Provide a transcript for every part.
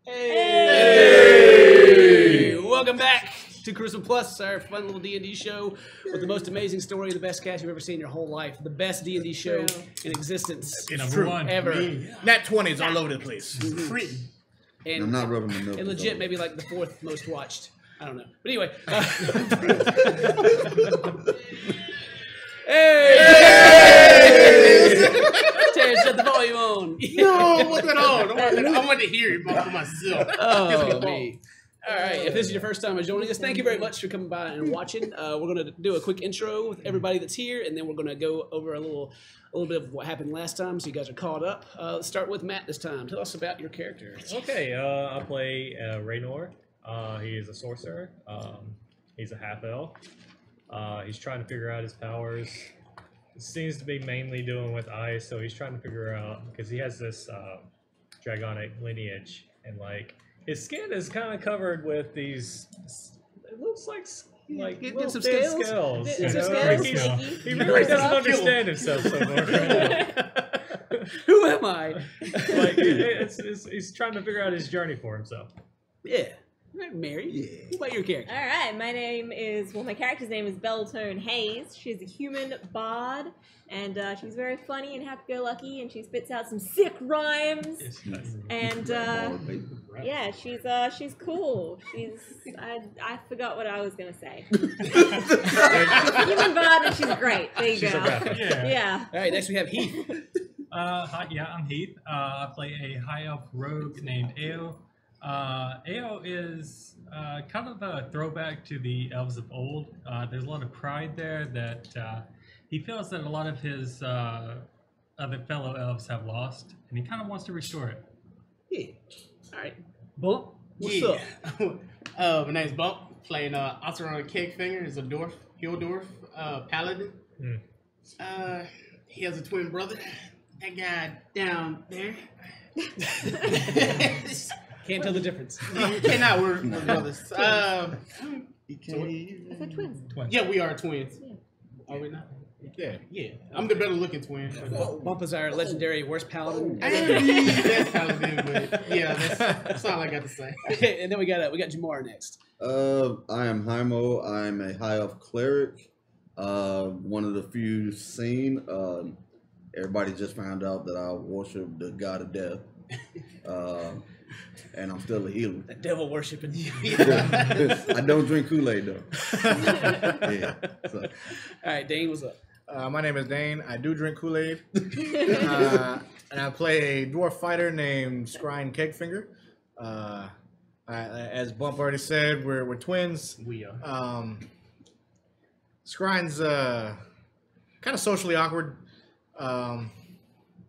Hey! Welcome back to Cruising Plus, our fun little D&D show with the most amazing story, the best cast you've ever seen in your whole life, the best D&D show in existence ever. Nat 20s all over the place. And I'm not rubbing my nose. And legit, maybe like the 4th most watched. I don't know. But anyway. Terry, shut the volume on. No, what's that on? I want to hear it for myself. Oh, me. All right, if this is your first time joining us, thank you very much for coming by and watching. We're going to do a quick intro with everybody that's here, and then we're going to go over a little bit of what happened last time, so you guys are caught up. Let's start with Matt this time. Tell us about your character. Okay, I play Raynor. He is a sorcerer. He's a half-elf. He's trying to figure out his powers. It seems to be mainly dealing with ice, so he's trying to figure out, because he has this dragonic lineage, and like his skin is kind of covered with these. It looks like little some thin scales. Like he really doesn't understand himself so much right now. Who am I? Like he's trying to figure out his journey for himself. Yeah. Mary, what about your character? All right, my character's name is Beltone Hayes. She's a human bard, and she's very funny and happy-go-lucky, and she spits out some sick rhymes. And yeah, she's cool. I forgot what I was gonna say. She's a human bard, and she's great. There you go. Yeah. All right, next we have Heath. Hi, I'm Heath. I play a high elf rogue named Ao. Ao is kind of a throwback to the elves of old. There's a lot of pride there that he feels that a lot of his other fellow elves have lost, and he kind of wants to restore it. Yeah. All right. Bump, what's up? My name's Bump, playing Oceron Cakefinger. Is a Hildorf paladin. He has a twin brother. That guy down there. Can't tell the difference. You cannot. We're brothers. I said twins. Yeah, we are twins. Yeah. Are we not? Yeah. I'm the better looking twin. Bump is our legendary worst paladin. I am the best paladin, but yeah, that's all I got to say. Okay, and then we got Jamar next. I am Haimo. I'm a high elf cleric. One of the few seen. Everybody just found out that I worship the god of death. And I'm still a healer. The devil worshiping. I don't drink Kool-Aid though. Yeah. So. All right, Dane, what's up? My name is Dane. I do drink Kool-Aid. And I play a dwarf fighter named Scrying Cakefinger. As Bump already said, we're twins. We are. Scrying's kind of socially awkward.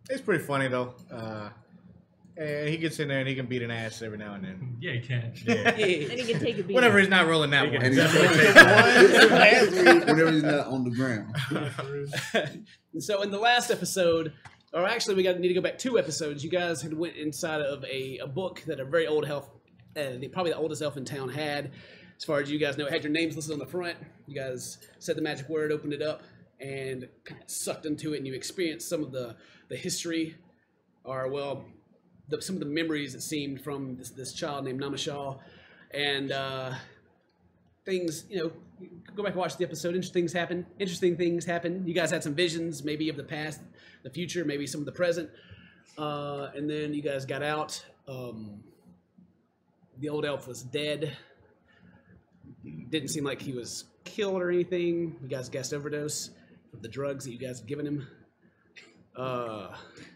It's pretty funny though. And he gets in there and he can beat an ass every now and then. Yeah, he can. Yeah. And he can take a beat. Whenever he's not rolling that one. And whenever he's not on the ground. So in the last episode, or actually we need to go back 2 episodes, you guys had went inside of a book that a very old elf, probably the oldest elf in town had. As far as you guys know, it had your names listed on the front. You guys said the magic word, opened it up, and kind of sucked into it, and you experienced some of the history, or well, some of the memories, it seemed, from this child named Namashal, and things, go back and watch the episode. Interesting things happen. You guys had some visions, maybe of the past, the future, maybe some of the present, and then you guys got out. The old elf was dead. Didn't seem like he was killed or anything. You guys guessed overdose of the drugs that you guys had given him.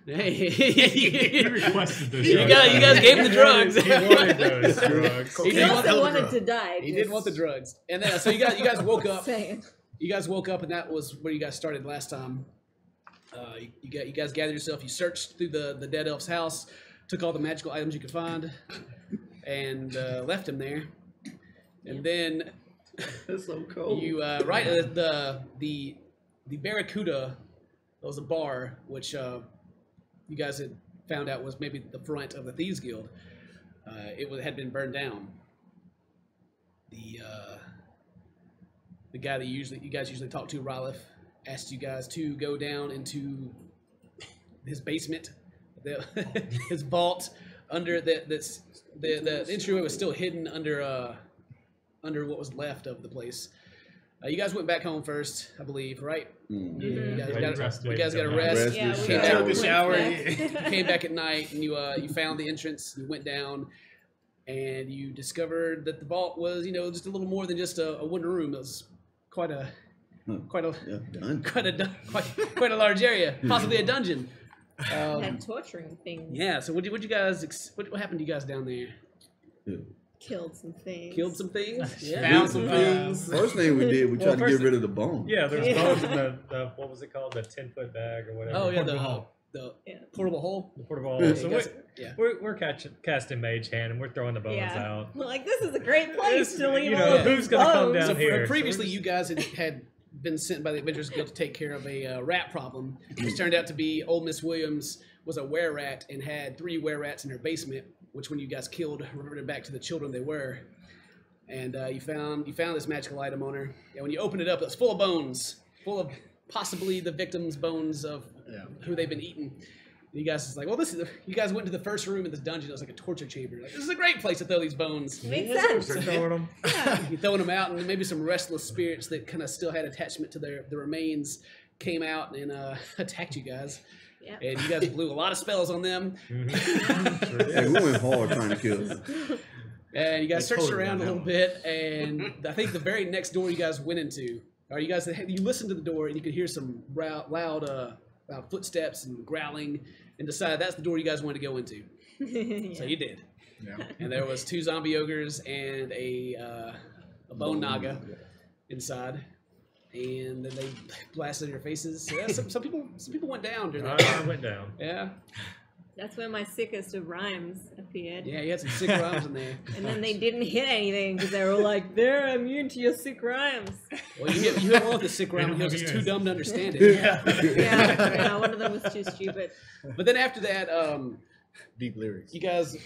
He requested those. You guys gave him the drugs. He wanted those drugs. He also wanted to die. He didn't want the drugs. And then, so you guys woke up. Saying. You guys woke up, and that was where you guys started last time. You guys gathered yourself. You searched through the dead elf's house, took all the magical items you could find, and left him there. And then It's so cold. you the Barracuda. That was a bar, which you guys had found out was maybe the front of the Thieves Guild. Had been burned down. The guy that you guys usually talk to, Rylith, asked you guys to go down into his basement, his vault, under the entryway was still hidden under what was left of the place. You guys went back home first, I believe, right? Mm. You guys Wait, got rest, you guys got a rest. Rest Yeah, is we Came shower. back, Took a shower. you came back at night, and you found the entrance. You went down, and you discovered that the vault was, just a little more than just a wooden room. It was quite a Yeah, done. quite a large area, possibly a dungeon. Had torturing things. Yeah. So what you guys? What happened to you guys down there? Yeah. Killed some things. Killed some things. Yeah. Found some things. First thing we did, we Well, tried to first get rid of the bone. Yeah, there's Yeah. bones in the what was it called? The 10-foot bag or whatever. Oh yeah, Portable hole. the Yeah. portable hole. The portable. Yeah, So you guys- yeah. we're casting Mage Hand and we're throwing the bones Yeah. out. We're like, this is a great place to leave all Yeah. of who's gonna come bones. down So here? previously, you guys had been sent by the Adventurers Guild to take care of a rat problem, which turned out to be old Miss Williams was a were rat and had 3 were rats in her basement, which when you guys killed, reverted back to the children they were. And you found this magical item on her. And when you opened it up, it was full of bones, full of possibly the victims' bones of who they've been eating. And you guys was like, well, you guys went to the first room in this dungeon. It was like a torture chamber. Like, this is a great place to throw these bones. Makes sense. We're throwing them. You're throwing them out, and maybe some restless spirits that kind of still had attachment to the remains came out and attacked you guys. Yeah. And you guys blew a lot of spells on them. Yeah, we went hard trying to kill them. And you guys They searched totally around a went little bit, and I think the very next door you guys went into, or you listened to the door and you could hear some loud footsteps and growling, and decided that's the door you guys wanted to go into. So you did. Yeah. And there was 2 zombie ogres and a bone naga inside, and then they blasted in your faces. So, yeah, some people went down during that. I went down. Yeah, That's when my sickest of rhymes appeared. yeah, you had some sick rhymes in there. And then they didn't hit anything because they were like, they're immune to your sick rhymes. Well, you hit one with the sick rhyme, he was just too dumb to understand it. Yeah, one of them was too stupid. But then after that, Deep lyrics. you guys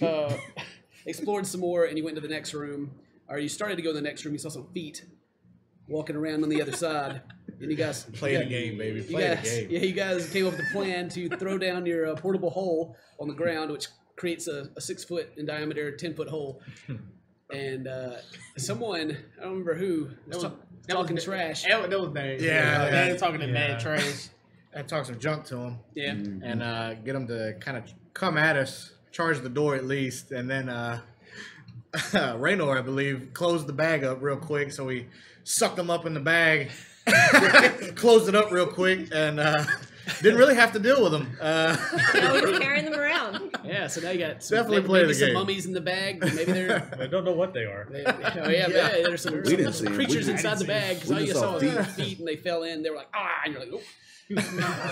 explored some more, and you went to the next room, or you started to go to the next room. You saw some feet walking around on the other side, and you guys Play the game, baby. You Play the guys, game. yeah, you guys came up with a plan to throw down your portable hole on the ground, which creates a 6-foot in diameter, 10-foot hole. And someone, I don't remember who, was talking trash. That was bad. Yeah, Yeah, they talking to yeah. mad trash. I talked some junk to him Yeah. and get him to kind of come at us, charge the door at least, and then Raynor, I believe, closed the bag up real quick, so we sucked him up in the bag, closed it up real quick, and didn't really have to deal with him. Now we're just carrying them around. Yeah, so now you got some, Definitely maybe, play maybe the some game. mummies in the bag. Maybe they're... I don't know what they are. Oh yeah, there's some, We didn't see 'em. creatures We inside the bag. Because all We you just saw saw was feet. their feet, and they fell in. They were like, ah, and you're like, oh.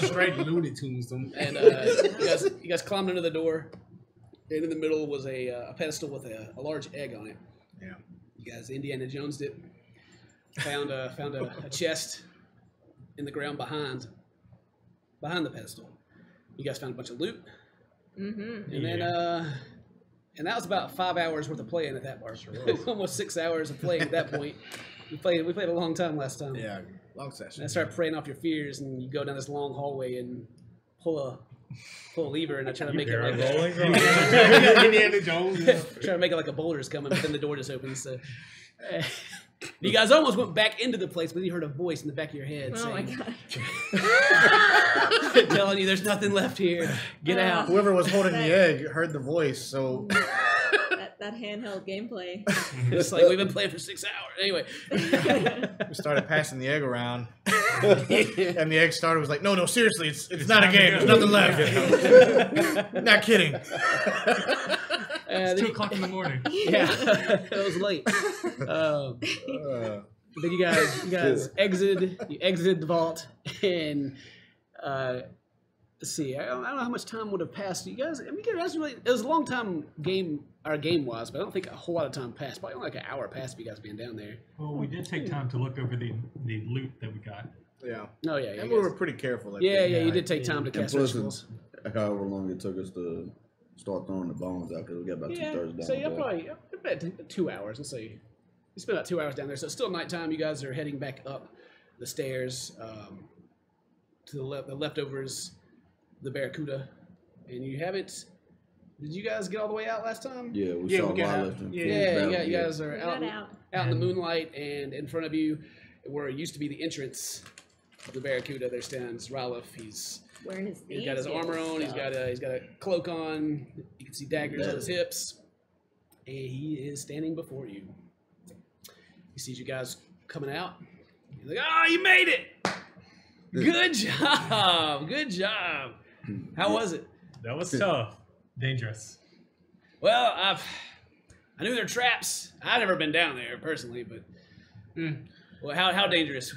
Straight Looney Tunes them. And you guys climbed under the door, and in the middle was a pedestal with a large egg on it. Yeah. You guys Indiana Jones'd it. Found a chest in the ground behind the pedestal. You guys found a bunch of loot, Mm-hmm. and then and that was about 5 hours worth of playing at that bar. Almost 6 hours of playing at that point. We played a long time last time. Yeah, long And session. I started praying off your fears, and you go down this long hallway and pull a lever, and I try to make it You're like rolling. Indiana Jones. trying to make it like a boulder's coming, but then the door just opens. So you guys almost went back into the place, but then you heard a voice in the back of your head Oh my saying, god. telling you there's nothing left here. Get out. Whoever was holding the egg heard the voice, so That handheld gameplay. It's like we've been playing for 6 hours. Anyway, we started passing the egg around, and the egg starter was like, "No, seriously, it's not a game. There's nothing left. Not kidding." It's 2 o'clock in the morning. Yeah, it was late. Then you guys exited the vault, and let's see. I don't know how much time would have passed. You guys, it was a long time game wise, but I don't think a whole lot of time passed. Probably only like an hour passed for you guys being down there. Well, we did take time to look over the loot that we got. Yeah, Oh yeah, and you we were guys- pretty careful. yeah. You did take time to And cast plus, rituals. however long it took us to start throwing the bones out, because we got about Yeah, 2/3 down. so yeah, the probably about 2 hours. Let's say you spent about 2 hours down there. So it's still nighttime. You guys are heading back up the stairs to the leftovers, the Barracuda, and you haven't Did you guys get all the way out last time? Yeah, we Yeah, saw we got Violet. out. and Yeah, Finn Yeah, battle, you guys are We out, got out. out in the moonlight, and in front of you, where it used to be the entrance of the Barracuda, there stands Ralph. He's Wearing He's got his armor on. He's got a cloak on. You can see daggers on his hips, and he is standing before you. He sees you guys coming out. He's like, "Ah, you made it! Good job! Good job! How was it?" That was tough. Dangerous. Well, I knew there were traps. I've never been down there personally, but well, how dangerous?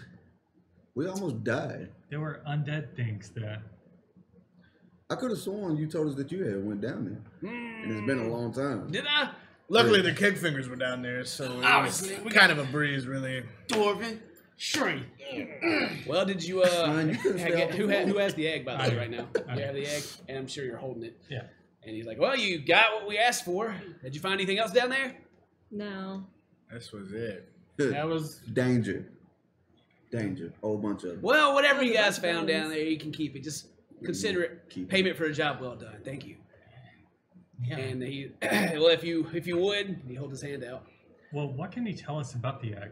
We almost died. There were undead things there. I could have sworn you told us that you had went down there, and it's been a long time. Did I? Luckily, the keg fingers were down there, so it was Obviously, we kind of a breeze, really. Dwarven. Shrink. Well, did you Fine, you could've stayed off who the who has the egg by the I way do. right now? I You do. have the egg, and I'm sure you're holding it. Yeah. And he's like, "Well, you got what we asked for. Did you find anything else down there?" No. This was it. That was Danger. Whole bunch of. Well, whatever you Those are guys best found friends. down there, you can keep it. Just consider it Keep it. payment for a job well done. Thank you. Yeah. And he, well, if you would, he holds his hand out. Well, what can you tell us about the egg?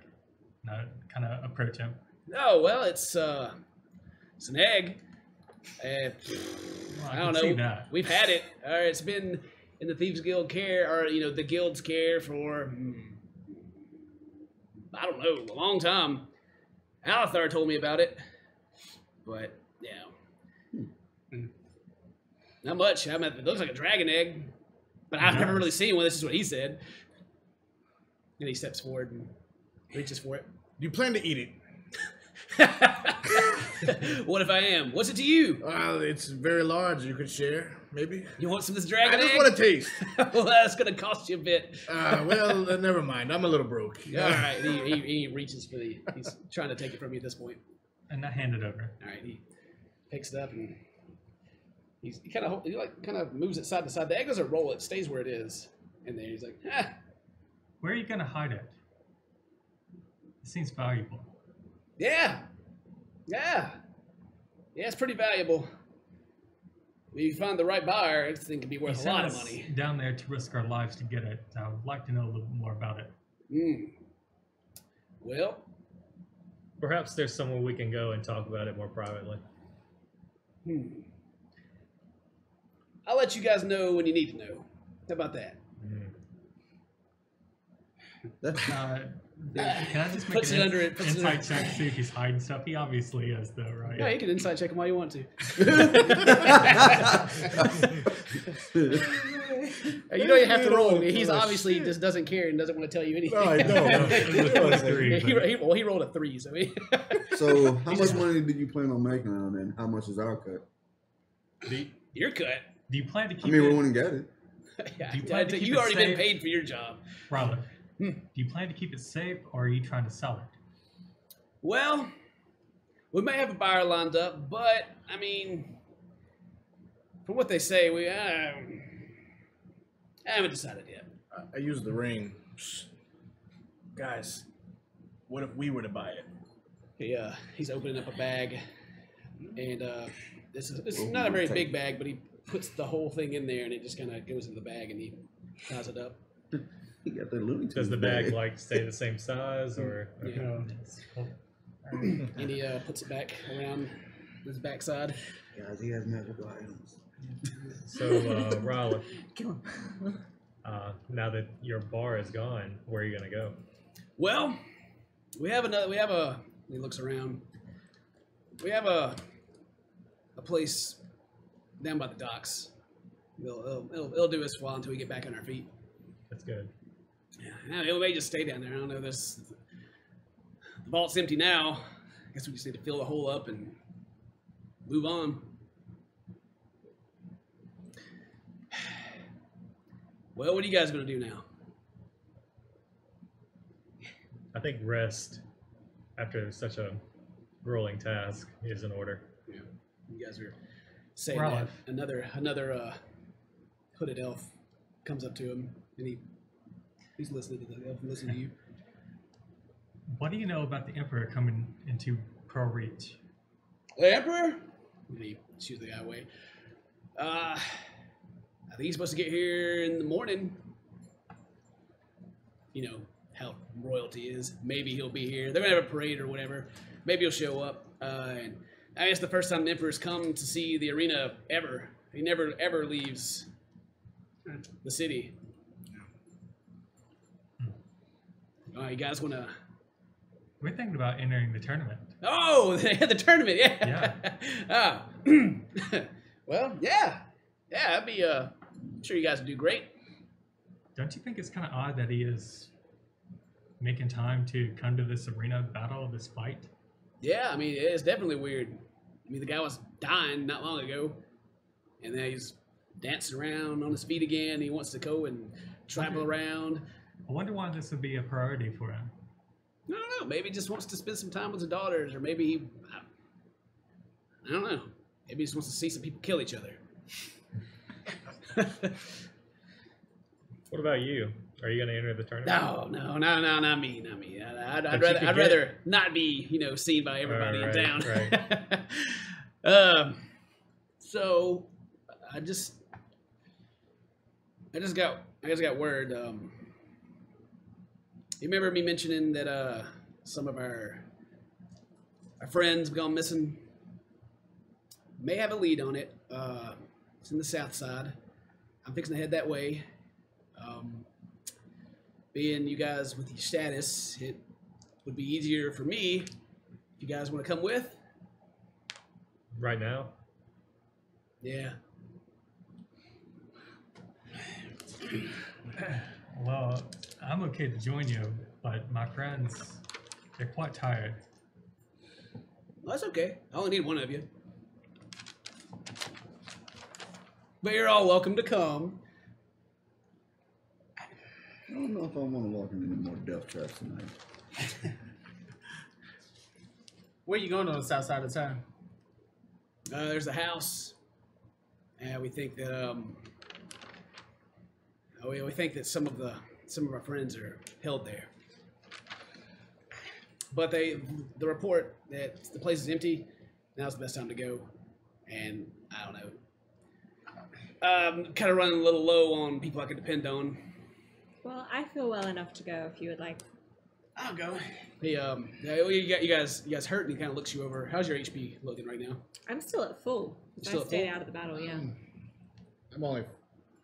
Kind of approach him. Oh well, it's an egg. Well, I don't can see know. that. We've had it. It's been in the Thieves Guild care, or the guild's care for I don't know, a long time. Alathar told me about it, but not much. I mean, it looks like a dragon egg, but I've never really seen one. This is what he said. And he steps forward and reaches for it. You plan to eat it? What if I am? What's it to you? Well, it's very large. You could share, maybe. You want some of this I dragon just egg? want to taste. Well, that's gonna cost you a bit. Well, never mind. I'm a little broke. All right, he reaches for he's trying to take it from you at this point. And I hand it over. All right, he picks it up and he kind of moves it side to side. The egg doesn't roll; it stays where it is. And then he's like, Where are you going to hide it? It seems valuable. yeah, it's pretty valuable. If you find the right buyer, this thing could be You worth a sent lot of us money. down there to risk our lives to get it. I would like to know a little more about it. Well, Perhaps there's somewhere we can go and talk about it more privately. I'll let you guys know when you need to know. How about that? Can I just make Puts an it under it, puts it insight under- check to see if he's hiding stuff? He obviously is, though, right? Yeah, you can insight check him all you want to. You don't even have to roll. He's obviously just doesn't care and doesn't want to tell you anything. No, I don't. Three, he rolled a 3, so he. So, how much money did you plan on making on it, and how much is our cut? Your cut. Do you plan to I keep mean, we it? want to get it. Yeah, You plan to keep you it already been safe? paid for your job. Robert, do you plan to keep it safe, or are you trying to sell it? Well, we may have a buyer lined up, but I mean, from what they say, I haven't decided yet. I used the ring. Guys, what if we were to buy it? He's opening up a bag, and this is not a very big bag, but he puts the whole thing in there, and it just kind of goes in the bag, and he ties it up. He got the Looney Tunes Does the bag like stay the same size, or Yeah. And he puts it back around his backside. Guys, he has magical items. so? Raleigh, now that your bar is gone, where are you gonna go? Well, we have a. He looks around. We have a place down by the docks. It'll do us while until we get back on our feet. That's good. Yeah, it may just stay down there. I don't know. The vault's empty now. I guess we just need to fill the hole up and move on. Well, what are you guys gonna do now? I think rest after such a grueling task is in order. Yeah, you guys are saying Ralph. that. Another hooded elf comes up to him, and he's listening to the elf and listening to you. What do you know about the Emperor coming into Pearl Reach? The Emperor? And he shoots the guy away. I I think he's supposed to get here in the morning. You know how royalty is. Maybe he'll be here. They're gonna have a parade or whatever. Maybe he'll show up. And I guess the first time the Emperor's come to see the arena ever. He never ever leaves the city. You guys wanna? We're thinking about entering the tournament. Oh, they had the tournament. Yeah. Well, yeah. That'd be. I'm sure you guys would do great. Don't you think it's kind of odd that he is making time to come to this arena battle, this fight? Yeah, I mean, it's definitely weird. I mean, the guy was dying not long ago, and then he's dancing around on his feet again. He wants to go and travel around. I wonder why this would be a priority for him. I don't know. Maybe he just wants to spend some time with his daughters, or maybe he... I don't know. Maybe he just wants to see some people kill each other. What about you? Are you going to enter the tournament? No, not me. I'd rather not be, seen by everybody in town. Right. So I just got word. You remember me mentioning that some of our friends gone missing? May have a lead on it. It's in the south side. I'm fixing to head that way. Being you guys with your status, it would be easier for me if you guys want to come with. Right now? Yeah. Well, I'm okay to join you, but my friends, they're quite tired. Well, that's okay. I only need one of you. But you're all welcome to come. I don't know if I want to walk in any more death traps tonight. Where you going on the south side of town? There's a house, and we think that we think that some of our friends are held there. But the report that the place is empty. Now's the best time to go, and I don't know. Kind of running a little low on people I can depend on. Well, I feel well enough to go if you would like. I'll go. Hey, you guys hurt, and he kind of looks you over. How's your HP looking right now? I'm still at full. Still I at stayed full? out of the battle, yeah. I'm only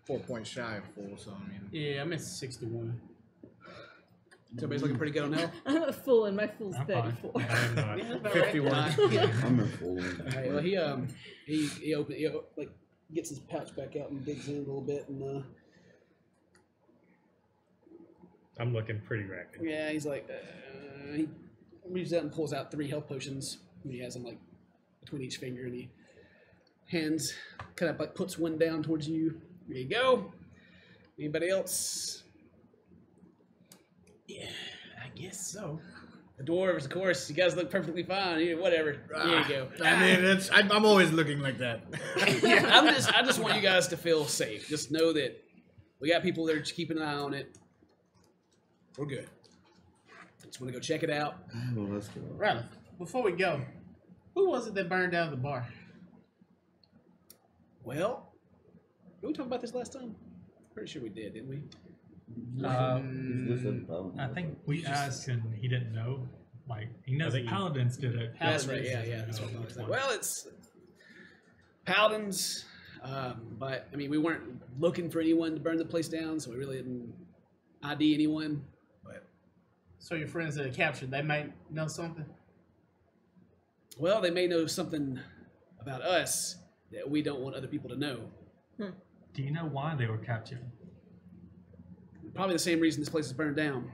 4 points shy of full, so I mean. Yeah, I'm at 61. Everybody's looking pretty good on health. I'm at full, and my full's I'm fine. 34. I am not. Yeah, about 51. Right. I'm in full. Alright, well, he gets his pouch back out and digs in a little bit, and I'm looking pretty ragged. yeah, he's like, he reaches out and pulls out 3 health potions. And he has them like between each finger, and he hands kind of like puts one down towards you. There you go. Anybody else? Yeah, I guess so. The dwarves, of course. You guys look perfectly fine. Whatever. Here you go. I mean, I'm always looking like that. I just want you guys to feel safe. Just know that we got people that are just keeping an eye on it. We're good. Just want to go check it out. Well, let's go. Ralph, before we go, who was it that burned down the bar? Well, did we talk about this last time? Pretty sure we did, didn't we? I think we asked and he didn't know. Like, he knows the paladins did it. That's right. Yeah. That's what I was like. Well, it's paladins, but I mean, we weren't looking for anyone to burn the place down, so we really didn't ID anyone. But So your friends that are captured, they might know something? well, they may know something about us that we don't want other people to know. Do you know why they were captured? Probably the same reason this place is burned down.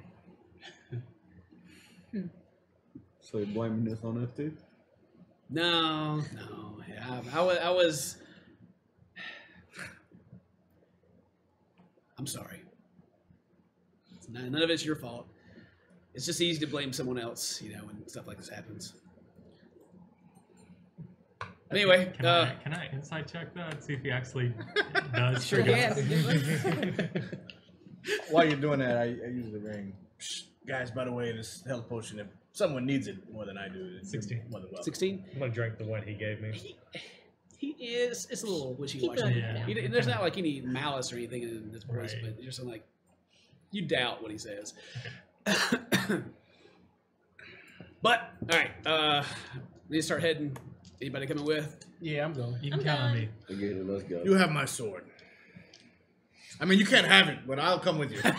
So you're blaming this on us too? No. Yeah, I was. I'm sorry. None of it's your fault. It's just easy to blame someone else, when stuff like this happens. Anyway, Can I insight check that? See if he actually does. Sure forget? While you're doing that, I use the ring. Shh, guys, by the way, this health potion, if someone needs it more than I do, it's 16. more than welcome. 16. I'm going to drink the one he gave me. He is. It's a little Keep wishy-washy. it on Yeah. your There's not like any malice or anything in his voice, Right. but you're just like you doubt what he says. But all right, we need to start heading. Anybody coming with? Yeah, I'm going. You can I'm count on done. me. Okay, let's go. You have my sword. I mean, you can't have it, but I'll come with you. I'm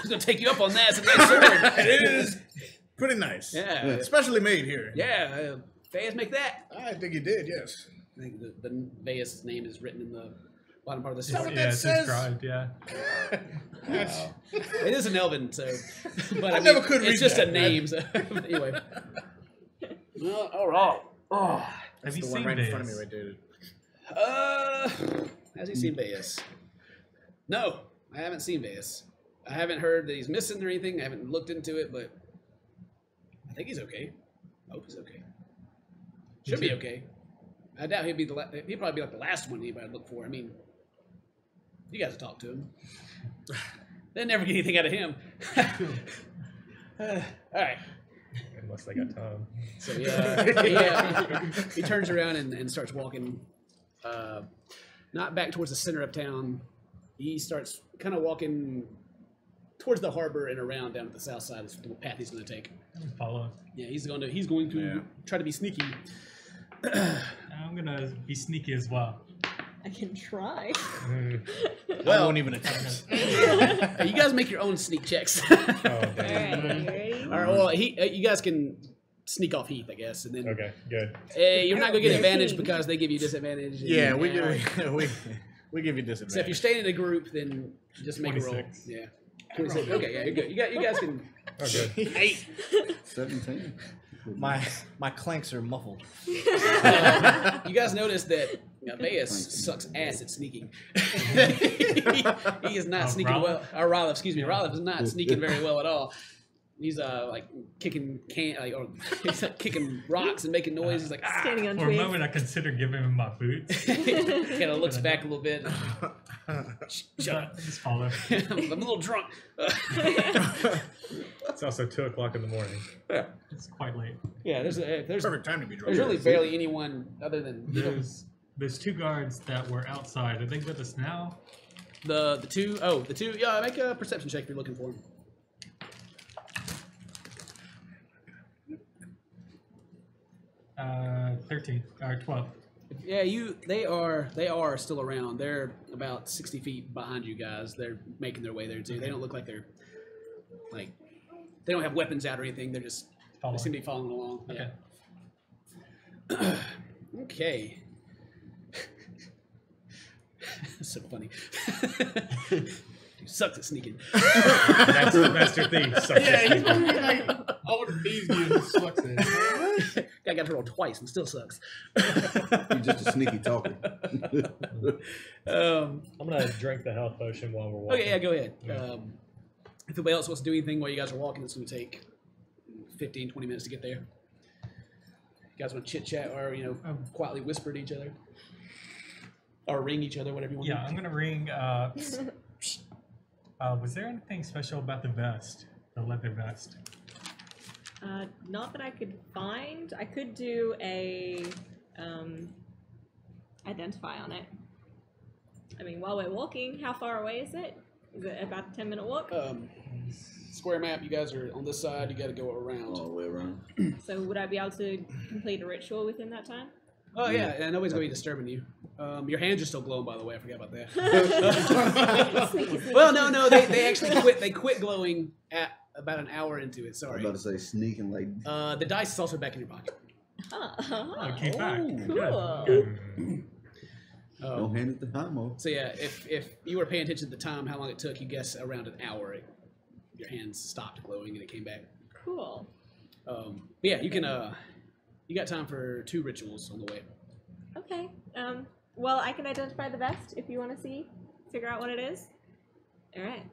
gonna take you up on that. It's a nice sword. It is pretty nice. Yeah, Especially made here. yeah. Fayas make that. I think you did, yes. I think the Fayas name is written in the bottom part of the that sword. what Yeah, that it's says? inscribed, yeah. That's- It is an Elven, so. But I never could It's read just that, a man. name. So, anyway. Well, all right. Oh. Have That's you the seen one right in front of Vegas? me right there. Has he seen Vegas? No, I haven't seen Vegas. I haven't heard that he's missing or anything. I haven't looked into it, but I think he's okay. I hope he's okay. Should be too. okay. I doubt he'd be he'd probably be like the last one anybody would look for. I mean, you guys talk to him. They never get anything out of him. All right. Unless they got time. So yeah, he turns around and starts walking, not back towards the center of town. He starts kind of walking towards the harbor and around down to the south side. Is the path he's going to take. Follow. Yeah, he's going to Yeah. try to be sneaky. I'm gonna be sneaky as well. I can try. I won't even attempt. Hey, you guys make your own sneak checks. Oh, All damn. right, you ready? All right, well, you guys can sneak off Heath, I guess, and then Okay, good. you're not going to get Yeah. advantage because they give you disadvantage. Yeah, All right. we give you So if you're disadvantage. staying in a group, then just make a roll. 26. Yeah. 26. Okay, yeah, you're good. You guys can. Oh, good. 17. My clanks are muffled. You guys notice that Veas sucks ass at sneaking. he is not sneaking Ralph? well. Or Ralph, excuse me. Ralph is not sneaking very well at all. He's like kicking or he's like kicking rocks and making noise. He's like Standing on For a twigs. moment, I considered giving him my boots. kind of looks back a little bit. Shut up. Just follow. I'm a little drunk. It's also 2 o'clock in the morning. It's quite late. Yeah, there's Perfect time to be drunk. there's really barely anyone other than There's 2 guards that were outside. Are they with us now? the two. Oh, the two. Yeah, make a perception check if you're looking for them. 13 or 12. Yeah, they are still around. They're about 60 feet behind you guys. They're making their way there too. They don't look like they're like they don't have weapons out or anything. They Following. seem to be following along. Okay. Yeah. Okay. That's so funny. You sucked at sneaking. That's the master thief. So Yeah, he's like, all the thieves do is sucks at it. Guy got to roll twice and still sucks. You're just a sneaky talker. Um, I'm gonna drink the health potion while we're walking. okay, yeah, go ahead. Yeah. If anybody else wants to do anything while you guys are walking, it's going to take 15, 20 minutes to get there. You guys want to chit chat or quietly whisper to each other, or ring each other, whatever you want. Yeah, to I'm gonna ring. Was there anything special about the vest, the leather vest? Not that I could find. I could do a identify on it. I mean, while we're walking, how far away is it? Is it about a 10-minute walk? Square map. You guys are on this side. You got to go around. All the way around. So would I be able to complete a ritual within that time? Oh yeah, and nobody's going to be disturbing you. Your hands are still glowing, by the way. I forgot about that. Sneaky, sneaky. Well, no, they actually quit. They quit glowing at about an hour into it. I was Sorry. about to say sneaking like. The dice is also back in your pocket. Huh. Oh, came back. Cool. Good. Don't hand it to Hamo. So yeah, if you were paying attention at the time, how long it took, you guess around an hour. Your hands stopped glowing and it came back. Cool. But yeah, you can. You got time for 2 rituals on the way. Okay. Well, I can identify the vest if you want to figure out what it is. All right.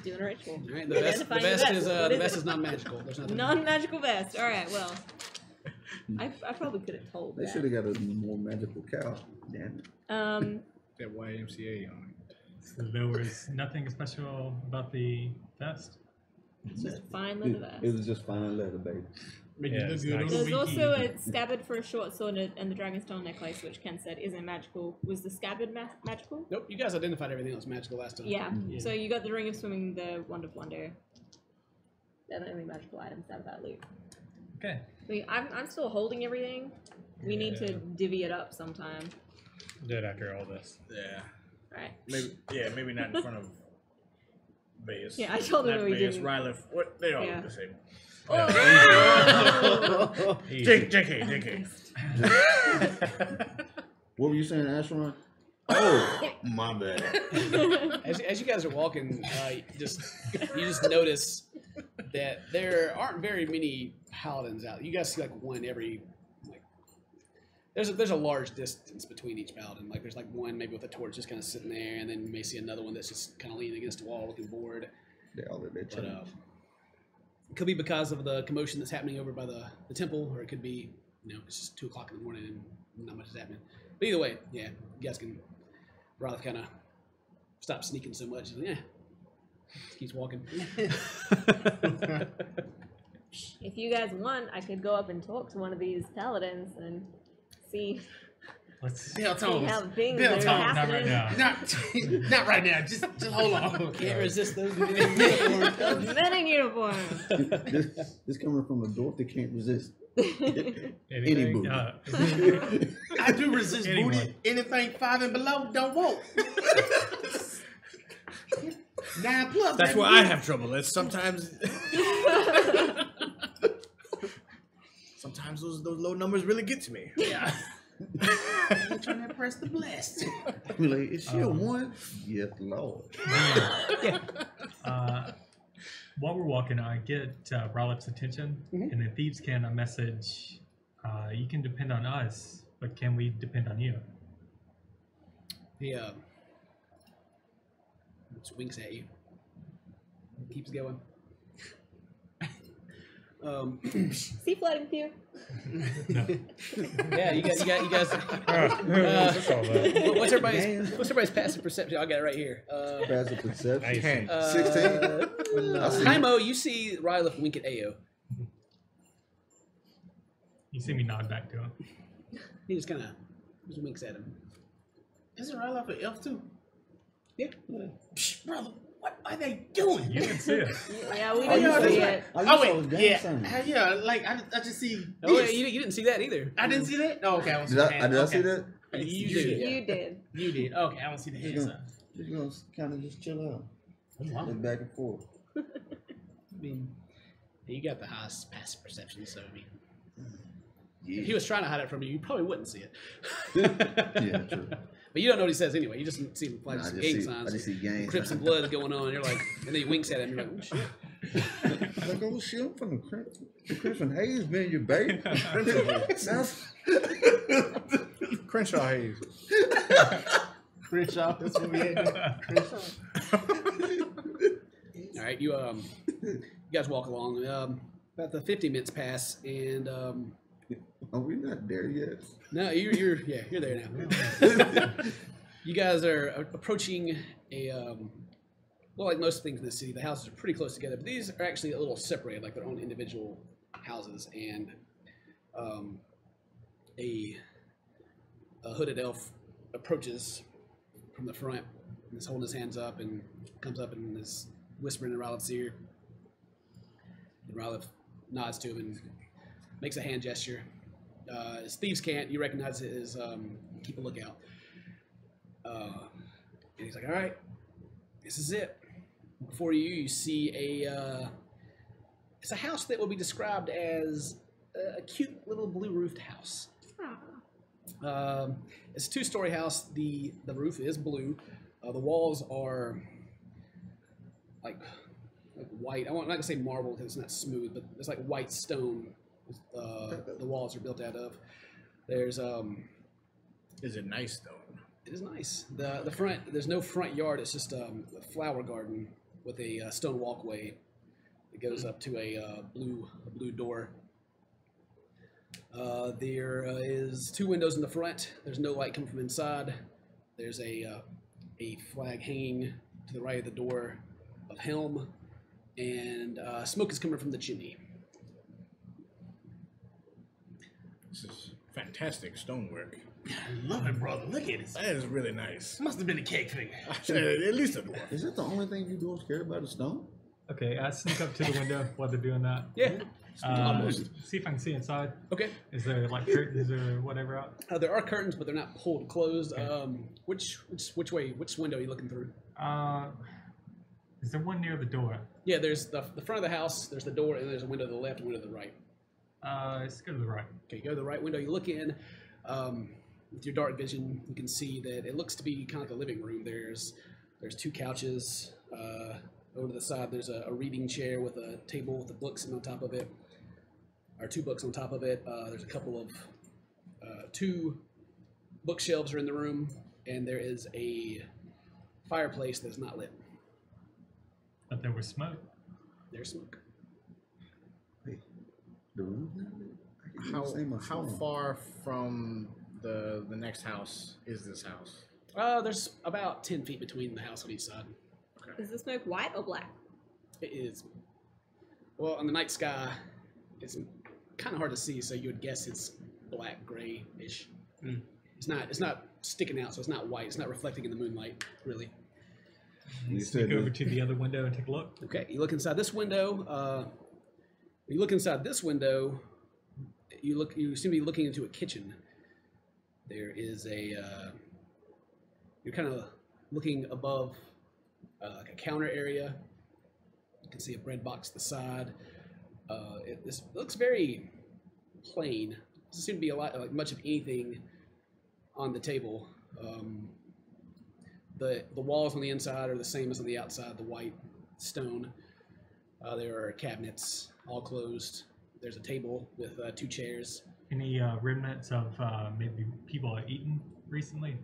Doing a ritual. All right, the vest Identifying is What the is vest it? is non-magical. There's nothing. Non-magical vest. All right. Well, I probably could have told They that. should have got a more magical cow. Damn it. That YMCA on it. So there was nothing special about the vest. It's just a fine leather vest. It was just fine leather, baby. Make Yeah, you look it's good nice. on the There's weekend. also a scabbard for a short sword and the Dragonstone necklace, which Ken said isn't magical. Was the scabbard magical? Nope, you guys identified everything else magical last time. Yeah. So you got the Ring of Swimming, the Wand of Wonder. They're the only magical items out of that loot. Okay. I'm still holding everything. We need to divvy it up sometime. Do it after all this. Yeah. Right. Maybe not in front of Vegas. Yeah, I told him Not we Vegas, didn't. Rylith. What? They all Yeah. look the same. Oh! JK. What were you saying, Ashron? Oh, my bad. As you guys are walking, you just notice that there aren't very many paladins out. You guys see like one every like. There's a large distance between each paladin. Like there's like one maybe with a torch just kind of sitting there, and then you may see another one that's just kind of leaning against a wall looking bored. They all at their But church. it could be because of the commotion that's happening over by the temple, or it could be it's just 2 o'clock in the morning and not much is happening. But either way, yeah, you guys can rather kind of stop sneaking so much. Yeah, keeps walking. If you guys want, I could go up and talk to one of these paladins and see Let's. Bell how tones. things Bell are tones. Not right happening. now. Not right now. Just hold on. Can't resist those men in uniform. Those men in uniform. This coming from a dwarf that can't resist. Anything? Any I do resist Anyone. booty. Anything 5 and below, don't want. 9+. That's where I have trouble. It's sometimes. Sometimes those low numbers really get to me. Yeah. I'm trying to press the blast. I'm like, is she a one? Yes, Lord. While we're walking, I get Rylith's attention, and the thieves can message, you can depend on us, but can we depend on you? He just winks at you. Keeps going. Is he flirting with you? Yeah, you guys. That's all that. What's everybody's passive perception? I got it right here. Passive perception. Nice. 16. I see. Haimo, you see Rylith wink at Ao. You see me nod back to him. He just kind of winks at him. Is it right off an elf too? Yeah. Psh, brother, what are they doing? You can see it. Yeah, we Oh, didn't yeah, see that's it. Oh wait, yeah, yeah. Like I just see. Oh, yeah, this. you didn't see that either. I didn't see that. Oh, okay. I don't see Did the I, hand. did I Okay. see that? You You did. did. You did. You did. Okay, I don't see the hand Just sign. gonna kind of just chill out. Wow. Look back and forth. I mean, you got the highest passive perception, so I mean, if he was trying to hide it from you, you probably wouldn't see it. Yeah, true. But you don't know what he says anyway. You just see him Nah, like I some just gang see- signs. I just see gang Crips and signs. blood going on. And you're like, and then he winks at him. You're like, oh shit. Like, oh shit, I'm from the Christian Hayes, man, you baby. Sounds. Crenshaw Hayes. Crenshaw. That's what we had. Crenshaw. All right, you guys walk along. About the 50 minutes pass, and Are we not there yet? no, you're there now. You guys are approaching a well, like most things in the city, the houses are pretty close together, but these are actually a little separated, like their own individual houses. And a hooded elf approaches from the front and is holding his hands up and comes up and is whispering in Rylith's ear. And Rylith nods to him and makes a hand gesture. As thieves can't, you recognize it as keep a lookout. And he's like, all right, this is it. Before you, you see it's a house that will be described as a cute little blue-roofed house. It's a 2-story house. The roof is blue. The walls are like white. I'm not gonna say marble because it's not smooth, but it's like white stone. The walls are built out of. There's Is it nice though? It is nice. The front, there's no front yard. It's just a flower garden with a stone walkway that goes up to a blue door. There is 2 windows in the front. There's no light coming from inside. There's a flag hanging to the right of the door of helm, and smoke is coming from the chimney. This is fantastic stonework. I love it, brother. Look at it. That is really nice. Must have been a cake figure. At least a dwarf. Is that the only thing you dwarves care about is stone? Okay, I sneak up to the window while they're doing that. Yeah. See if I can see inside. Okay. Is there like curtains or whatever out? There are curtains, but they're not pulled closed. Which window are you looking through? Is there one near the door? Yeah, there's the front of the house. There's the door, and there's a window to the left and a window to the right. Let's go to the right. Okay, you go to the right window. You look in. With your dark vision, you can see that it looks to be kind of like a living room. There's 2 couches. Over to the side, there's a reading chair with a table with the books on top of it, or 2 books on top of it. There's a couple of 2 bookshelves are in the room, and there is a fireplace that's not lit. But there was smoke. There's smoke. Wait, the room? How far from the next house is this house? There's about 10 feet between the house on each side. Is the smoke white or black? It is. Well, on the night sky, it's kind of hard to see, so you would guess it's black, gray-ish. It's not sticking out, so it's not white. It's not reflecting in the moonlight, really. You Sneak said over to the other window and take a look. Okay, you look inside this window. When you look inside this window, you seem to be looking into a kitchen. There is you're kind of looking above like a counter area. You can see a bread box to the side. This looks very plain. Doesn't seem to be much of anything on the table. The walls on the inside are the same as on the outside, the white stone. There are cabinets, all closed. There's a table with 2 chairs. Any remnants of maybe people have eaten recently?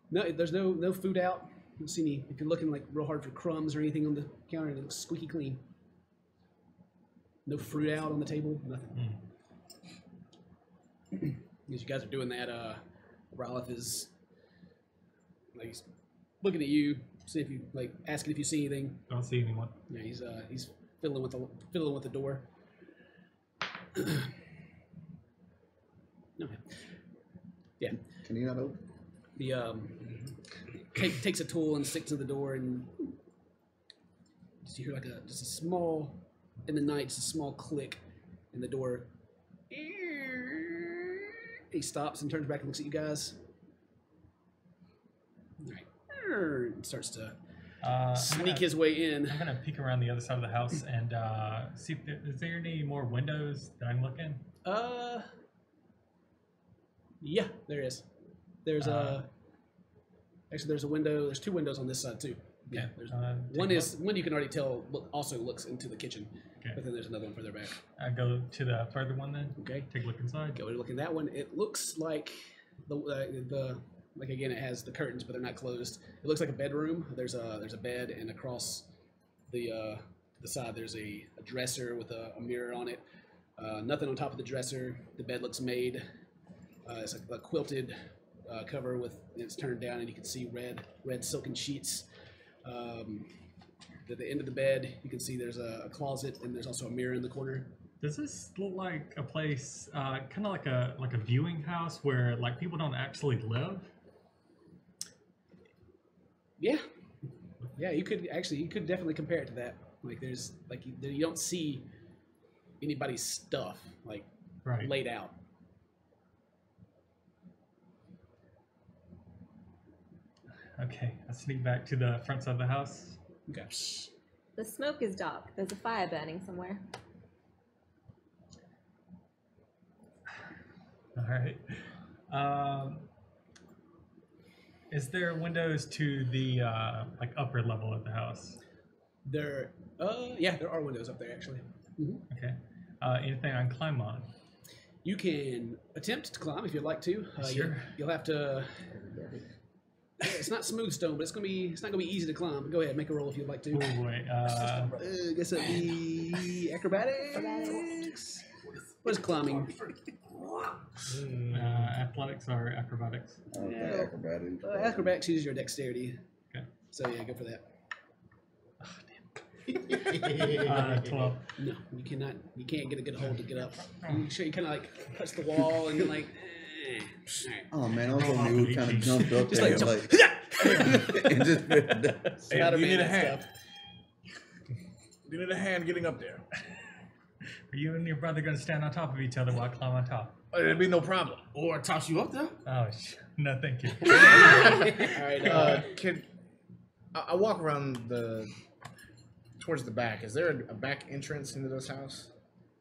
No, there's no food out. You don't see any. If you're looking like real hard for crumbs or anything on the counter, it looks squeaky clean. No fruit out on the table. Nothing. As you guys are doing that, Ralph is he's looking at you, see if you asking if you see anything. Don't see anyone. Yeah, he's fiddling with the door. Okay. Yeah. Can you not open? The takes a tool and sticks to the door, and you hear just a small in the night, just a small click in the door. He stops and turns back and looks at you guys. All right. And starts to sneak his way in. I'm gonna peek around the other side of the house and see if is there any more windows that I'm looking? Yeah, there is. There's actually there's a window. There's 2 windows on this side too. Yeah, there's one you can already tell also looks into the kitchen. Okay. But then there's another one further back. I go to the further one then. Okay. Take a look inside. Go to look at that one. It looks like the like again it has the curtains but they're not closed. It looks like a bedroom. There's a bed, and across the side there's a dresser with a mirror on it. Nothing on top of the dresser. The bed looks made. It's a quilted cover with it's turned down, and you can see red silken sheets. At the end of the bed, you can see there's a closet, and there's also a mirror in the corner. Does this look like a place, kind of like a viewing house where like people don't actually live? Yeah, you could definitely compare it to that. Like there's you don't see anybody's stuff laid out. Okay, I sneak back to the front side of the house. Okay. The smoke is dark. There's a fire burning somewhere. All right. Is there windows to the upper level of the house? There are windows up there actually. Mm-hmm. Okay. Anything I can climb on? You can attempt to climb if you'd like to. Sure. You'll have to. It's not smooth stone, but it's not gonna be easy to climb. Go ahead, make a roll if you'd like to. Oh boy. I guess it'd be acrobatics. What is climbing? Athletics or acrobatics? Acrobatics. Acrobatics uses your dexterity. Okay. So yeah, go for that. Oh, damn. 12. No, you cannot. You can't get a good hold to get up. You kind of like touch the wall and then like. Alright. Oh man, I was hoping you kind of jumped up Just there like jump. and just Spider-Man you need a and hand. stuff. You need a hand getting up there. Are you and your brother going to stand on top of each other while I climb on top? It'd be no problem. Or toss you up there. Oh, no, thank you. Alright. Kid, I walk around towards the back. Is there a back entrance into this house?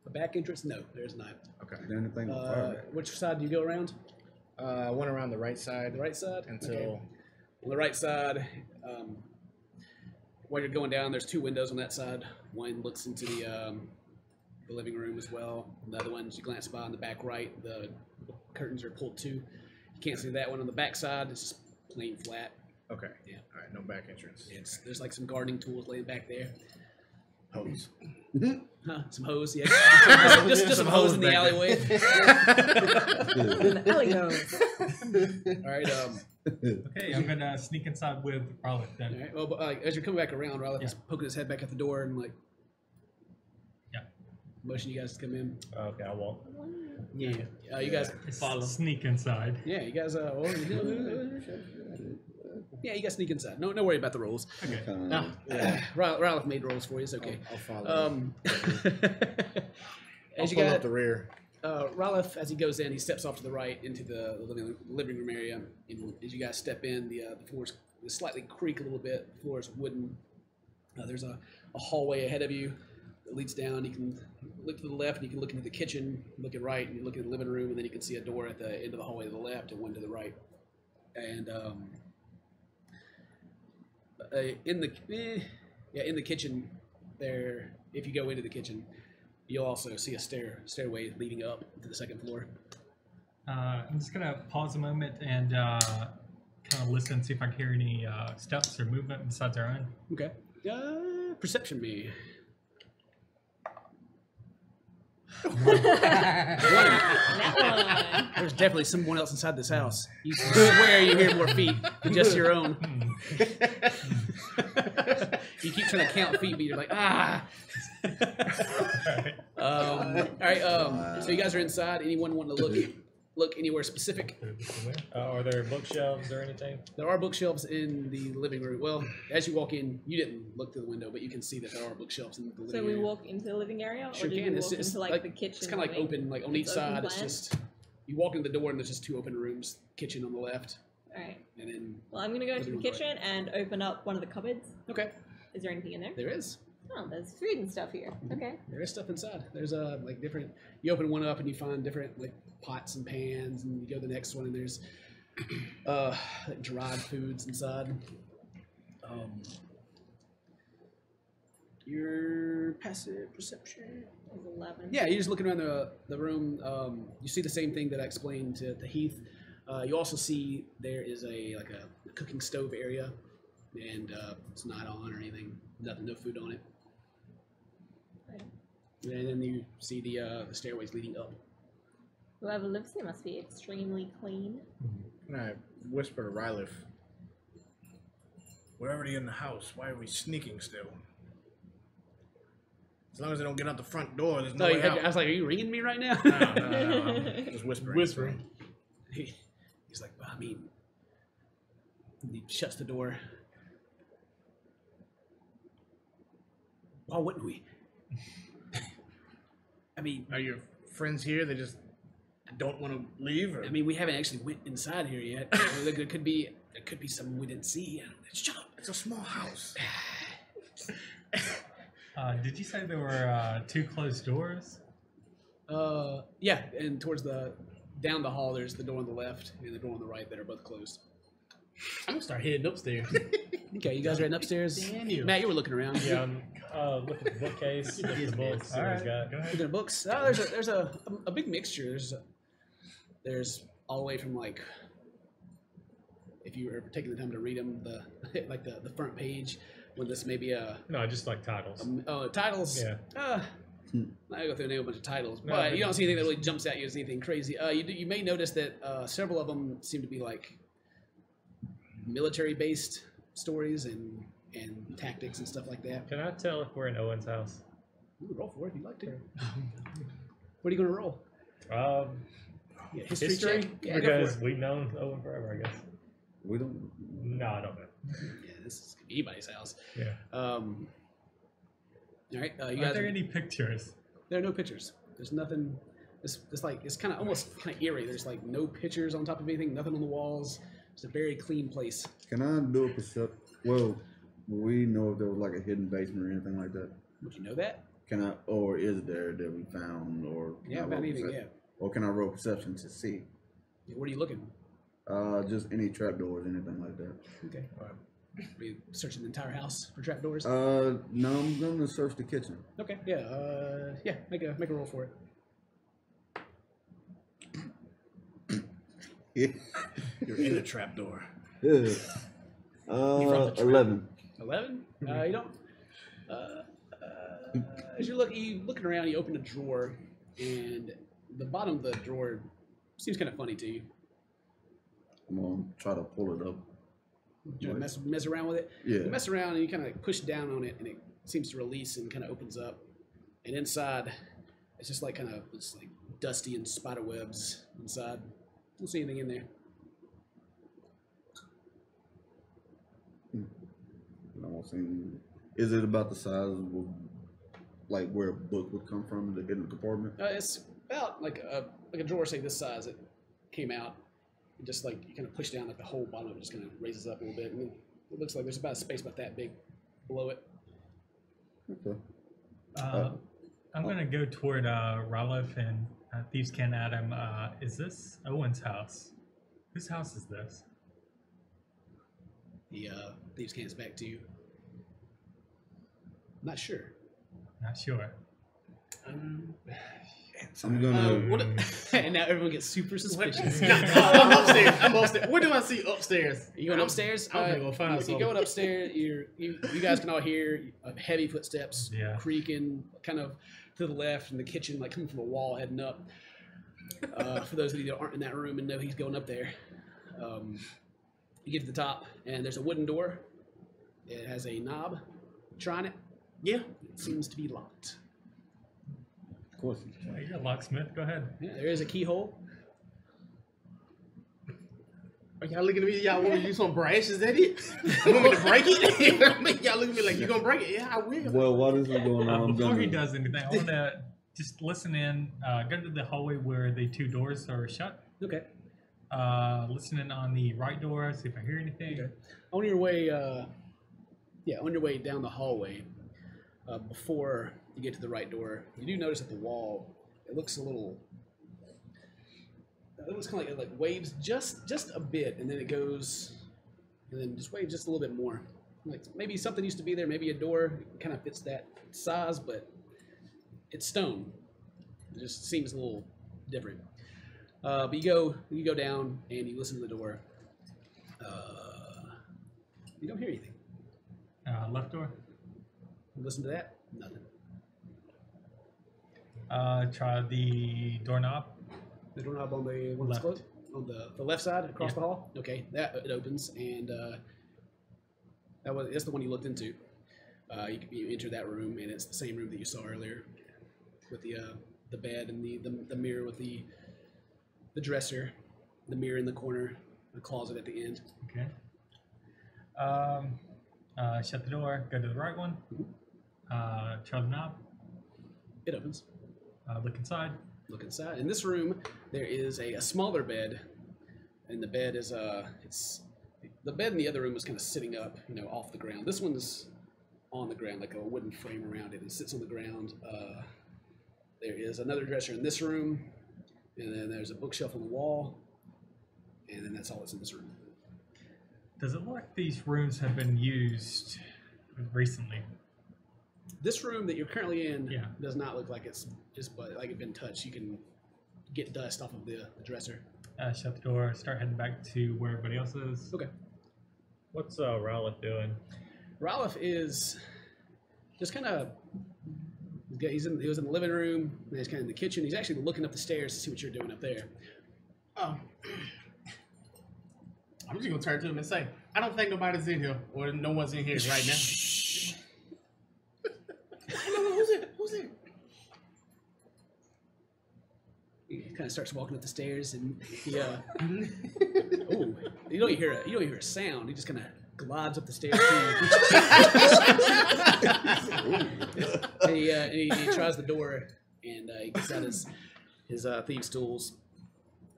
A back entrance? No, there's not. Okay. Is there anything on fire? Which side do you go around? I went around the right side. The right side? Until Okay. On the right side, while you're going down, there's 2 windows on that side. One looks into the living room as well. The other one, as you glance by on the back right, the curtains are pulled too. You can't see that one on the back side. It's just plain flat. Okay. Yeah. All right. No back entrance. There's like some gardening tools laying back there. Hose. Huh? Some hose, yeah. just some hose in the back there. alleyway. The alley hose. All right. Okay, I'm going to sneak inside with Rollick then. All right. Well, but, as you're coming back around, Riley is poking his head back at the door and like. Yeah. Motion you guys to come in. Okay, I won't. Yeah. You guys. Sneak inside. Yeah, you guys. Yeah, you guys sneak inside. No worry about the rolls. Okay. Ralph made rolls for you. It's okay. I'll follow. I'll As you pull got up the rear. Ralph, as he goes in, he steps off to the right into the living room area. And as you guys step in, the floors slightly creak a little bit. The floor is wooden. There's a hallway ahead of you that leads down. You can look to the left, and you can look into the kitchen. Look at right, and you look at the living room, and then you can see a door at the end of the hallway to the left and one to the right. And in the kitchen there, if you go into the kitchen, you'll also see a stairway leading up to the second floor. I'm just going to pause a moment and kind of listen, see if I can hear any steps or movement besides our own. Okay. Perception me. That There's definitely someone else inside this house. You swear you hear more feet than just your own. You keep trying to count feet, but you're like, ah. All right. So you guys are inside. Anyone want to look anywhere specific? Are there bookshelves or anything? There are bookshelves in the living room. Well, as you walk in, you didn't look through the window, but you can see that there are bookshelves in the living So room. we walk into the living area, or Sure do can. we It's walk into like the kitchen? It's kind of like open, like on each It's open side. It's plan? just you walk in the door and there's just 2 open rooms. Kitchen on the left, All right. and then Well, I'm gonna go into the kitchen and open up one of the cupboards. okay, Is there anything in there? there is. Oh, there's food and stuff here. Okay. There is stuff inside. There's like different. You open one up and you find different like pots and pans, and you go to the next one and there's like dried foods inside. Your passive perception. There's 11. Yeah, you're just looking around the room. You see the same thing that I explained to Heath. You also see there is a cooking stove area, and it's not on or anything. Nothing, no food on it. Right. And then you see the stairways leading up. Whoever lives here must be extremely clean. And I whisper to Rylith, "We're already in the house. Why are we sneaking still? As long as they don't get out the front door, there's no way out." I was like, "Are you ringing me right now?" No. I'm just whispering. Whispering. He's like, "Well, I mean," and he shuts the door. Why wouldn't we? I mean, Are your friends here? They just don't want to leave? Or? I mean, we haven't actually went inside here yet. There could be someone we didn't see. Shut up. It's a small house. Did you say there were 2 closed doors? Yeah, and towards down the hall, there's the door on the left and the door on the right that are both closed. I'm gonna start heading upstairs. Okay, you guys are heading upstairs. Daniel. Matt, you were looking around. Yeah, I'm looking at the bookcase, looking at the books, see what he's got. Looking at books. Oh, there's a big mixture. There's all the way from like, if you were taking the time to read them, the front page, when this may be No, just like titles. titles. Yeah. I'm not gonna go through a bunch of titles, No, but you don't see anything that really jumps at you as anything crazy. You may notice that several of them seem to be like military-based stories, and and tactics and stuff like that. Can I tell if we're in Owen's house? Ooh, roll for it if you'd like to. What are you going to roll? Yeah, history check? Yeah, go for because it. we've known Owen forever, I guess. We don't. No, I don't know. Yeah, this is anybody's house. Yeah. All right, you Are guys. there any pictures? There are no pictures. There's nothing. It's like it's kind of almost kind of eerie. There's like no pictures on top of anything. Nothing on the walls. It's a very clean place. Can I do a perception? Well, we know if there was like a hidden basement or anything like that. Would you know that? Can I, or is there that we found, or can Yeah, I about roll anything. percep- Yeah. Or can I roll perception to see? What are you looking? Just any trapdoors, anything like that. Okay. Are you searching the entire house for trapdoors? No, I'm gonna search the kitchen. Okay. Yeah. Yeah. Make a roll for it. Yeah. You're in a trapdoor. Yeah. the trap. 11. 11. You don't. As you looking around, you open a drawer, and the bottom of the drawer seems kind of funny to you. I'm gonna try to pull it up. You want to mess around with it? Yeah. You mess around and you kind of like push down on it, and it seems to release and kind of opens up. And inside, it's just like it's like dusty and spider webs inside. Don't see anything in there. I don't see. Is it about the size of like where a book would come from in the hidden compartment? It's about like a drawer, say this size. It came out, and just like you kind of push down, like the whole bottom of it just kind of raises up a little bit, and then it looks like there's about a space about that big below it. Okay. I'm gonna go toward Ralph and Thieves Can Adam. Is this Owen's house? Whose house is this? The thieves cans back to you. Not sure. Not sure. I'm gonna. What? And now everyone gets super suspicious. I'm upstairs. I'm upstairs. What do I see upstairs? You going upstairs? I'm gonna go find You're something. going upstairs. You guys can all hear heavy footsteps Yeah. creaking, kind of to the left in the kitchen, like coming from a wall heading up. For those of you that aren't in that room and know he's going up there, you get to the top, and there's a wooden door. It has a knob. Try on it. Yeah. It seems to be locked. Of course. Well, you're a locksmith. Go ahead. Yeah, there is a keyhole. Are y'all looking at me? Y'all want me to use some brass? Is that it? You want me to break it? Y'all look at me like, you gonna break it? Yeah, I will. Well, while this is going on, I'm Before he gonna. does anything, I want to just listen in. Go to the hallway where the two doors are shut. Okay. Listen in on the right door. See if I hear anything. Okay. On your way, on your way down the hallway, before you get to the right door, you do notice that the wall, it looks a little. It looks kind of like waves just a bit, and then it goes, and then just waves just a little bit more. Like maybe something used to be there, maybe a door kind of fits that size, but it's stone. It just seems a little different. But you go down and you listen to the door. You don't hear anything. Left door. You listen to that? Nothing. Try the doorknob. The doorknob on the one that's Left. closed? On the left side across Yeah. the hall? Okay, that it opens, and that's the one you looked into. You enter that room, and it's the same room that you saw earlier, with the bed and the mirror with the dresser, the mirror in the corner, the closet at the end. Okay. Shut the door. Go to the right one. Try the knob. It opens. Look inside. Look inside. In this room, there is a smaller bed, and the bed is the bed in the other room was kind of sitting up, off the ground. This one's on the ground, like a wooden frame around it. It sits on the ground. There is another dresser in this room, and then there's a bookshelf on the wall, and then that's all that's in this room. Does it look like these rooms have been used recently? This room that you're currently in Yeah. does not look like it's been touched. You can get dust off of the dresser. Shut the door. Start heading back to where everybody else is. Okay. What's Rowlett doing? Ralph is just kind of. He was in the living room. And he's kind of in the kitchen. He's actually looking up the stairs to see what you're doing up there. Oh. I'm just gonna turn to him and say, I don't think nobody's in here, or no one's in here right now. No, who's it? Who's it? He kind of starts walking up the stairs, and he oh, you don't hear a sound. He just kind of glides up the stairs. And he tries the door, and he gets out his thieves' tools,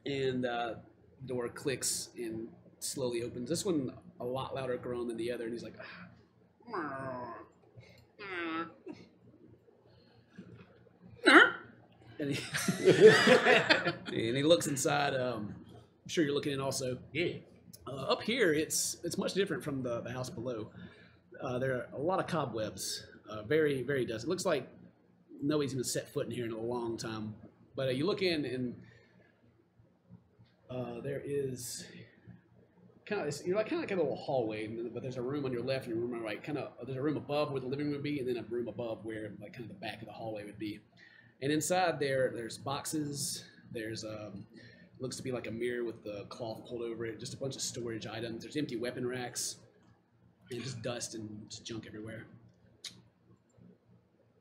and the door clicks and slowly opens. This one a lot louder groan than the other, and he's like, and he, and he looks inside. I'm sure you're looking in also. Yeah. Up here, it's much different from the house below. There are a lot of cobwebs. Very, very dusty. It looks like nobody's even set foot in here in a long time. But you look in, and there is you're like a little hallway, but there's a room on your left and a room on your right. There's a room above where the living room would be, and then a room above where like kind of the back of the hallway would be. And inside there's boxes. There's looks to be like a mirror with the cloth pulled over it. Just a bunch of storage items. There's empty weapon racks, and just dust and just junk everywhere.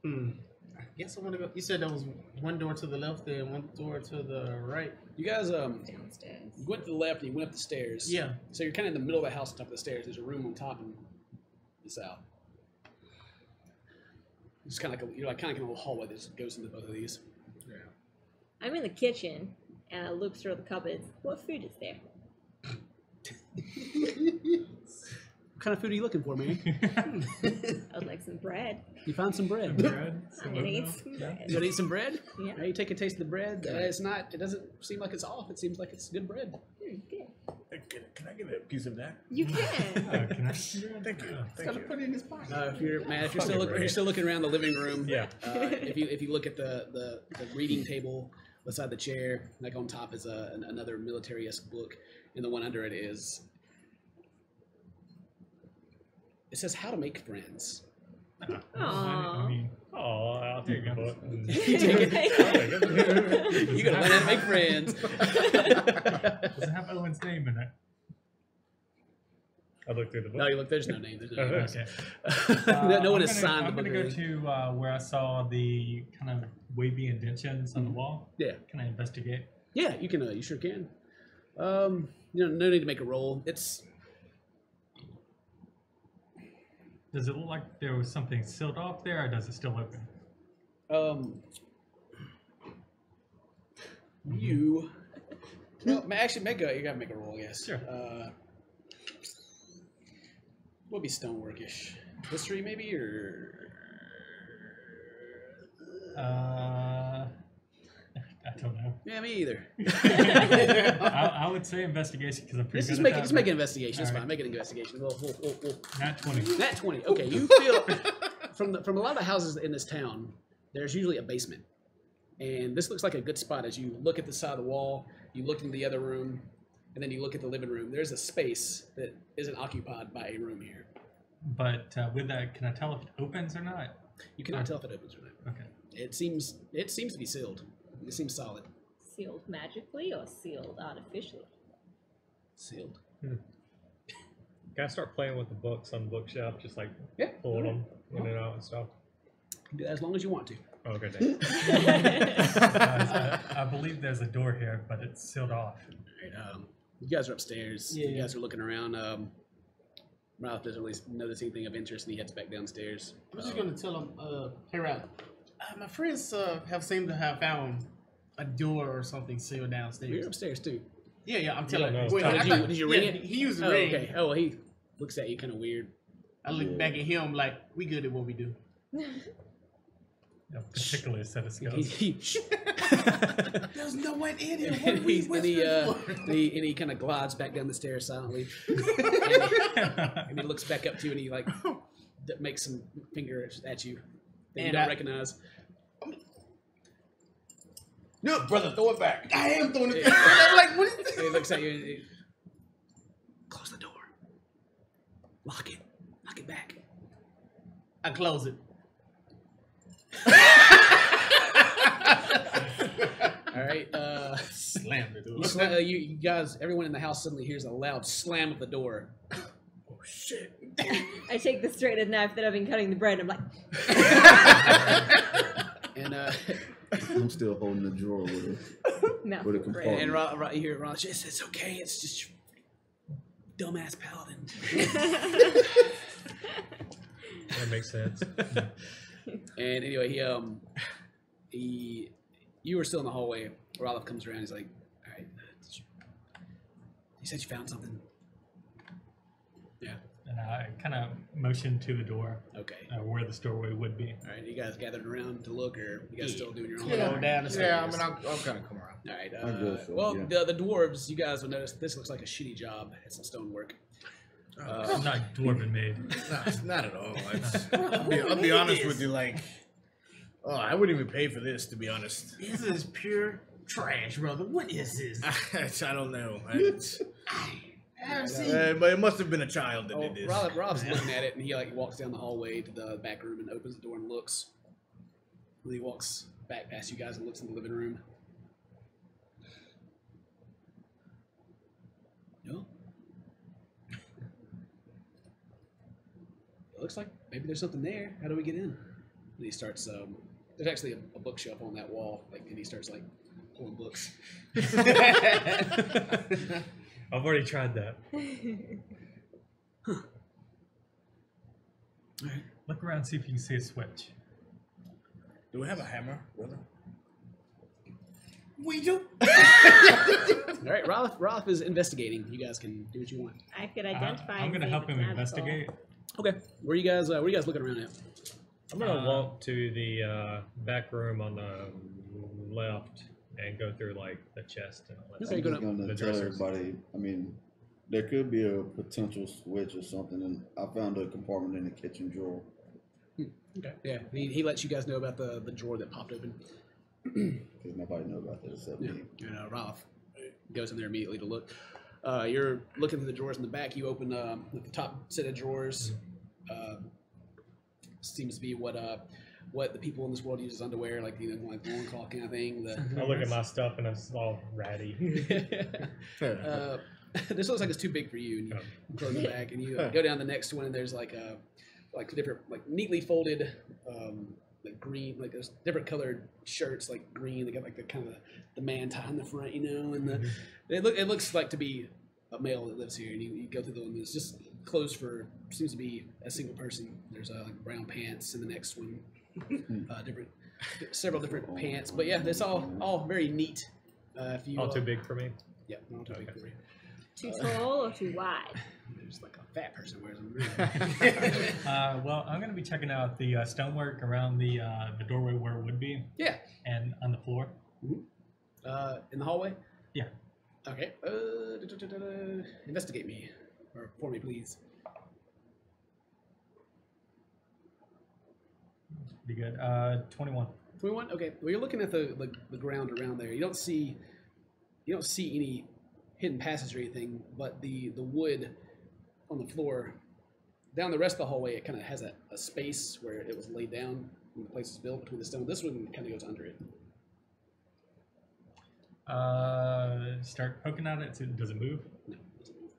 I guess I want to go. You said there was one door to the left there and one door to the right. You guys Downstairs. you went to the left and you went up the stairs. Yeah. So you're kind of in the middle of the house on top of the stairs. There's a room on top and it's out. It's kind of like you're like kind of in a little hallway that just goes into both of these. I'm in the kitchen and I look through the cupboards. What food is there? What kind of food are you looking for, man? I would like some bread. You found some bread. I'm gonna eat some bread. You gonna eat some bread? Yeah. You take a taste of the bread. It's not. It doesn't seem like it's off. It seems like it's good bread. Good. Can I get a piece of that? You can. Can I? Thank you. Thank Gotta you. put it in his pocket. If you're still looking around the living room. Yeah. If you look at the reading table beside the chair, like on top is another military-esque book, and the one under it is. It says how to make friends. Aww. I mean, Oh, I'll take a book. You take it. You're gonna learn how to make friends. does it have Owen's name in it? I looked through the book. No, you look. There's no name. There's no name. Okay. No one I'm has gonna- signed I'm the book. going or to go anything. to where I saw the kind of wavy indentions on the wall. Yeah. Can I investigate? Yeah, you can. You sure can. No need to make a roll. It's Does it look like there was something sealed off there, or does it still open? You. Well, actually, you gotta make a roll. Yes. Sure. Would be stoneworkish. History, maybe, or I don't know. yeah, me either. I would say investigation because I'm pretty Just good make at it. that. Just make an investigation. It's All fine. right. Make an investigation. We'll Nat 20. Nat 20. Okay, you feel from a lot of the houses in this town, there's usually a basement, and this looks like a good spot as you look at the side of the wall. You look into the other room, and then you look at the living room. There's a space that isn't occupied by a room here. But with that, can I tell if it opens or not? You cannot tell if it opens or not. Okay. It seems to be sealed. It seems solid. Sealed magically or sealed artificially? Sealed. Can I start playing with the books on the bookshelf, just like Yeah. pulling them in and out and stuff? You can do that as long as you want to. Oh, okay, thanks. I believe there's a door here, but it's sealed off. All right, you guys are upstairs. Yeah. You guys are looking around. Ralph doesn't really notice anything of interest, and he heads back downstairs. I'm just gonna tell him, hey Ralph, my friends have seemed to have found a door or something sealed You're downstairs. upstairs too. Yeah, I'm You telling don't you. know. Wait, Oh, I did you- thought- did you ring yeah, it? He used the Oh, ring. okay. Oh, well, he looks at you kind of weird. I look back at him like, we good at what we do. A particular set of skills. There's no one in here. And he kind of glides back down the stairs silently, and he looks back up to you, and he like makes some fingers at you that you And don't I- recognize. No, brother, throw it back. I am throwing it. Yeah. I'm like, what is And he looks at you. And he, close the door. Lock it. Lock it back. I close it. All right. Slam the door. You guys, everyone in the house suddenly hears a loud slam of the door. Oh shit! I take the straighted knife that I've been cutting the bread. And I'm like, And I'm still holding the drawer with it. mouthful With a of bread. compartment. you hear Ron. It's okay. It's just your dumbass paladin. That makes sense. And anyway, you were still in the hallway. Roloff comes around. He's like, "All right, you said you found something." Yeah. And I kind of motioned to the door, Okay. where the doorway would be. All right. You guys gathered around to look, or you guys still doing your own? Yeah, thing? down the stairs. I mean, I'll kind of come around. All right. I guess so, well, yeah. the dwarves, you guys will notice this looks like a shitty job. It's some stonework. It's not dwarven made. No, it's not at all. I'll be honest with you, like, I wouldn't even pay for this, to be honest. This is pure trash, brother. What is this? I don't know. I've seen. But it must have been a child that did this. Rob's looking at it, and he walks down the hallway to the back room and opens the door and looks. And he walks back past you guys and looks in the living room. No. It looks like maybe there's something there. How do we get in? And he starts. There's actually a bookshelf on that wall, and he starts pulling books. I've already tried that. All right. Look around, see if you can see a switch. Do we have a hammer, brother? We do. All right, Rolf is investigating. You guys can do what you want. I could identify. I'm and going to see help if him it's magical. investigate. Okay, where you guys looking around at? I'm gonna walk to the back room on the left and go through the chest and all that. Okay, I'm go just to going to the tell dressers. everybody, I mean, there could be a potential switch or something, and I found a compartment in the kitchen drawer. Okay. Yeah, he lets you guys know about the drawer that popped open. Because nobody knows about this except Yeah, me. Ralph goes in there immediately to look. You're looking through the drawers in the back. You open the top set of drawers. Seems to be what the people in this world use as underwear, like loincloth kind of thing. I look at my stuff and it's all ratty. This looks like it's too big for you, and you close the back, and you go down the next one, and there's different neatly folded green, there's different colored shirts, green. They got the kind of the man tie in the front, and it looks like to be a male that lives here, and you go through them, and it's just clothes for seems to be a single person. There's brown pants in the next one, several different pants, but yeah, that's all very neat. If you All too big for me. yeah, not too big for you. Too tall or too wide? There's a fat person wears them. Well, I'm going to be checking out the stonework around the doorway where it would be, Yeah. and on the floor. In the hallway? Yeah. Okay. Investigate me. Or for me, please. Pretty good. 21. 21? Okay. Well, you're looking at the ground around there. You don't see any hidden passage or anything, but the wood on the floor, down the rest of the hallway, it kind of has a space where it was laid down when the place was built between the stone. This one kind of goes under it. Start poking at it. Does it move? No, it doesn't move.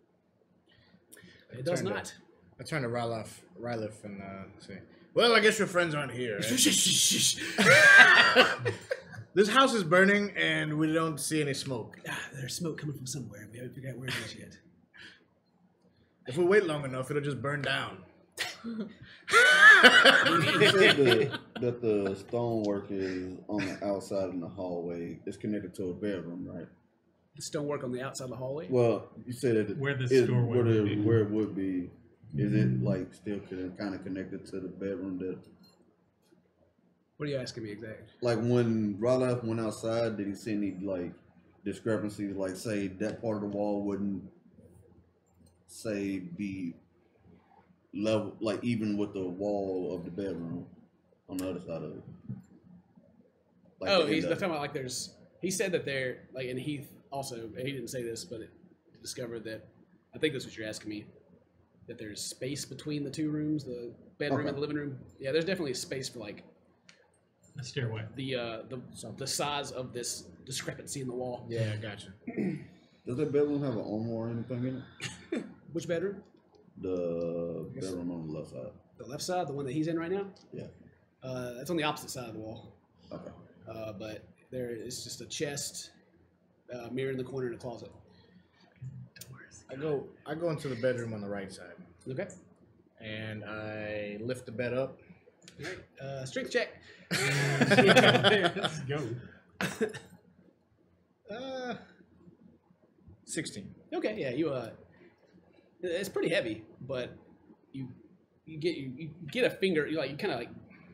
It does not. I turn to Rylith and say, well, I guess your friends aren't here. This house is burning, and we don't see any smoke. There's smoke coming from somewhere. We haven't figured out where it is yet. If we wait long enough, it'll just burn down. You said that the stonework is on the outside in the hallway. It's connected to a bedroom, right? The stonework on the outside of the hallway? Well, you said it Where the it- doorway would be. where it would be. Is it still kind of connected to the bedroom that? What are you asking me exactly? When Rylith went outside, did he see any discrepancies? Say that part of the wall wouldn't be level, even with the wall of the bedroom on the other side of it. He's talking about there's. He said that there, and Heath also, he didn't say this, but discovered that, I think that's what you're asking me, that there's space between the two rooms, the bedroom and the living room. Yeah, there's definitely a space for A stairway. the size of this discrepancy in the wall. Yeah, gotcha. Does that bedroom have an armoire or anything in it? Which bedroom? The bedroom on the left side. The left side, the one that he's in right now. Yeah. That's on the opposite side of the wall. Okay. But there is just a chest, mirror in the corner, and a closet. I go into the bedroom on the right side, Okay. and I lift the bed up. All right. Strength check. Let's go. 16. Okay. Yeah. You. It's pretty heavy, but you get a finger. You kind of like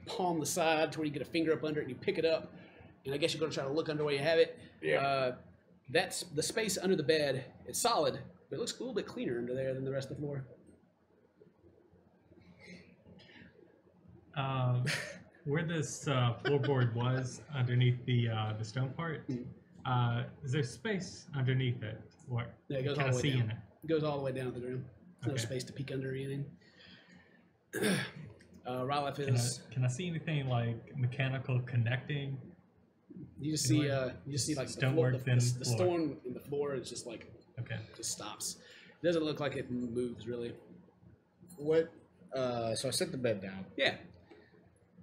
palm the side to where you get a finger up under it, and you pick it up. And I guess you're going to try to look under where you have it. Yeah. That's the space under the bed. It's solid, but it looks a little bit cleaner under there than the rest of the floor. Where this floorboard was underneath the stone part, is there space underneath it? Or Yeah, it goes can all I the way see down. in it? It goes all the way down to the room. No Okay. space to peek under or anything. Rylef is. Can I see anything like mechanical connecting? You just Can see. I- You just see like the, stonework, floor, thin the floor. stone in the floor is just like Okay. just stops. It doesn't look like it moves really. What? So I set the bed down. Yeah.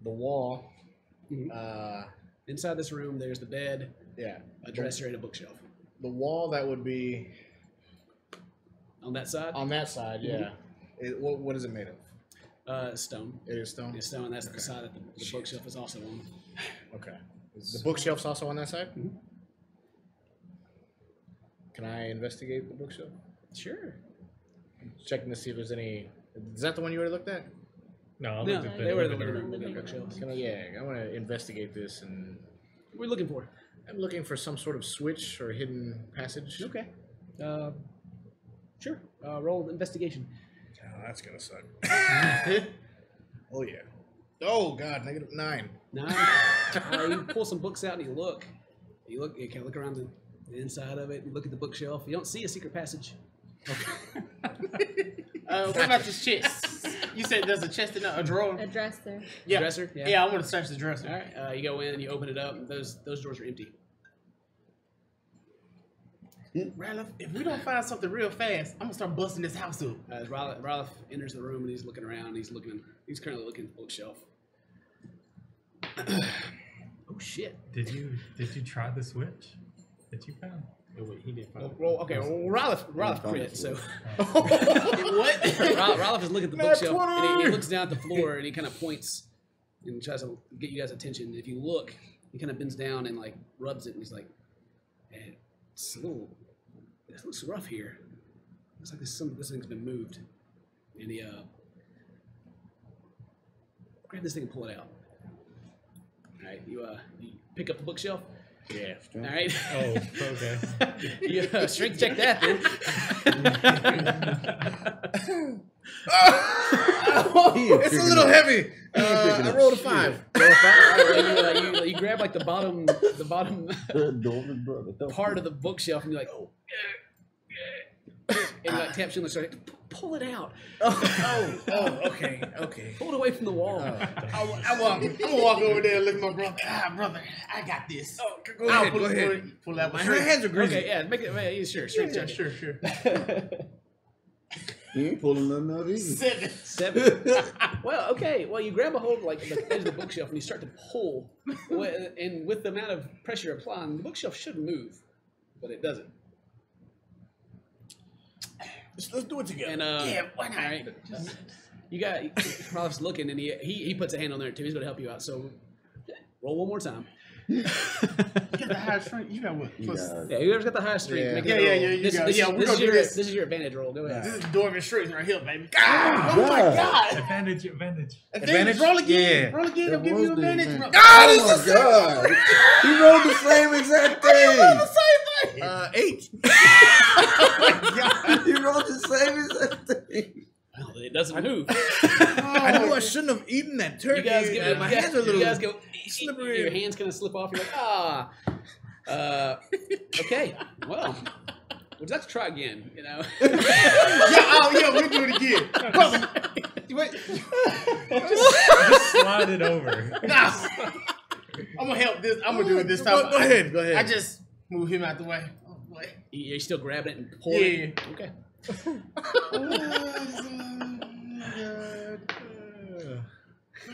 The wall. Mhm. Inside this room, there's the bed, Yeah. a dresser, and a bookshelf. The wall that would be On that side, on that side. Yeah. What is it made of? stone. It is stone. It's stone. That's the side that the bookshelf is also on. Okay. Is the bookshelf's also on that side? Mhm. Can I investigate the bookshelf? Sure. Checking to see if there's any. Is that the one you already looked at? No, I No, looked at the they were the living living room. room bookshelves. Can I, yeah, I want to investigate this, and What are you looking for? I'm looking for some sort of switch or hidden passage. Okay. Sure. Roll investigation. Oh, that's gonna suck. Oh yeah. Oh god, -9. 9. You pull some books out and you look. You kind of look around the inside of it. You look at the bookshelf. You don't see a secret passage. What about this chest? You said there's a chest in a drawer. A dresser. Yeah. Dresser? Yeah. Yeah, I want to search the dresser. All right. You go in. You open it up. And those drawers are empty. Ralph, if we don't find something real fast, I'm gonna start busting this house up. As Rylef enters the room and he's looking around. He's currently looking at the bookshelf. Oh shit. Did you try the switch that you found? Oh, wait, he did find it. Well, okay. Well, Rylef crit. So What? Rylef is looking at the Nat bookshelf 20! and he looks down at the floor and he kind of points and tries to get you guys' attention. And if you look, he kind of bends down and like rubs it and he's like, "Man, it looks rough here. Looks like this thing's been moved." And he grab this thing and pull it out. All right, you pick up the bookshelf. Yeah. All right. Oh, okay. You strength check that then. It's a little heavy. I rolled a 5. You grab like the bottom Dorman brother. part of the bookshelf and you're like, oh, and you like taps you and like, pull it out. Okay. Pull it away from the wall. I'm gonna walk over there and look at my brother. Brother, I got this. Oh, go ahead. Pull out my My hands are greasy. Okay, yeah, make it. Yeah, sure. Yeah, sure. He ain't pulling nothing out either. 7. 7. Well, okay. Well, you grab a hold of like the edge of the bookshelf and you start to pull, and with the amount of pressure applying, the bookshelf should move, but it doesn't. Let's do it together. And Yeah, why not? All right. You got Ralph's looking, and he puts a hand on there too. He's going to help you out. So roll one more time. You got the high strength. You got what? You Plus, got Yeah, whoever's got the highest strength. Yeah. make Yeah, it a roll. yeah, you This, got it. this, Yeah, is- we're this gonna is do your this. this is your advantage roll. Go ahead. this is Dwarven strength right here, baby. Oh my god! Advantage. Advantage. Roll again. Yeah. Roll again. I'll That give was you the advantage. advantage. Bro. Oh my god! He rolled the same exact thing. Same thing. 8. He rolled the same exact thing. Well, it doesn't move. I knew I shouldn't have eaten that turkey. You guys give My hands are a little You guys go. slippery. Your hands kind of slip off. You're like, okay. Well, would you like to try again? You know. Yeah, we'll do it again. Brother, wait. Just slide it over. Nah. I'm gonna help this. I'm gonna do it this time. Go ahead. Go ahead. I just move him out the way. Oh boy. You're still grabbing it and pulling it? Yeah. Okay.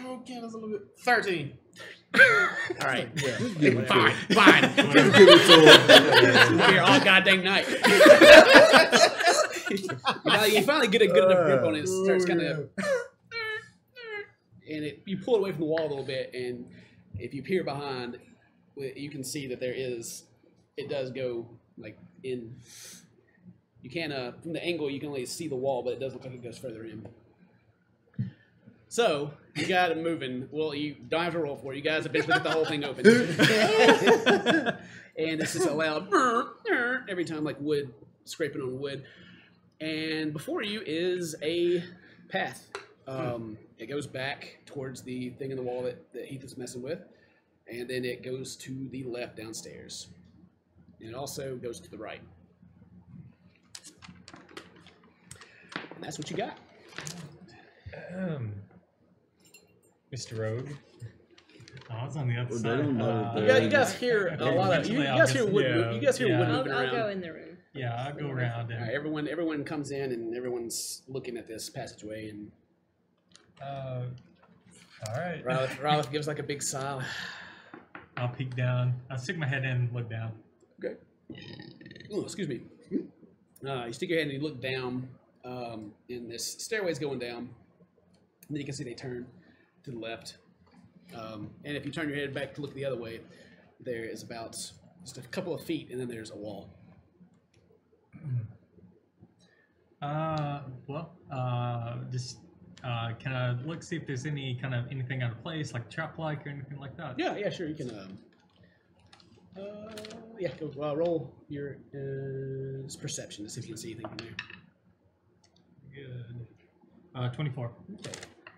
Okay, that's a little bit. 13. All right. Give it to him. Fine. Just give it to him. We're here all goddamn night. You finally get a good enough grip on it. It starts kind of, and you pull it away from the wall a little bit, and if you peer behind, you can see that it does go like in. You can from the angle you can only see the wall, but it does look like it goes further in. So you got it moving. Well, you don't have to roll for it. You guys eventually get the whole thing open, and it's just a loud every time, like wood scraping on wood. And before you is a path. It goes back towards the thing in the wall that Heath is messing with, and then it goes to the left downstairs. And it also goes to the right. And that's what you got. Mr. Rogue. Oh, I was on the other Well, they side. don't know You that. guys hear a lot of you guys hear wood. Yeah. You guys hear wood moving I'll around. go in the room. Yeah, I'll go around All and right, everyone comes in and everyone's looking at this passageway, and all right. Ralph gives like a big sigh. I'll peek down. I'll stick my head in and look down. Okay. Oh, excuse me. You stick your head and you look down, and this stairway's going down. And then you can see they turn to the left. And if you turn your head back to look the other way, there is about just a couple of feet, and then there's a wall. Just can I look see if there's anything out of place, like trap like or anything like that? Yeah, sure. You can. Go roll your perception to see if you can see anything from there. Good. 24. Okay.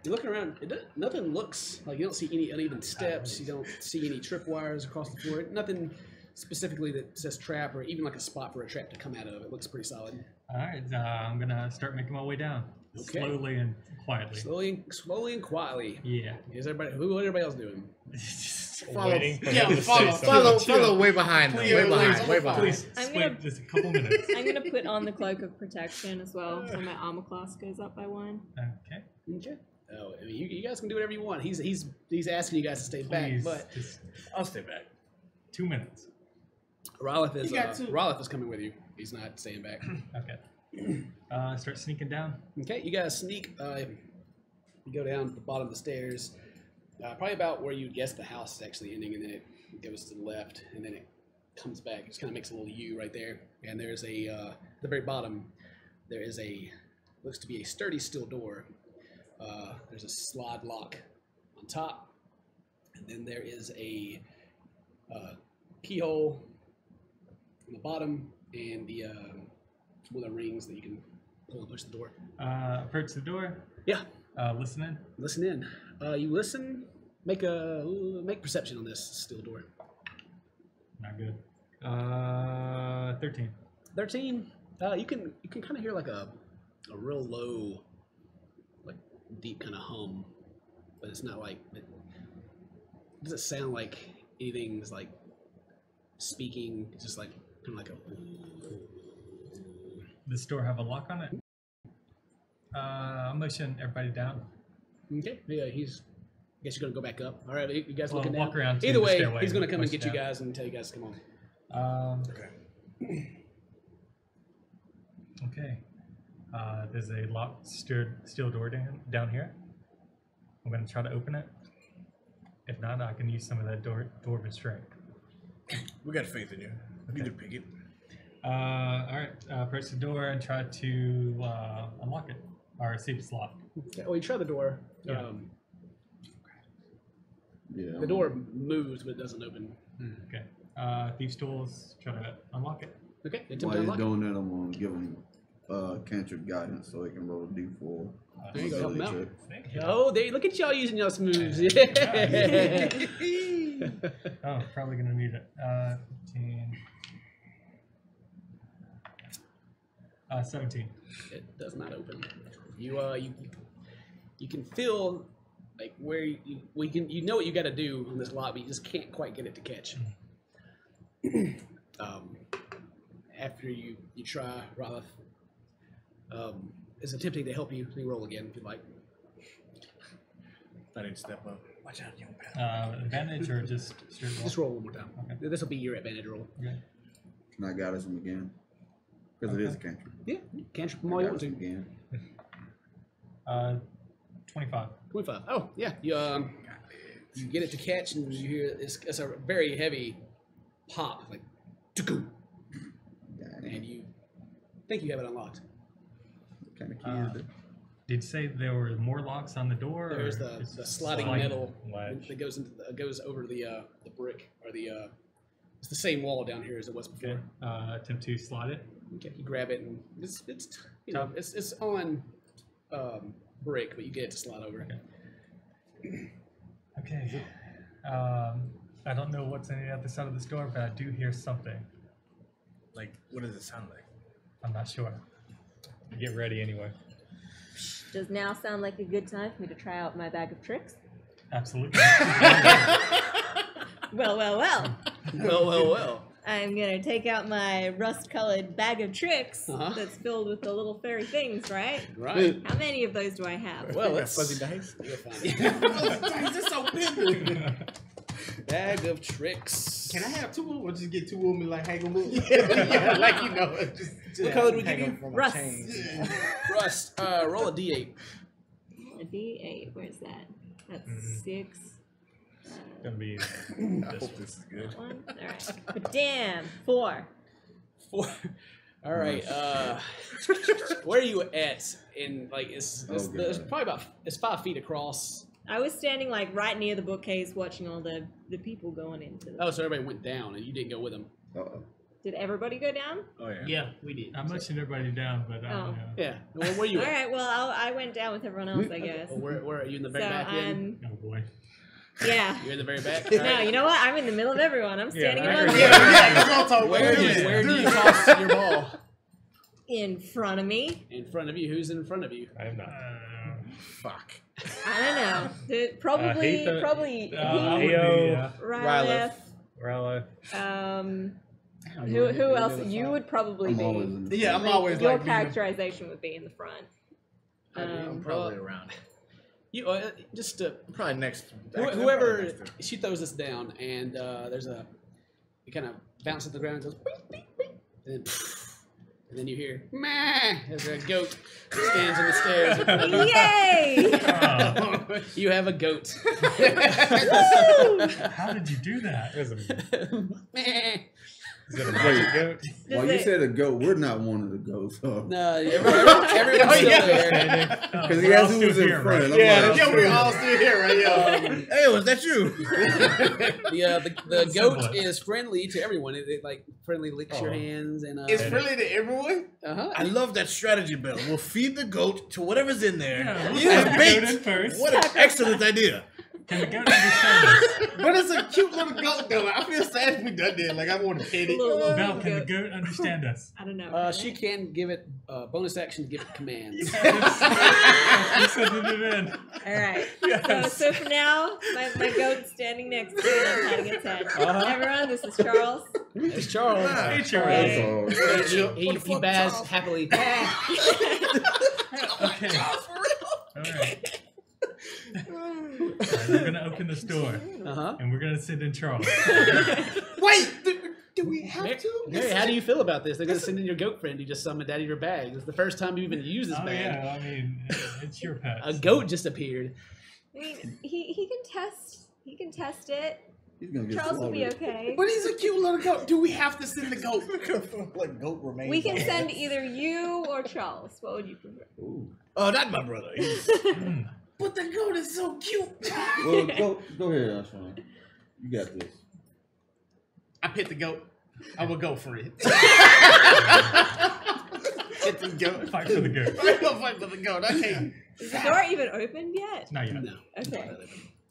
You're looking around. Nothing looks like you don't see any uneven steps. You don't see any tripwires across the floor. Nothing specifically that says trap or even like a spot for a trap to come out of. It looks pretty solid. All right, I'm gonna start making my way down, Okay. slowly and quietly. Slowly and quietly. Yeah. Is everybody? What everybody else doing? Waiting for Yeah, him to follow- say something. Follow way behind. Please, Way behind. please, Way please. behind. Please, I'm just gonna- wait just a couple minutes. I'm gonna put on the cloak of protection as well, so my armor class goes up by 1. Okay. Okay. Oh, I mean, you guys can do whatever you want. He's asking you guys to stay back, Please, but just I'll stay back. 2 minutes. Rolith is You got two. Rolith is coming with you. He's not staying back. Okay. Start sneaking down. Okay, you guys sneak. You go down to the bottom of the stairs, probably about where you guess the house is actually ending, and then it goes to the left, and then it comes back. It just kind of makes a little U right there, and there's a at the very bottom. There is looks to be a sturdy steel door. There's a slide lock on top, and then there is a keyhole on the bottom, and one of the rings that you can pull and push the door. Approach the door. Yeah. Listen in. Listen in. You listen. Make perception on this steel door. Not good. 13. 13. You can kind of hear like a real low, like deep kind of hum, but it's not like it doesn't sound like anything's like speaking. It's just like kind of like a. Does this door have a lock on it? I'll motion everybody down. Okay. Yeah, I guess you're gonna go back up. All right, you guys Well, looking walk down. around to Either the way, stairway he's gonna and come and push get you down. guys and tell you guys to come on. Okay. Okay. There's a locked steel door down here. I'm going to try to open it. If not, I can use some of that dwarven strength. We got faith in you. You can pick it. All right. Approach the door and try to unlock it. Or see if it's locked. Okay, well, you try the door. Yeah. Yeah. The door moves, but it doesn't open. Okay. Thieves' tools. Try to unlock it. Okay, attempt While to he's unlock it. doing that, I'm gonna give him cantrip guidance so he can roll a d4. There you go, help him out. Check. Thank you. Oh, look at y'all using y'all's moves. Yeah. Oh, probably going to need it. 15. 17. It does not open. You can feel like where you know what you got to do on this lot, but you just can't quite get it to catch. After you try, Roloff is attempting to help you. You roll again if you'd like. I need to step up. Watch out, young pal. Advantage or just straight roll? Just roll one more time. Okay. This will be your advantage roll. Okay. Can I guide us him again? Because it is a cantrip. Yeah, cantrip from all you want to. Again. 25. 25. Oh, yeah. You get it to catch, and you hear it's a very heavy pop, like, tuku, and you think you have it unlocked. What kind of key is it? Did you say there were more locks on the door? There's or the it's sliding sliding metal ledge. that goes goes over the brick, or it's the same wall down here as it was before. Okay. Attempt to slide it. Okay, you grab it, and it's you know it's on brick, but you get it to slide over. Okay. I don't know what's on the other side of this door, but I do hear something. Like, what does it sound like? I'm not sure. Get ready anyway. Does now sound like a good time for me to try out my bag of tricks? Absolutely. Well, well, well. Well. I'm gonna take out my rust-colored bag of tricks Uh-huh. that's filled with the little fairy things, right? Right. How many of those do I have? Well, Got it's fuzzy dice. you're fine. It's so big. Bag of tricks. Can I have two of them or just get two of them and like hang them up? Yeah, like you know. Just What color do we Hang give on you? from my Rust. chain. Rust. Roll a d8. A D8. Where's that? That's 6. Gonna be. I hope this is good. 1. All right. But damn. 4. 4. All right. Where are you at? In like it's God. probably about 5 feet across. I was standing like right near the bookcase, watching all the people going into the. Oh, so everybody went down, and you didn't go with them. Uh-oh. Did everybody go down? Oh, yeah. Yeah, we did. I'm motioning everybody down, but I don't know. Yeah. Well, where are you All at? right. Well, I went down with everyone else, I guess. Well, where are you in the very So back end? I'm. Oh boy. Yeah. You're in the very back. No, you know what? I'm in the middle of everyone. I'm standing I among heard you. That's what I'm talking Where about. do you toss your ball? In front of me. In front of you. Who's in front of you? I am not. Fuck. I don't know. Probably Heath, probably I would be, Leo. Rylith. Rella. Who else? You would probably I'm be. always in the Yeah, I'm Like, always your like being characterization would be in the front. I'm probably around. You just Probably next. whoever she throws this down, and there's it kind of bounces to the ground and goes, beep, beep, beep, and then you hear, meh, as a goat stands on the stairs. in front of you. Yay! You have a goat. How did you do that? Is Meh. it a magic goat? Well, you said a goat. We're not one of the goats. So. No, everyone's still there. Because he We're all asked who still was in here, front. right? I'm Yeah, like, yeah, we all still here, right? Yeah. Hey, was that you? The goat Somewhat. is friendly to everyone. It like friendly licks your hands and It's friendly to everyone. I love that strategy, Bill. We'll feed the goat to whatever's in there. Yeah, we'll Use feed the goat bait. in first. What an excellent idea. Can the goat understand us? But it's a cute little goat, though. I feel sad if we done that. Like, I want to pet it. Little Belle, can the goat. goat understand us? I don't know. She can give it bonus action to give it commands. You sending it in. All right. So for now, my goat's standing next to me and I'm patting its head. Everyone, this is Charles. It's Charles. Hey, Charles. Hey. so, He bass happily. Okay. All right. We're gonna open this door, Uh-huh. and we're gonna send in Charles. Wait, do we have to? Mary, how do you feel about this? They're going to send in your goat friend you just summoned out of your bag. It's the first time you even used this Oh bag. yeah, I mean, it's your pet. A goat just appeared. I mean, he can test. He can test it. he's gonna get Charles will be slaughtered. okay. But he's a cute little goat. Do we have to send the goat? Like goat remains. We can send either you or Charles. What would you prefer? Ooh. Oh, not my brother. He's- But the goat is so cute. Well, go ahead, Ashwan. You got this. I pet the goat. I'm a goat friend. Pet the goat. Fight for the goat. I'm gonna fight for the goat. I can't. Is the door even opened yet? Not yet. No. Okay.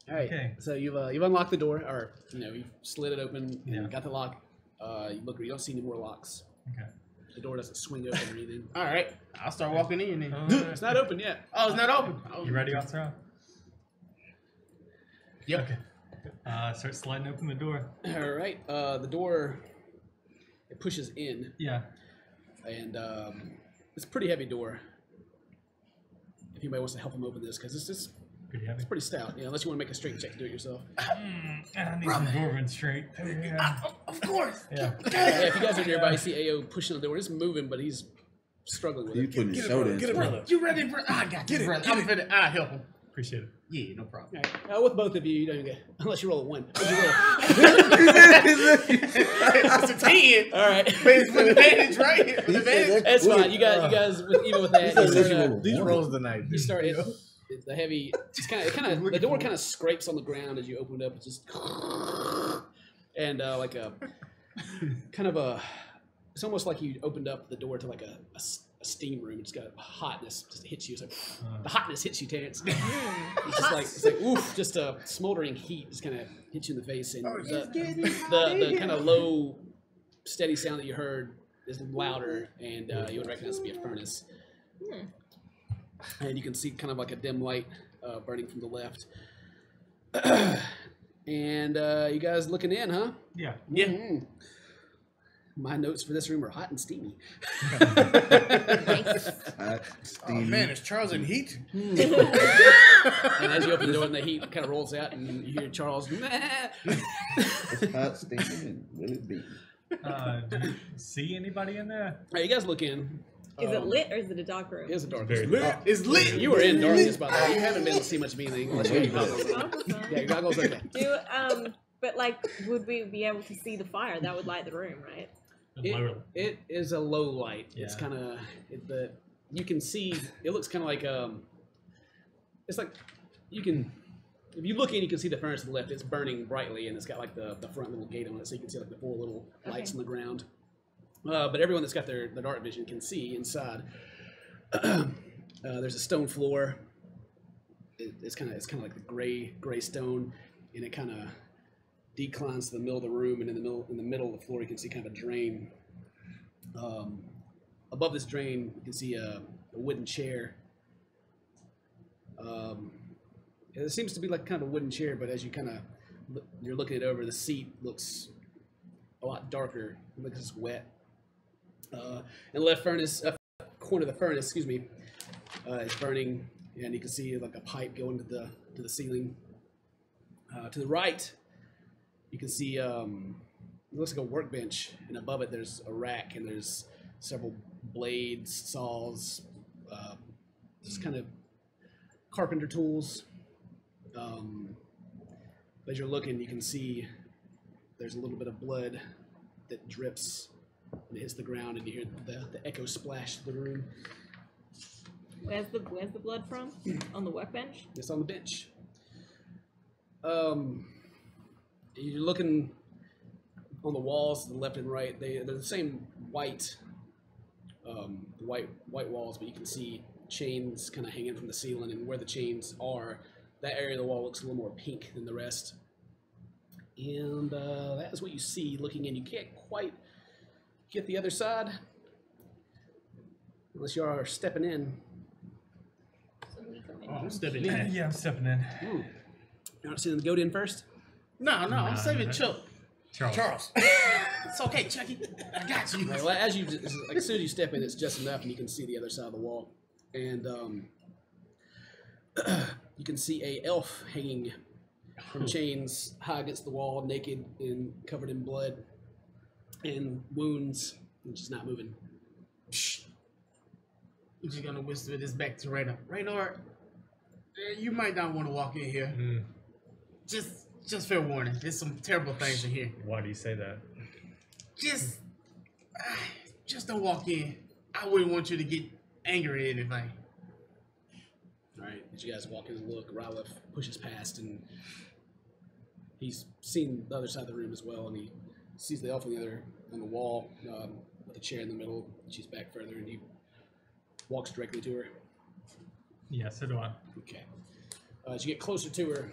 All right. Okay. So you've unlocked the door, or you slid it open, and Yeah. got the lock. You look, you don't see any more locks. Okay. The door doesn't swing open or anything. All right, I'll start walking in then. It's not open yet. Oh, it's not open. Oh. You ready, Arthur? Yep. Okay. Start sliding open the door. All right. The door it pushes in, Yeah. and it's a pretty heavy door. If anybody wants to help him open this, because it's Pretty heavy. pretty stout. Unless you want to make a strength check to do it yourself. I need some dwarven strength. Yeah. Of course. Yeah. Yeah, if you guys are nearby, you see AO pushing the door. It's moving, but he's struggling with You it. putting your shoulder into it. Brother, you ready, bro? I got you, brother. I'm finna. I help him. Appreciate it. Yeah, no problem. All right. With both of you, you don't even get unless you roll a 1. What'd you roll? It's a 10. All right. But it's with advantage, right? With advantage. That's fine. You guys, even with that, you start, These rolls tonight. you start the heavy. It's kind of the door kind of scrapes on the ground as you open it up. It's just and like a kind of a. It's almost like you opened up the door to like a steam room. It's got hotness just hits you. It's like the hotness hits you, Terrence. It's like oof, just a smoldering heat just kind of hits you in the face, and the kind of low, steady sound that you heard is louder, and you would recognize it to be a furnace. And you can see kind of like a dim light burning from the left. And you guys looking in, huh? Yeah. Yeah. Mhm. My notes for this room are hot and steamy. Oh man, it's Charles in heat. And as you open the door, and the heat kind of rolls out, and you hear Charles. It's hot, steaming, and will it be? Do you see anybody in there? All right, you guys look in. Is it lit or is it a dark room? It is a dark Very room. It's lit. You were in darkness, by the way. You haven't been able to see much of anything unless you have your goggles. Yeah, your goggles are okay. But like, would we be able to see the fire? That would light the room, right? It is a low light. It's Yeah. kind of you can see. It looks kind of like it's like you can. If you look in, you can see the furnace to the left. It's burning brightly, and it's got like the front little gate on it, so you can see like the 4 little lights Okay. on the ground. But everyone that's got their dark vision can see inside. There's a stone floor. It's kind of like the gray stone, and it kind of declines to the middle of the room, and in the middle of the floor you can see kind of a drain. Above this drain you can see a wooden chair. It seems to be like kind of a wooden chair, but as you you're looking it over, the seat looks a lot darker. It looks just wet. And the left corner of the furnace, excuse me, is burning, and you can see like a pipe going to the ceiling. To the right, you can see it looks like a workbench, and above it there's a rack, and there's several blades, saws, just kind of carpenter tools. As you're looking, you can see there's a little bit of blood that drips and it hits the ground, and you hear the echo splash through the room. Where's the blood from? On the workbench? It's on the bench. You're looking on the walls to the left and right. They're the same white walls, but you can see chains kind of hanging from the ceiling, and where the chains are, that area of the wall looks a little more pink than the rest. And that is what you see looking in. You can't quite get the other side unless you are stepping in. Oh, I'm stepping in. Yeah, I'm stepping in. You want to see them go in first? No, I'm saving Chuck. Charles. It's okay, Chucky. I got you. All right, well, as soon as you step in, it's just enough, and you can see the other side of the wall. And you can see a elf hanging from chains high against the wall, naked and covered in blood and wounds, and she's not moving. I'm just gonna whisper this back to Raynor. Raynor, you might not want to walk in here. Just fair warning. There's some terrible things in here. Why do you say that? Just don't walk in. I wouldn't want you to get angry or anything. All right, as you guys walk in and look, Rylef pushes past, and he's seen the other side of the room as well, and he sees the elf on the wall with a chair in the middle. She's back further, and he walks directly to her. Yeah, so do I. Okay. As you get closer to her,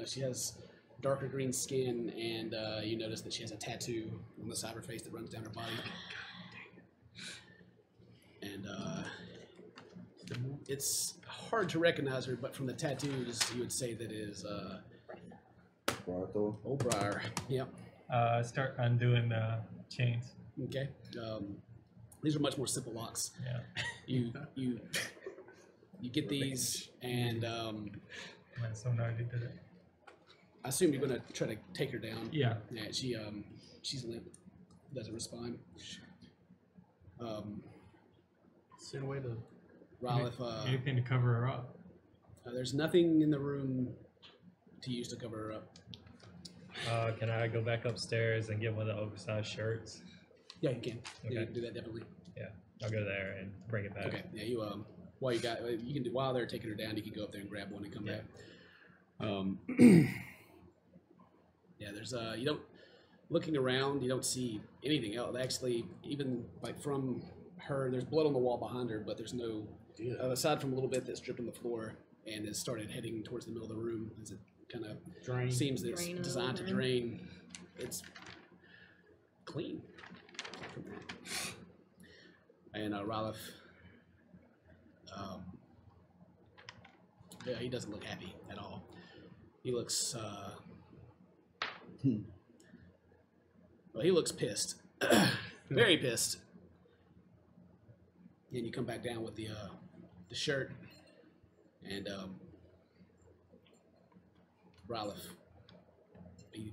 she has darker green skin, and you notice that she has a tattoo on the side of her face that runs down her body. And it's hard to recognize her, but from the tattoos, you would say that it is Barthol. Old Briar. Yep. Start undoing the chains. Okay. These are much more simple locks. Yeah. You get these, and Someone already did it. I assume you're gonna try to take her down. Yeah. Yeah. She's limp. Doesn't respond. Send away the. Ralph, Anything to cover her up. there's nothing in the room to use to cover her up. Can I go back upstairs and get one of the oversized shirts? Yeah, you can. Yeah, you Okay. can do that definitely. Yeah, I'll go there and bring it back. Okay. Yeah, you you can do while they're taking her down, you can go up there and grab one and come back. Yeah, there's you don't looking around, you don't see anything else. Actually, even like from her, there's blood on the wall behind her, but there's no aside from a little bit that's dripped on the floor and has started heading towards the middle of the room as it kind of Drain. seems that it's Drain designed to over. drain. It's clean from that. And Ralph, yeah, he doesn't look happy at all. He looks, well, he looks pissed, very pissed. And you come back down with the shirt, and Ralph, he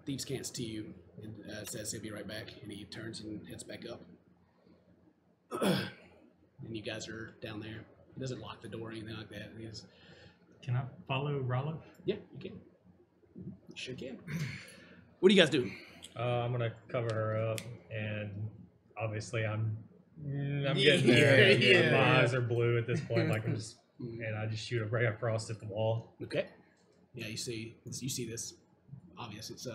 thieves' cants to you and says he'll be right back, and he turns and heads back up. And you guys are down there. He doesn't lock the door or anything like that. He's, Can I follow Rollo? yeah, you can. You sure can. What do you guys do? I'm gonna cover her up, and obviously I'm getting Yeah, there. yeah. My eyes are blue at this point, like I'm just, and I just shoot a ray across at the wall. Okay. Yeah, you see this. Obvious. It's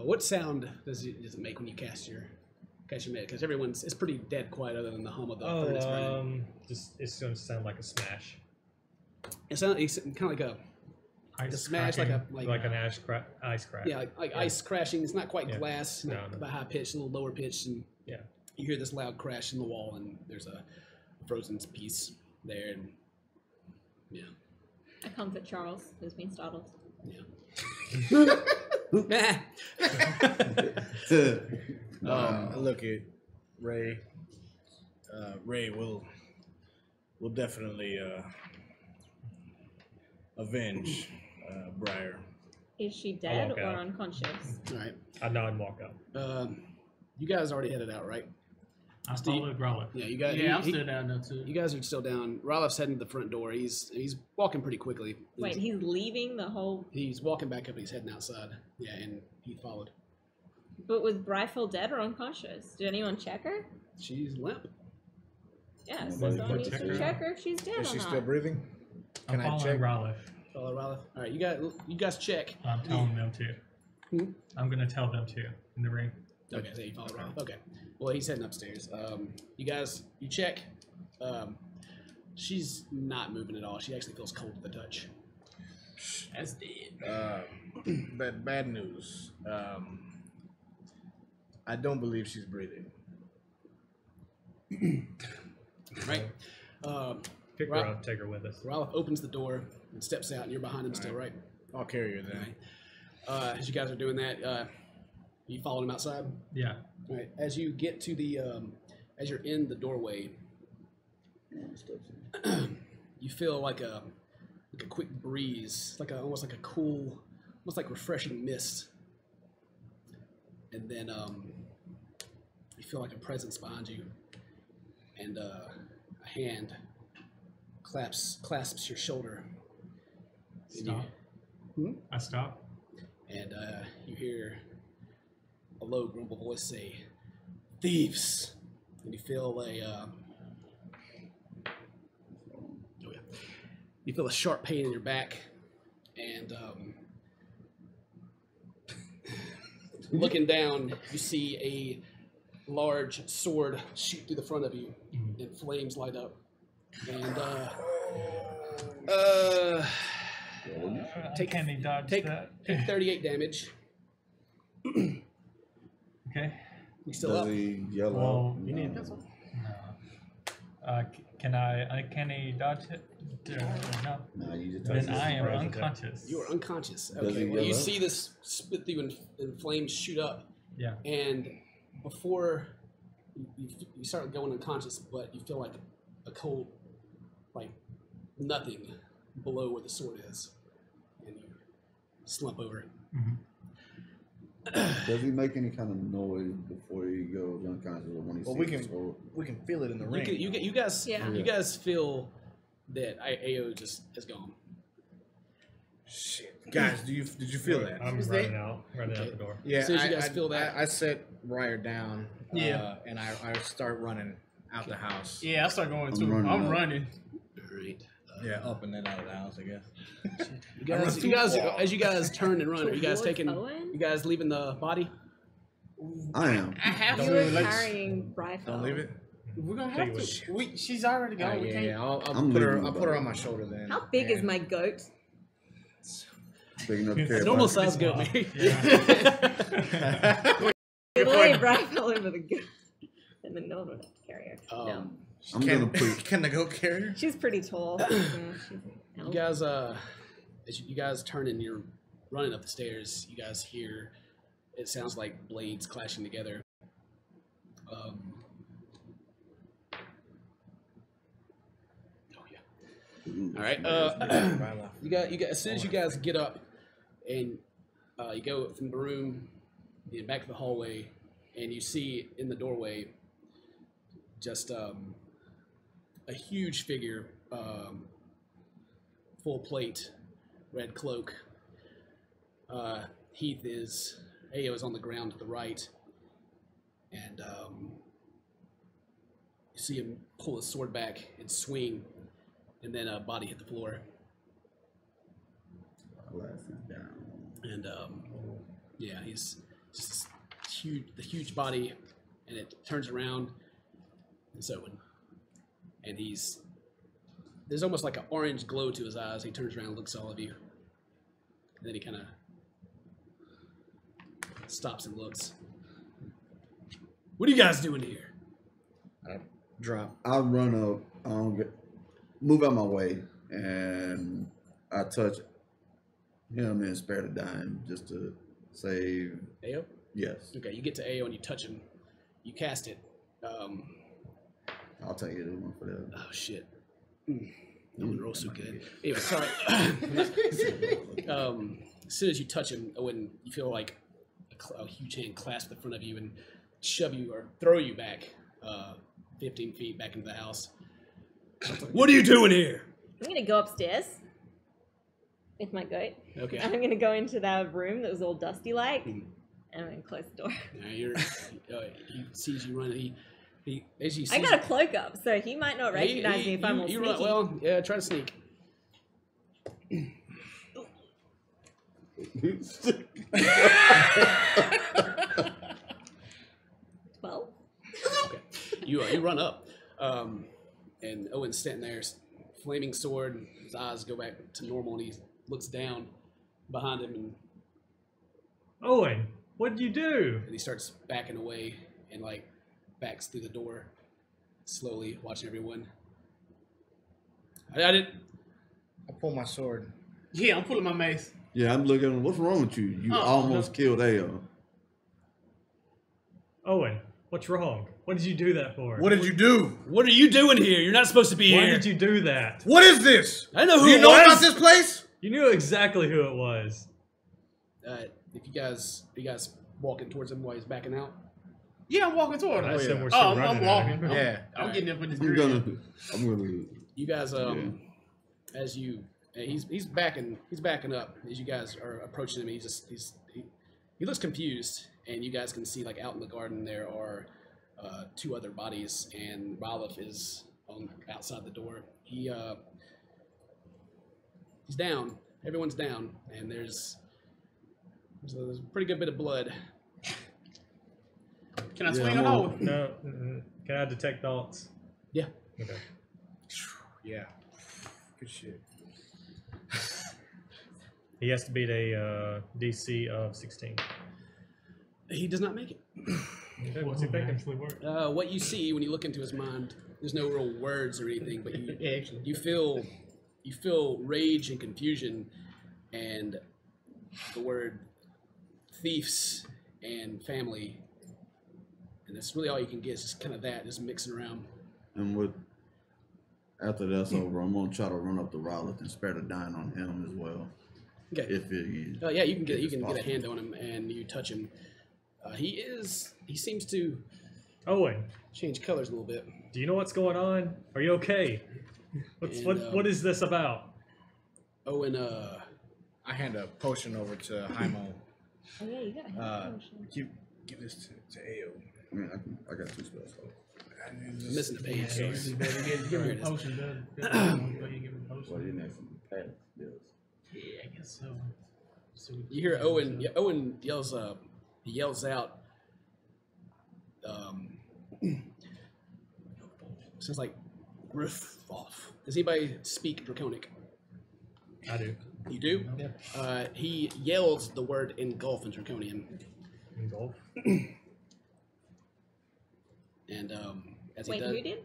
what sound does it make when you cast your magic? Because it's pretty dead quiet other than the hum of the furnace burning. Just it's gonna sound like a smash, It's kind of like a smash, cracking. like an ice crack. yeah, like ice crashing. It's not quite Yeah. glass, not No. about high pitched, a little lower pitched, and Yeah. you hear this loud crash in the wall, and there's a frozen piece there, and yeah. I comfort Charles, who's been startled. Yeah. I look at Ray. Ray will definitely avenge Briar. Is she dead walk or out. unconscious? All right. I nod and walk out. You guys already headed out, right? I Steve? followed Rollo. Yeah, you guys. Yeah, I'm still down there too. You guys are still down. Ralph's heading to the front door. He's walking pretty quickly. Wait, he's leaving the whole. He's walking back up. He's heading outside. Yeah, and he followed. But was Bryfel dead or unconscious? Did anyone check her? She's limp. Yeah, so Nobody someone needs check to her. check her if she's dead Is or she not. still breathing? I'm Can I following check? Rollo. Follow Ralph. All right, you guys check. I'm telling them to. Hmm? I'm gonna tell them to in the ring. Okay, so you follow Ralph. Okay. Well, he's heading upstairs. You check. She's not moving at all. She actually feels cold to the touch. That's dead. Bad news. I don't believe she's breathing. Right. Pick her Ralph- up, take her with us. Ralph opens the door and steps out, and you're behind him still, right? I'll carry her then. As you guys are doing that, you following him outside. Yeah. All right. As you get to the, as you're in the doorway, you feel like a quick breeze, almost like a cool, almost like refreshing mist, and then you feel like a presence behind you, and a hand clasps your shoulder. And Stop. Hmm? I stop. And you hear a low grumble voice say, "Thieves!" And you feel you feel a sharp pain in your back, and looking down, you see a large sword shoot through the front of you, and flames light up. And Can he dodge take that? 38 damage. Okay. You still Does up? he yell Well, out? You need a No. pencil? No. Can I uncanny dodge it? No. Nah, you just Then touch I am surprise attack. unconscious. You are unconscious. Does Okay. he Well, you yell out? see this spit through and flames shoot up, Yeah. and before you start going unconscious, but you feel like a cold, like nothing below where the sword is, and you slump over. Does he make any kind of noise before he goes unconscious or when he Well, sees we the can sword? we can feel it in the You, ring. can, you guys, Yeah. you guys feel that Ao just is gone. Shit, guys, did you feel that? I'm Was running they- out the door. Yeah, As soon as you guys feel that- I set Ryer down. Yeah. and I start running out the house. Yeah, I start going I'm too. running I'm up. running. All right. Yeah, up and then out of the house, I guess. You guys, as you guys turn and run, are you guys Towards taking? Owen? You guys leaving the body? I am. I have You to. were Like, carrying rifle. Don't leave it. we're gonna Take have it to. She's already gone. We can't. I'll I'm put her. leaving I'll the put her body. on my shoulder then. How big is and- my goat? Big enough to carry a Normal body. size goat, maybe. Literally right all over the goat. And then no one would have to carry her. No. I'm Can, gonna put. can the goat carry her? She's pretty tall. Yeah, she's an You elf. guys, as you guys turn and you're running up the stairs, you guys hear it sounds like blades clashing together. Oh yeah. Ooh, All right. You got as soon as you guys get up and you go from the room and back to the hallway, and you see in the doorway just a huge figure, full plate, red cloak. Heath is Ao is on the ground to the right, and you see him pull his sword back and swing, and then a body hit the floor. Glasses down. And yeah, he's just huge, the huge body, and it turns around. It's Owen, and there's almost like an orange glow to his eyes. He turns around, and looks at all of you, and then he kind of stops and looks. What are you guys doing here? Drop. I run up. Move out my way, and I touch him and spare the dime just to save. Ao? Yes, Okay, you get to Ao and you touch him. You cast it. I'll take it one for that. Oh shit. I'm gonna roll so good. Anyway, sorry. As soon as you touch him, Owen, you feel like a huge hand clasp the front of you and shove you or throw you back 15 feet back into the house. What are you doing here? I'm gonna go upstairs with my goat. Okay. I'm gonna go into that room that was all dusty like, and I'm gonna close the door. Now he sees you running. He as you see I got a cloak up, so he might not recognize me if I'm all you sneaky. run, well, yeah, try to sneak. Well, Okay. You run up, and Owen's standing there, flaming sword. His eyes go back to normal, and he looks down behind him, and Owen, what did you do? he starts backing away and like backs through the door, slowly watching everyone. I didn't. I pull my sword. Yeah, I'm pulling my mace. Yeah, I'm looking. What's wrong with you? You almost killed Ao. Owen, what's wrong? What did you do that for? What did you do? What are you doing here? You're not supposed to be Why here. did you do that? What is this? I know who Do you it know was. about this place? You knew exactly who it was. If you guys walking towards him while he's backing out. Yeah, I'm walking toward I her. assume we're Oh, still I'm running. walking. Yeah. I'm getting up in this I'm green. gonna. You guys, as you, he's backing up as you guys are approaching him. He looks confused, and you guys can see like out in the garden there are two other bodies, and Ralph is outside the door. He's down. Everyone's down, and there's a pretty good bit of blood. Can I Yeah, swing I'm a on- hole? No. Can I detect thoughts? Yeah. Okay. Yeah. Good shit. He has to beat a DC of 16. He does not make it. Okay, what's he thinking? Actually work. What you see when you look into his mind there's no real words or anything, but Yeah, actually. you feel rage and confusion, and the word thieves and family, and that's really all you can get. It's just kind of that, just mixing around. And after that's over, I'm gonna try to run up the Rowlet and spare the dying on him as well. Okay. If it, Yeah, you can if it's get a possible. hand on him, and you touch him. He seems to Owen, change colors a little bit. do you know what's going on? Are you okay? What is this about? Owen, I hand a potion over to Jaimo. Oh yeah, you got a hand potion. Give this to Ao. I mean, I got 2 spells. I'm missing a page. Yeah, Sorry. you better give Here him it a is. potion, does. Before you give him a Well, potion. you next pass. Yes. Yeah, I guess so. So You hear Owen. Yeah, Owen yells. He yells out. Sounds like roof off. Does anybody speak Draconic? I do. You do? Yeah. He yells the word engulf in Draconian, Engulf. and as Wait, he does, who did?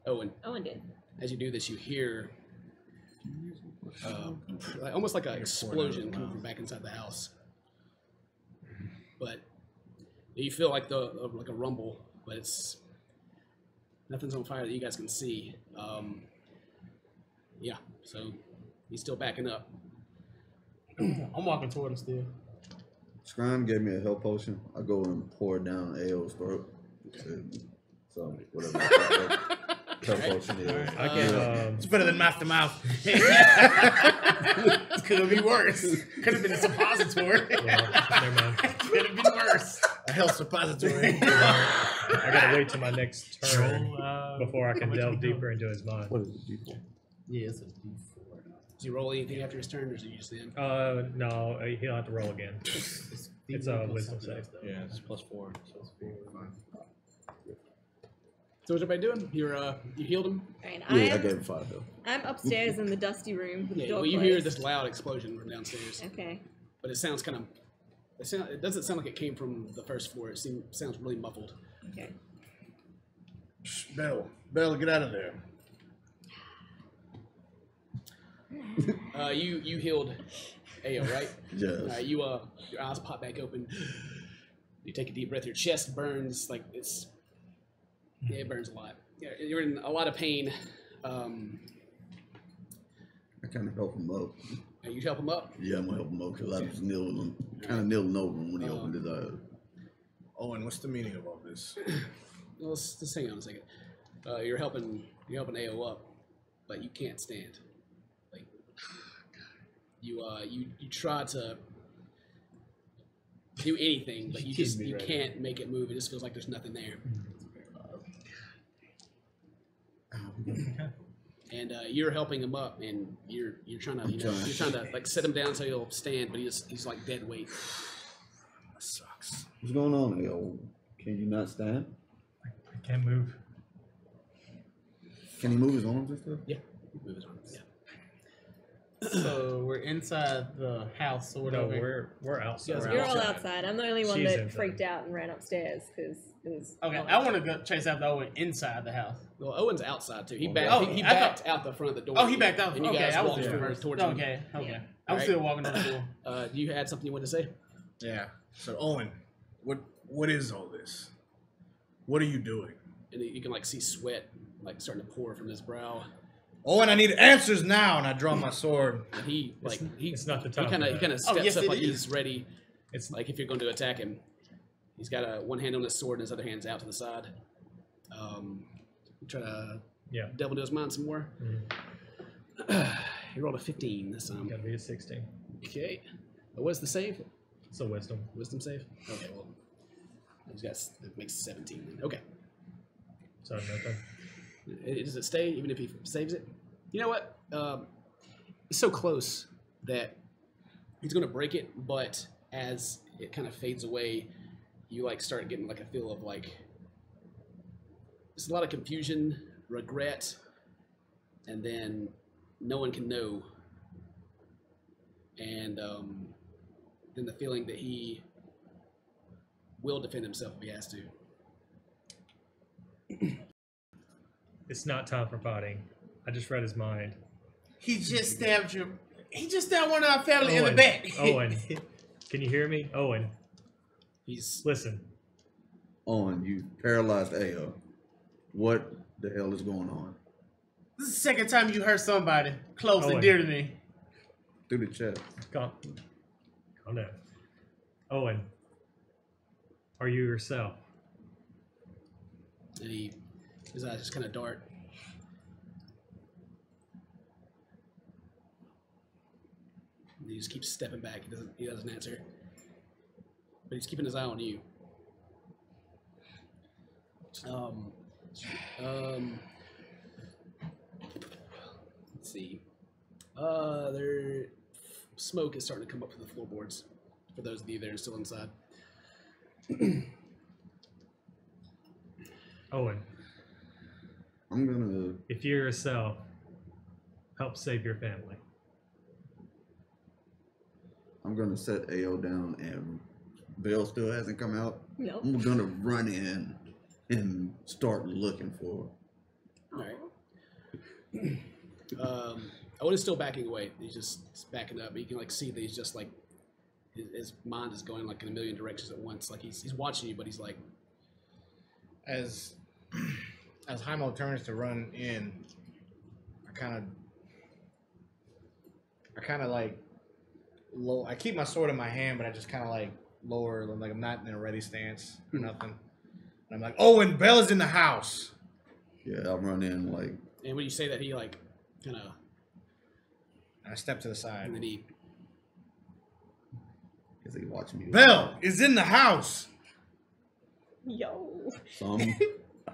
Owen. Owen did. As you do this, you hear almost like an explosion coming from back inside the house. But you feel like like a rumble, but it's nothing's on fire that you guys can see. Yeah, so he's still backing up. I'm walking toward him still. Scram gave me a health potion. I go and pour it down Ao's throat. So whatever health potion is. I can. It's better than mouth to mouth. Could be worse. Could have been a suppository. Well, never mind. Could have been worse. A health suppository. I gotta wait till my next turn Roll, before I how can much delve we go? deeper into his mind. What is it? D4? Yeah, it's a D4. Does he roll anything after his turn, or is he just in? No, he'll have to roll again. It's a wisdom save. Yeah, it's +4. So it's So what's everybody doing? You healed him. Alright, Yeah, I gave him 5 health. I'm upstairs in the dusty room with the Yeah. door Well, you hear closed. this loud explosion from downstairs, Okay. but it sounds kind of. It doesn't sound like it came from the first floor. It sounds really muffled. Okay. Bell, get out of there. You healed Ao, right? Yes. Your eyes pop back open. You take a deep breath. Your chest burns like it's. Yeah, it burns a lot. Yeah, you're in a lot of pain. I kind of help him up. You help him up. Yeah, I'm gonna help him up because I was kind of kneeling over him when he opened his eyes. Owen, what's the meaning of all this? Well, let's just hang on a second. You're helping Ao up, but you can't stand. Like you try to do anything, but you can't make it move. It just feels like there's nothing there. And you're helping him up, and you're trying to you're trying to like set him down so he'll stand, but he's like dead weight. That sucks. What's going on, Ao? Can you not stand? I can't move. Can he move his arms and stuff? Yeah, move his arms. Yeah. So we're inside the house or No, whatever. we're outside. You're You're all outside. I'm the only one She's that inside. freaked out and ran upstairs because it was. Okay, all I want to go chase after Owen inside the house. Well, Owen's outside too. He Oh, backed. oh, he I backed out the front of the door. Oh, he backed out. And you Okay, guys I was walked just towards him. Okay. Yeah. I'm Right. still walking to the door. You had something you wanted to say? Yeah. So Owen, what is all this? What are you doing? And you can like see sweat like starting to pour from his brow. Owen, I need answers now, and I draw my sword. And he like it's not the time He for kind that. of steps yes, up it like is. he's ready. It's Like if you're going to attack him, he's got one hand on his sword and his other hand's out to the side. Try to delve into his mind some more. He rolled a 15 this time. gotta be a 16. Okay. What's the save? It's a wisdom. Wisdom save? Okay, well, it makes 17 then. Okay. So nothing. Does it stay even if he saves it? You know what? It's so close that he's going to break it, but as it kind of fades away, you like start getting like a feel of like there's a lot of confusion, regret, and then no one can know. And then the feeling that he will defend himself if he has to. It's not time for fighting. I just read his mind. He just stabbed you. He just stabbed one of our family in the back. Owen, can you hear me? Owen, He's listen. Owen, you paralyzed AO. What the hell is going on? This is the second time you hurt somebody close Owen. and dear to me. Through the chest. Calm down. Owen, are you yourself? and his eyes just kind of dart. And he just keeps stepping back. He doesn't answer. But he's keeping his eye on you. Let's see. There, smoke is starting to come up from the floorboards. For those of you that are still inside. Owen, I'm gonna. if you're yourself, help save your family. I'm gonna set AO down, and Bill still hasn't come out. Nope. I'm gonna run in and start looking for her. All right. Owen is still backing away. He's just backing up. But you can like see that he's just like his mind is going like in a million directions at once. Like he's watching you, but he's like, As Heimo turns to run in, I kind of like low. I keep my sword in my hand, but I just kind of like lower, like I'm not in a ready stance or nothing. And I'm like, Owen, Bella's in the house. Yeah, I'll run in like. and when you say that, he like kind of, And I step to the side. and then he Is he watching me? Belle is in the house. Yo. So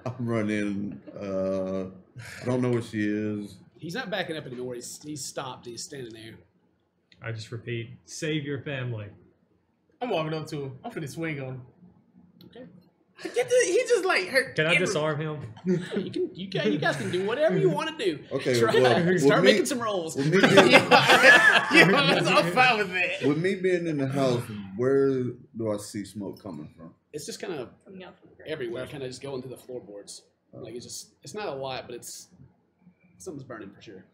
I'm running. I don't know where she is. he's not backing up anymore. He's stopped. He's standing there. I just repeat, save your family. I'm walking up to him. I'm finna swing on him. Okay. He just like hurt. Can I disarm him? You guys can do whatever you want to do. Okay, Try well, it. Start me- making some rolls. With me, being, I'm fine with that. with me being in the house, where do I see smoke coming from? It's just kind of Coming out from the ground. everywhere, kind of just going through the floorboards. Like it's not a lot, but something's burning for sure.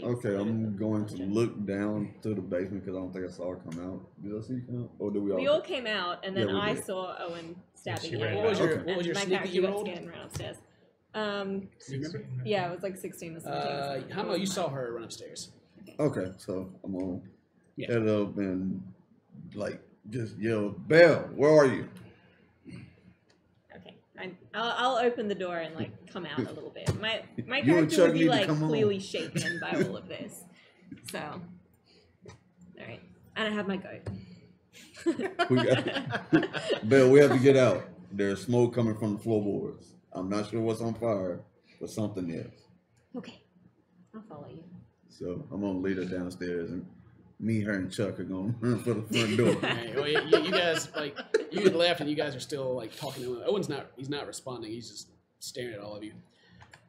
Okay, I'm going to look down to the basement because I don't think I saw her come out. Did I see her come out? Or did we all? We all came out, and then Yeah, we I did. saw Owen stabbing She him. ran What was out. your Okay. what was your my sneak that character you got rolled? scared and ran upstairs. Do you remember? Yeah, it was like 16 or 17. How about you saw her run upstairs? Okay, so I'm gonna Yeah. head up and like just yell, Belle, where are you? Okay, I'll open the door and like come out a little bit. My You and character Chuck would need be to like come on. clearly shaken by all of this. So, all right, and I have my goat. We got Belle, we have to get out. There's smoke coming from the floorboards. I'm not sure what's on fire, but something is. Okay, I'll follow you. So I'm gonna lead her downstairs, and me, her, and Chuck are gonna run for the front door. Right, well, you guys like you had left, and you guys are still like talking to him. Owen's not. He's not responding. He's just staring at all of you.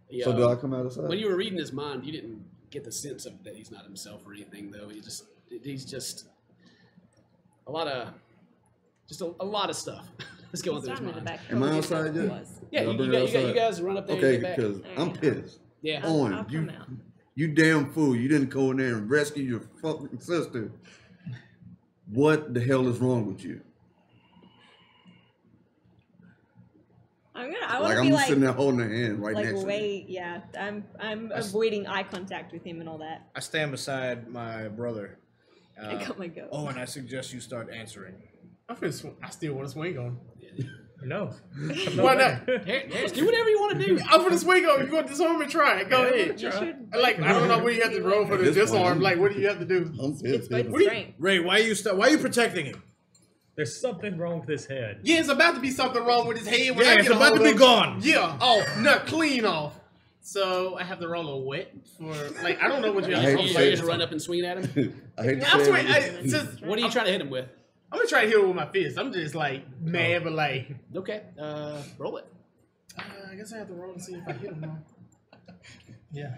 He, So do I come out of sight? When you were reading his mind, you didn't get the sense of that he's not himself or anything, though. He's just a lot of stuff is going through his Starting with the mind. back. Am I Told you outside what it yet? was. Yeah, Did I you bring her outside? guys run up there Okay, and get back. because There I'm you go. pissed. Yeah. Owen, I'll come out. you damn fool! You didn't go in there and rescue your fucking sister. What the hell is wrong with you? I want Like to I'm be just sitting like, there holding her hand right like next to me. way, yeah. I'm avoiding eye contact with him and all that. I stand beside my brother. I got my goat. Oh, and I suggest you start answering. I still want to swing on him. No. Why not? Harris, do whatever you want to do. I'm gonna swing on him. You want to disarm and try it? Go ahead. You should. Like I don't know what you have to roll for At the this point, disarm. Like what do you have to do? I'm It's pissed. both What do you- strength. Ray, why are you protecting him? There's something wrong with his head. Yeah, it's about to be something wrong with his head. When Yeah, I it's get a about hold to be of him. gone. Yeah, off, not clean off. So I have to roll a wet for like I don't know what you I have hate to You to roll. say just run up and swing at him. I hate to I'm say swing. it. What are you trying to hit him with? I'm gonna try to hit it with my fist. I'm just like mad, but like Okay, roll it. I guess I have to roll to see if I hit him. Now. Yeah.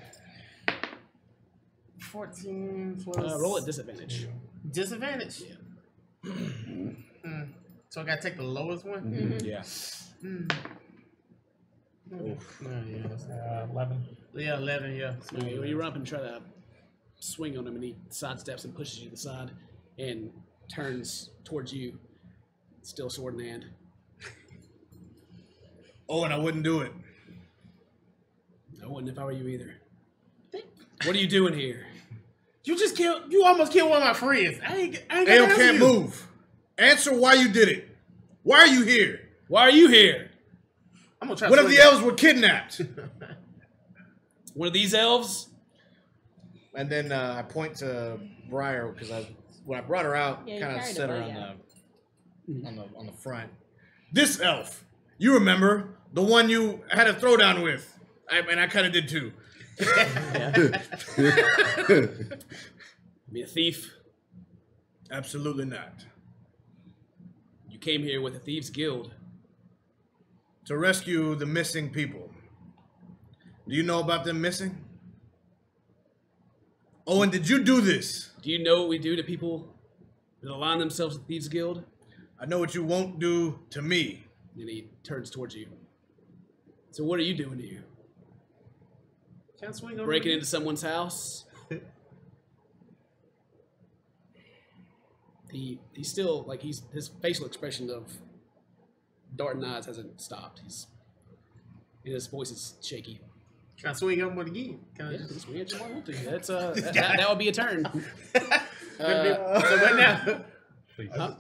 14 plus Roll at disadvantage. disadvantage. So I gotta take the lowest one. Yeah. Yeah, 11. yeah, 11. Yeah. So you run up and try to swing on him, and he sidesteps and pushes you to the side and turns towards you, still sword in hand. Oh, and I wouldn't do it. I wouldn't if I were you either. What are you doing here? You almost killed one of my friends. I ain't gonna Ayo answer can't you. move. Answer why you did it. Why are you here? Why are you here? I'm gonna try. What if the elves were kidnapped? One of these elves? And then I point to Briar because when I brought her out, Yeah, you kind of carried set a her bow, on the front. This elf, you remember the one you had a throwdown with, and I kind of did too. Be a thief? Absolutely not. You came here with the Thieves Guild. To rescue the missing people. Do you know about them missing? Owen, did you do this? Do you know what we do to people that align themselves with Thieves Guild? I know what you won't do to me. And he turns towards you. So what are you doing here? Can I swing over Breaking you? into someone's house? He's still like his facial expression of darting eyes hasn't stopped. And his voice is shaky. Can I swing over again? Can I Yeah, just... just react if you want to. That's that would be a turn. So what now? Please. Huh?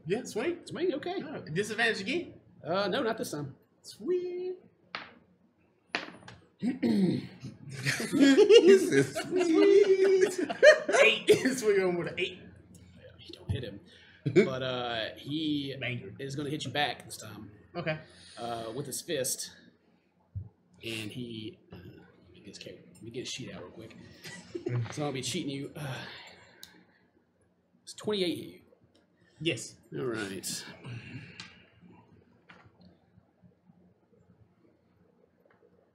Yeah, swing. Swing, okay. Disadvantage again. No, not this time. Sweet. He said, "Sweet." 8. Swing on with an 8. You don't hit him, but he is going to hit you back this time. Okay. With his fist, and he let me get his sheet out real quick. So I'll be cheating you. It's 28 hit you. Yes. All right.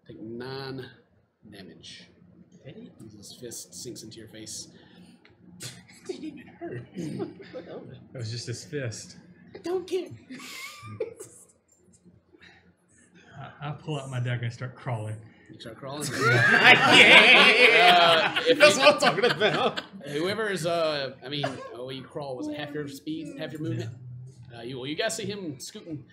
Take 9 damage. His fist sinks into your face. It didn't even hurt. Look over. It was just his fist. I don't care. I pull out my dagger and start crawling. You start crawling. That's what I'm talking about. Whoever is, you crawl. Was it half your speed, half your movement? You guys see him scooting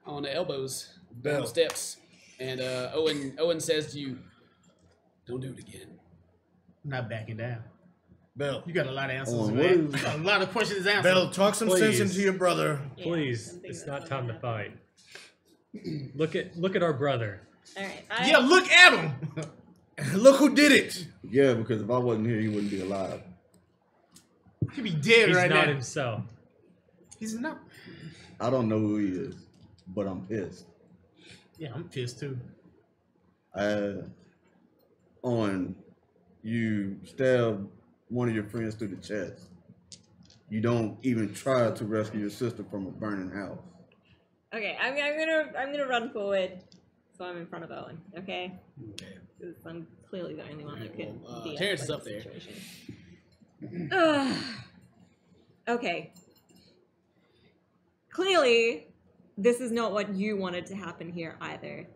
on the elbows down the steps, and Owen says to you, "Don't do it again." I'm not backing down. Bell, You got a lot of answers, Oh, man. what You got a lot of questions answered. Bell, talk some sense Please. into your brother. Yeah, Please, I'm thinking it's that's not time to what fight. Look at our brother. happened. All right. Yeah, look at him. Look who did it. Yeah, because if I wasn't here, he wouldn't be alive. He'd be dead He's right not now. himself. He's not. I don't know who he is, but I'm pissed. Yeah, I'm pissed too. On you stab one of your friends through the chest. You don't even try to rescue your sister from a burning house. Okay, I'm gonna run forward, so I'm in front of Owen. Okay, Okay. 'Cause I'm clearly the only one who Alright, can. well, de-escalate Terrence is the up there. situation. Okay. Clearly, this is not what you wanted to happen here either.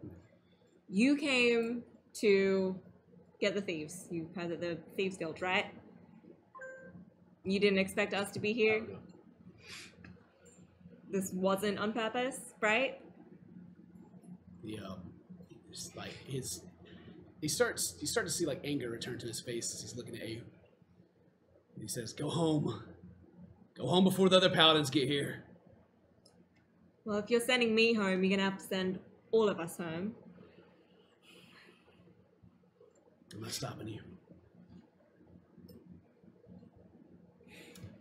You came to get the thieves. You had the Thieves Guild, right? You didn't expect us to be here. This wasn't on purpose, right? Yeah. It's like you start to see like anger return to his face as he's looking at you. And he says, "Go home. Go home before the other paladins get here." Well, if you're sending me home, you're gonna have to send all of us home. I'm not stopping you.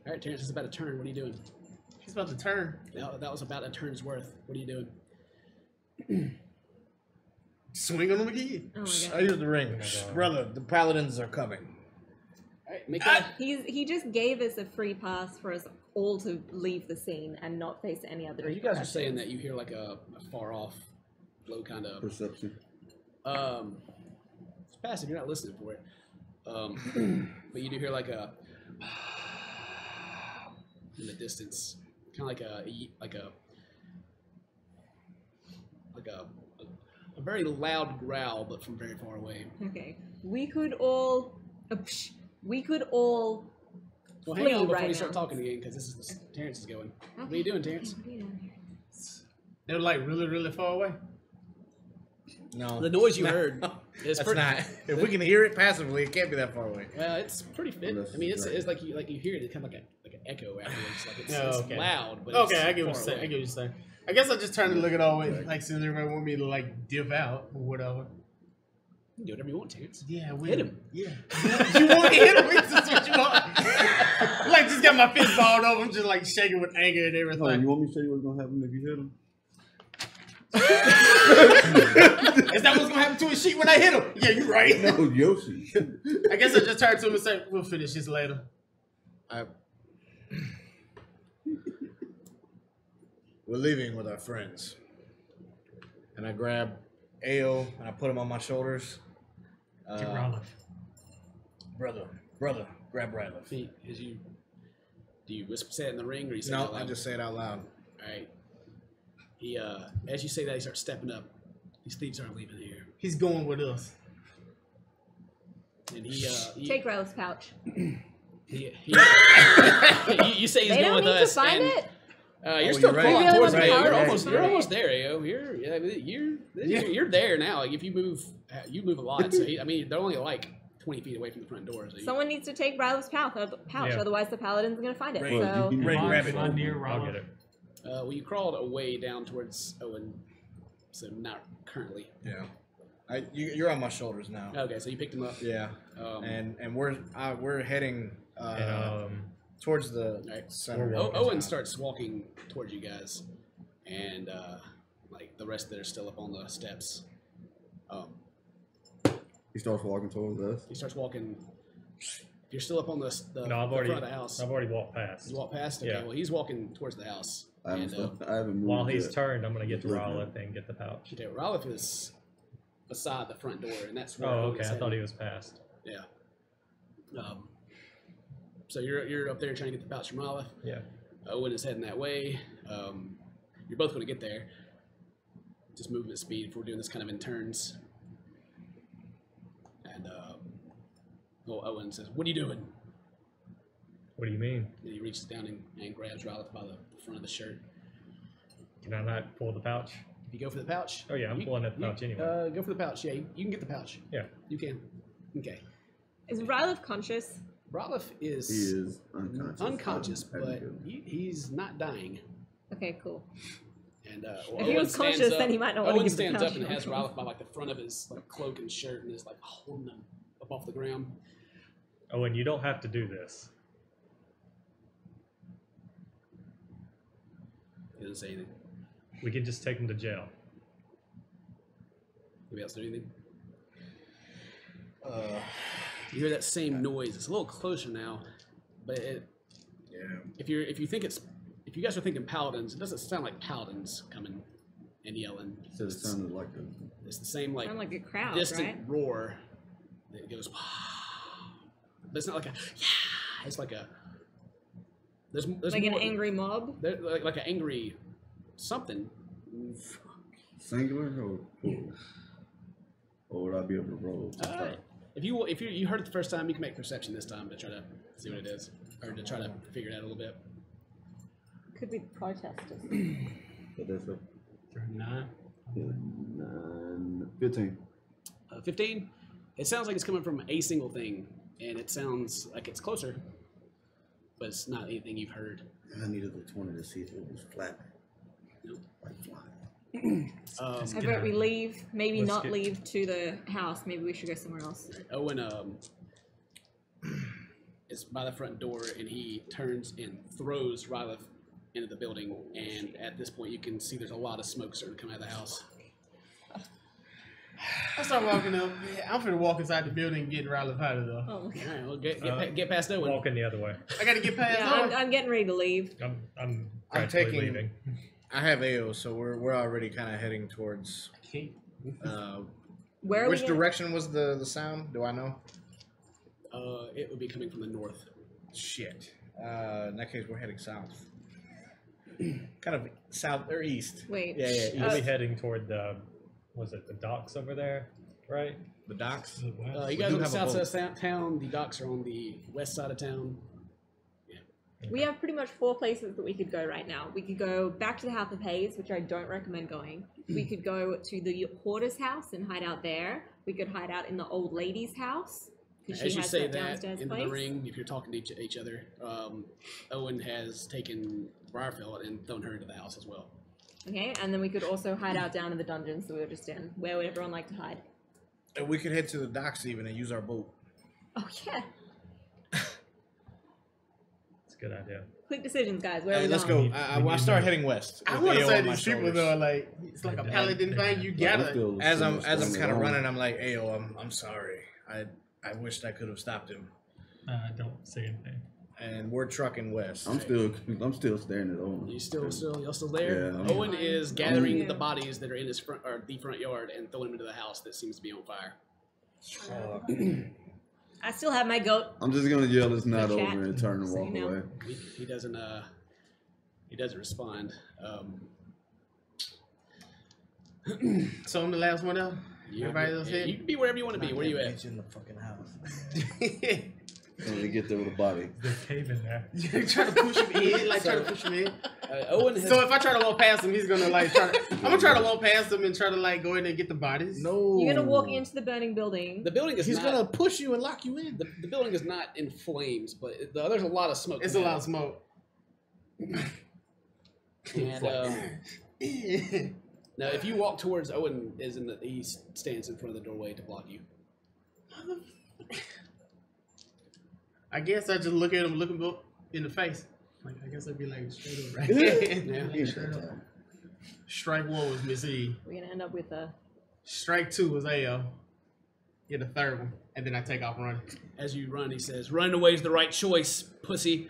All right, Terrence is about to turn. What are you doing? He's about to turn. That was about a turn's worth. What are you doing? Swing on him again. Oh my I god. use the ring. Brother, the paladins are coming. All right, make that. He just gave us a free pass for us all to leave the scene and not face any other. You guys are saying that you hear like a far off, low kind of. Perception. It's passive. You're not listening for it. But you do hear like a in the distance, kind of like a a very loud growl, but from very far away. Okay. We could all. We could all. Well, hang on before right you start now. talking again, because Terrence is going. What are you doing, Terrence? They're like really, really far away. No. The noise you heard is That's pretty. not. If we can hear it passively, it can't be that far away. Well, it's pretty fit. I mean, it's like you hear it. It's kind of like an echo afterwards. Like it's loud, but Okay, it's I get what you're far saying. away. I get what you're saying. I guess I just turned to look at all it, like since everybody want me to like dip out or whatever. Do whatever you want, Terrence. Yeah, we Hit him. Yeah. You want to hit him? That's what you want. Like just got my fist balled over. I'm just like shaking with anger and everything. Oh, you want me to show you what's gonna happen if you hit him? Is that what's gonna happen to his sheet when I hit him? Yeah, you're right. No, Yoshi. I guess I just turned to him and said, "We'll finish this later." We're leaving with our friends. And I grab Ao and I put him on my shoulders. Get Ralph. Brother, grab Rylith. Do you whisper, say it in the ring, or you say it No, out loud? I just say it out loud. All right. He, as you say that, he starts stepping up. These thieves aren't leaving here, He's going with us. and he Take Ryleth's pouch. you say he's They going don't with need us, to find and it. You're still you're crawling right. towards You me. really You're want the almost, powers? you're almost there, Ao. You're there now. Like if you move a lot. So I mean, they're only like 20 feet away from the front door. So Someone needs to take Ryleth's pouch, Yeah. otherwise the paladin's gonna find it. Well, So you can- Right, Am I- grab it. am I near I'll Ralph? get it. well, you crawled away down towards Owen, so not currently. Yeah. You're on my shoulders now. Okay, so you picked him up. Yeah. And we're heading And towards the Right. center. We're walking. Owen starts walking towards you guys, and like the rest that are still up on the steps. He starts walking towards us. He starts walking. You're still up on the no, I've already front of the house. I've already walked past. You walk past. Okay, Yeah. well he's walking towards the house. I haven't, And I haven't moved While he's yet. turned, I'm gonna get to He's Rowlett and get the pouch. okay, Ralph is beside the front door, and that's where Oh, Owen okay. is I thought he heading. was past. Yeah. So you're up there trying to get the pouch from Ralph. Yeah. Owen is heading that way. You're both going to get there. Just movement speed if we're doing this kind of in turns. And Owen says, "What are you doing?" What do you mean? And he reaches down and grabs Ralph by the front of the shirt. Can I not pull the pouch? If you go for the pouch. Oh, yeah, I'm pulling at the pouch anyway. Go for the pouch. Yeah, you can get the pouch. Yeah. You can. Okay. is Ryleth conscious? Ralph is, He is unconscious. unconscious, I haven't but killed him. he's not dying. Okay, cool. And If he was conscious, then he might not want to Owen give the stands pouch. up and has Ralph by like the front of his like cloak and shirt, and is like holding him up off the ground. Oh, and you don't have to do this. He doesn't say anything. We can just take him to jail. Anybody else do anything? You hear that same noise. It's a little closer now, but if you guys are thinking paladins, it doesn't sound like paladins coming and yelling. So it sounded like a. It's the same like Sound like a crowd, distant right? roar that goes. But it's not like a yeah. It's like a there's Like an more, angry mob? like an angry something. Singular or plural? Or would I be able to roll? If you heard it the first time, you can make perception this time to try to see what it is, or to try to figure it out a little bit. Could be protesters. But that's a 9. 9, 15. 15. It sounds like it's coming from a single thing, and it sounds like it's closer, but it's not anything you've heard. I needed the 20 to see if it was flat. Nope. Like flying. How about we leave? Maybe Let's not get- leave to the house. Maybe we should go somewhere else. Owen is by the front door, and he turns and throws Rylith into the building. And at this point, you can see there's a lot of smoke starting to come out of the house. I start walking up. Yeah, I'm finna walk inside the building and get Rylith out of there. Oh, okay. All right, well, get past Owen. Walking the other way. I gotta get past Yeah, Owen. I'm getting ready to leave. I'm practically taking- leaving. I have Ao, so we're already kind of heading towards. Where are Which we gonna- direction was the sound? Do I know? It would be coming from the north. Shit. In that case, we're heading south. kind of south or east. Wait. Yeah, You'll be heading toward the, was it the docks over there, right? The docks. You We guys do are on the have a south boat. side of town. The docks are on the west side of town. We have pretty much 4 places that we could go right now. We could go back to the House of Haze, which I don't recommend going. We could go to the Hoarder's house and hide out there. We could hide out in the old lady's house. As She you has say that that downstairs into place. the ring, if you're talking to each other, Owen has taken Briarfeld and thrown her into the house as well. Okay, and then we could also hide out down in the dungeons that we were just in. Where would everyone like to hide? And we could head to the docks even and use our boat. Oh, yeah. It's a good idea. Quick decisions, guys. Where are we Let's going? go. I start heading west. I with want to AO say on my these people shoulders. though, like it's like a paladin thing. You gotta. As I'm kind of running, I'm like, Ayo, I'm sorry. I wished I could have stopped him. Don't say anything. And we're trucking west. I'm still staring at Owen. Y'all still there? Yeah. Owen is gathering Yeah. the bodies that are in his front or the front yard and throwing them into the house that seems to be on fire. I still have my goat. I'm just gonna yell it's not Chat. over and turn and So walk you know. away. He doesn't respond. So I'm the last one out. Everybody else You hit. can be wherever you want to be. Where you at? in the fucking house. When they get there with a body. There's a cave in there. You try to push him in, like try to push him in. Owen has. So if I try to walk past him, he's gonna like try to. I'm gonna try to walk past him and try to like go in and get the bodies. No. You're gonna walk into the burning building. the building is He's not, gonna push you and lock you in. the building is not in flames, but there's a lot of smoke. It's a coming lot out. of smoke. And now, if you walk towards Owen, he stands in front of the doorway to block you. I guess I just look at him, look him up in the face. Like I guess I'd be like straight up right. Yeah. Straight up. Strike 1 was Miss E. We're gonna end up with a. Strike 2 was AO. Get the third one, and then I take off running. As you run, he says, "Running away is the right choice, pussy."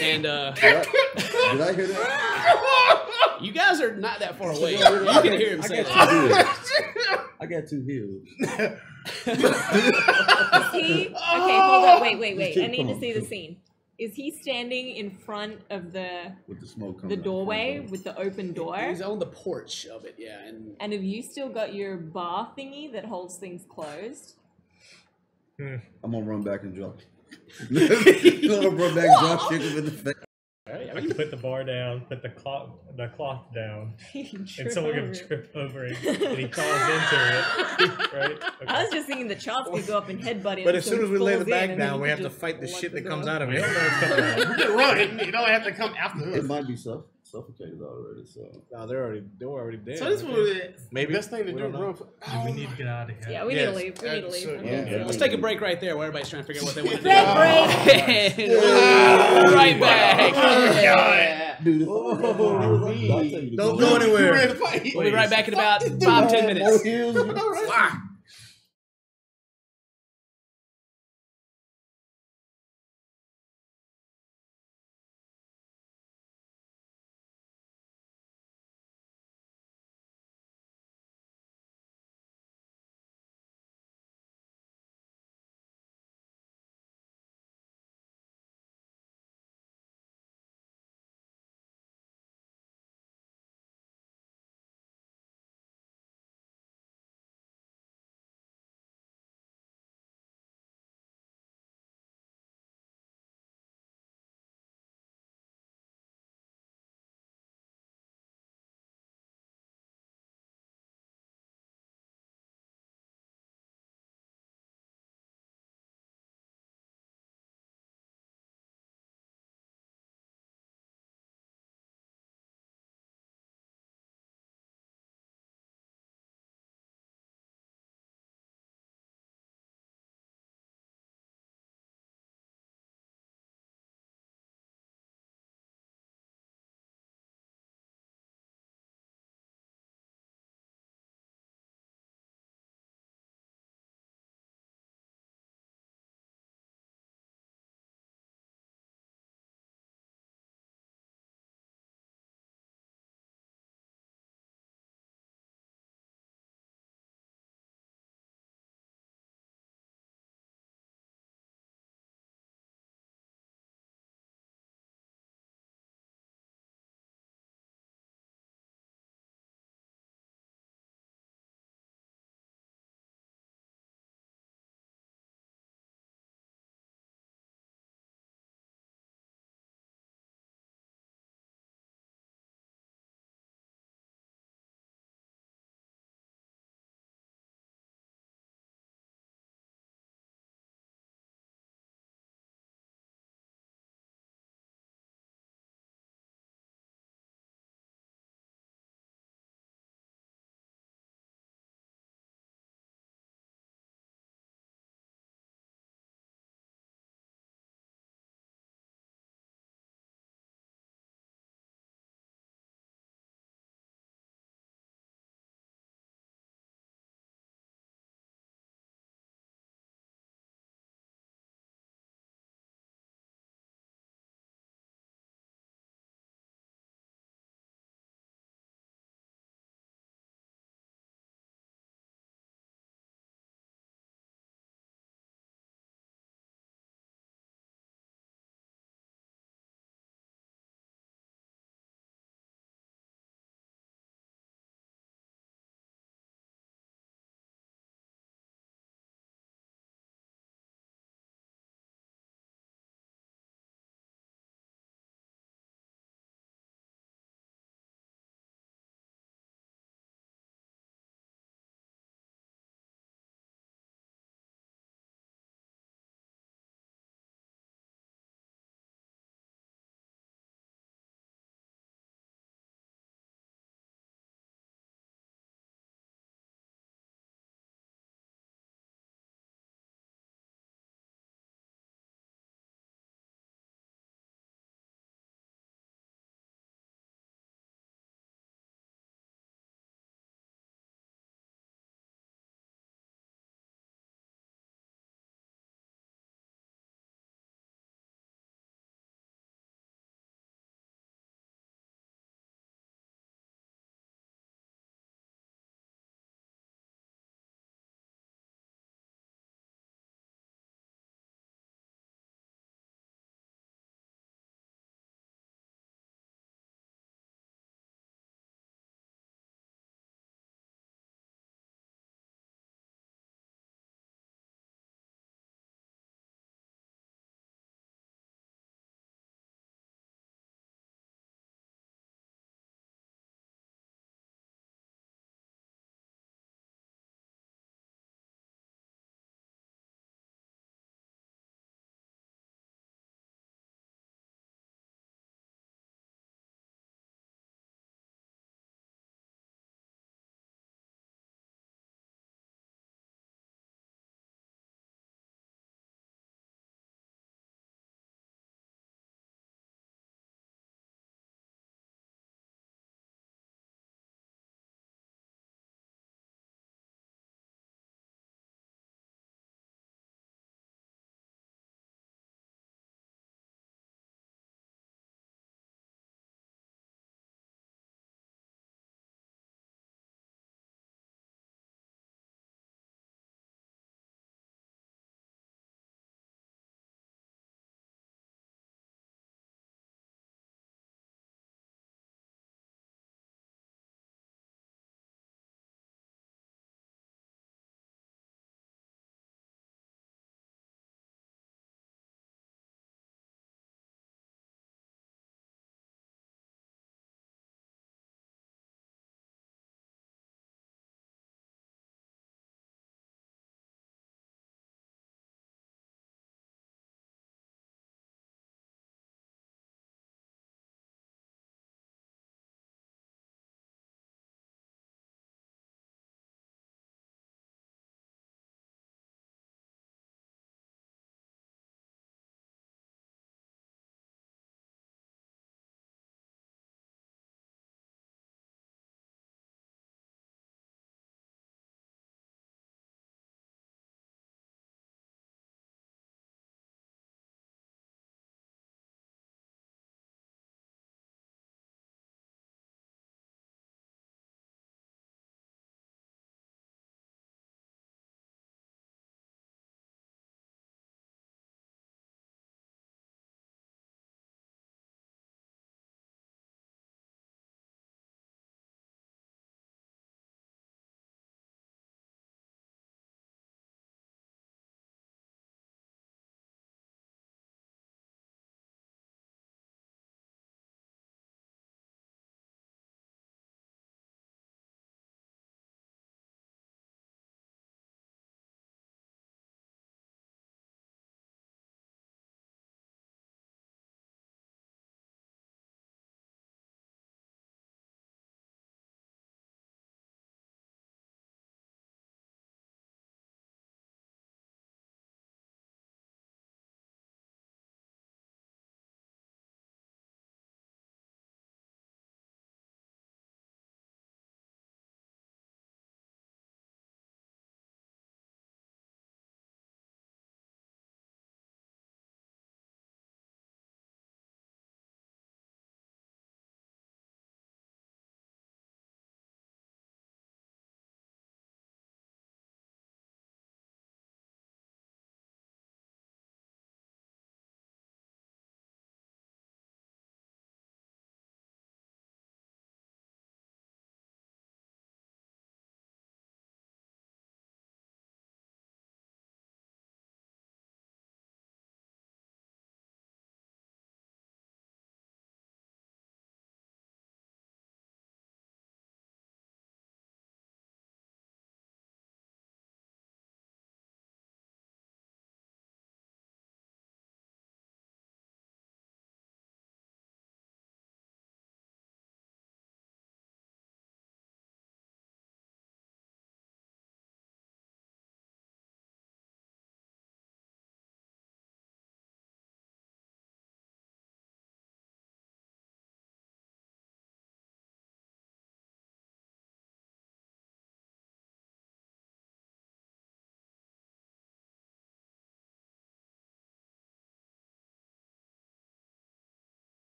And Did I hear that? you guys are not that far away. You can hear him say that. I got 2 heels. Is he? Okay, hold up. Wait. I Come need to on. see the scene. Is he standing in front of the With the smoke coming out doorway the front with the open door? He's on the porch of it, yeah. And And have you still got your bar thingy that holds things closed? door. I'm gonna run back and drop. I'm gonna run back and drop kick him in the face. I can put the bar down, put the cloth down, and someone can trip over it, and he falls into it, right? Okay. I was just thinking the charts could go up and headbutt him. But as so soon he as we lay the falls in bag and then down, you we could have to just fight the lock shit the that comes door. out of We it. don't know what's coming out. You can run. You don't have to come after It us. might be suffocated already, so. No, they were already dead. So this was the Maybe. best thing to We do. don't know. Run for, We need to get out of here. Yeah, we need to Yes. leave. We need to leave. So, I'm yeah. gonna let's go. take a break right there while everybody's trying to figure out what they want to do. Break. And right back. Yeah. Dude, Don't go anywhere. We'll be right back in about 5-10 minutes. Fuck.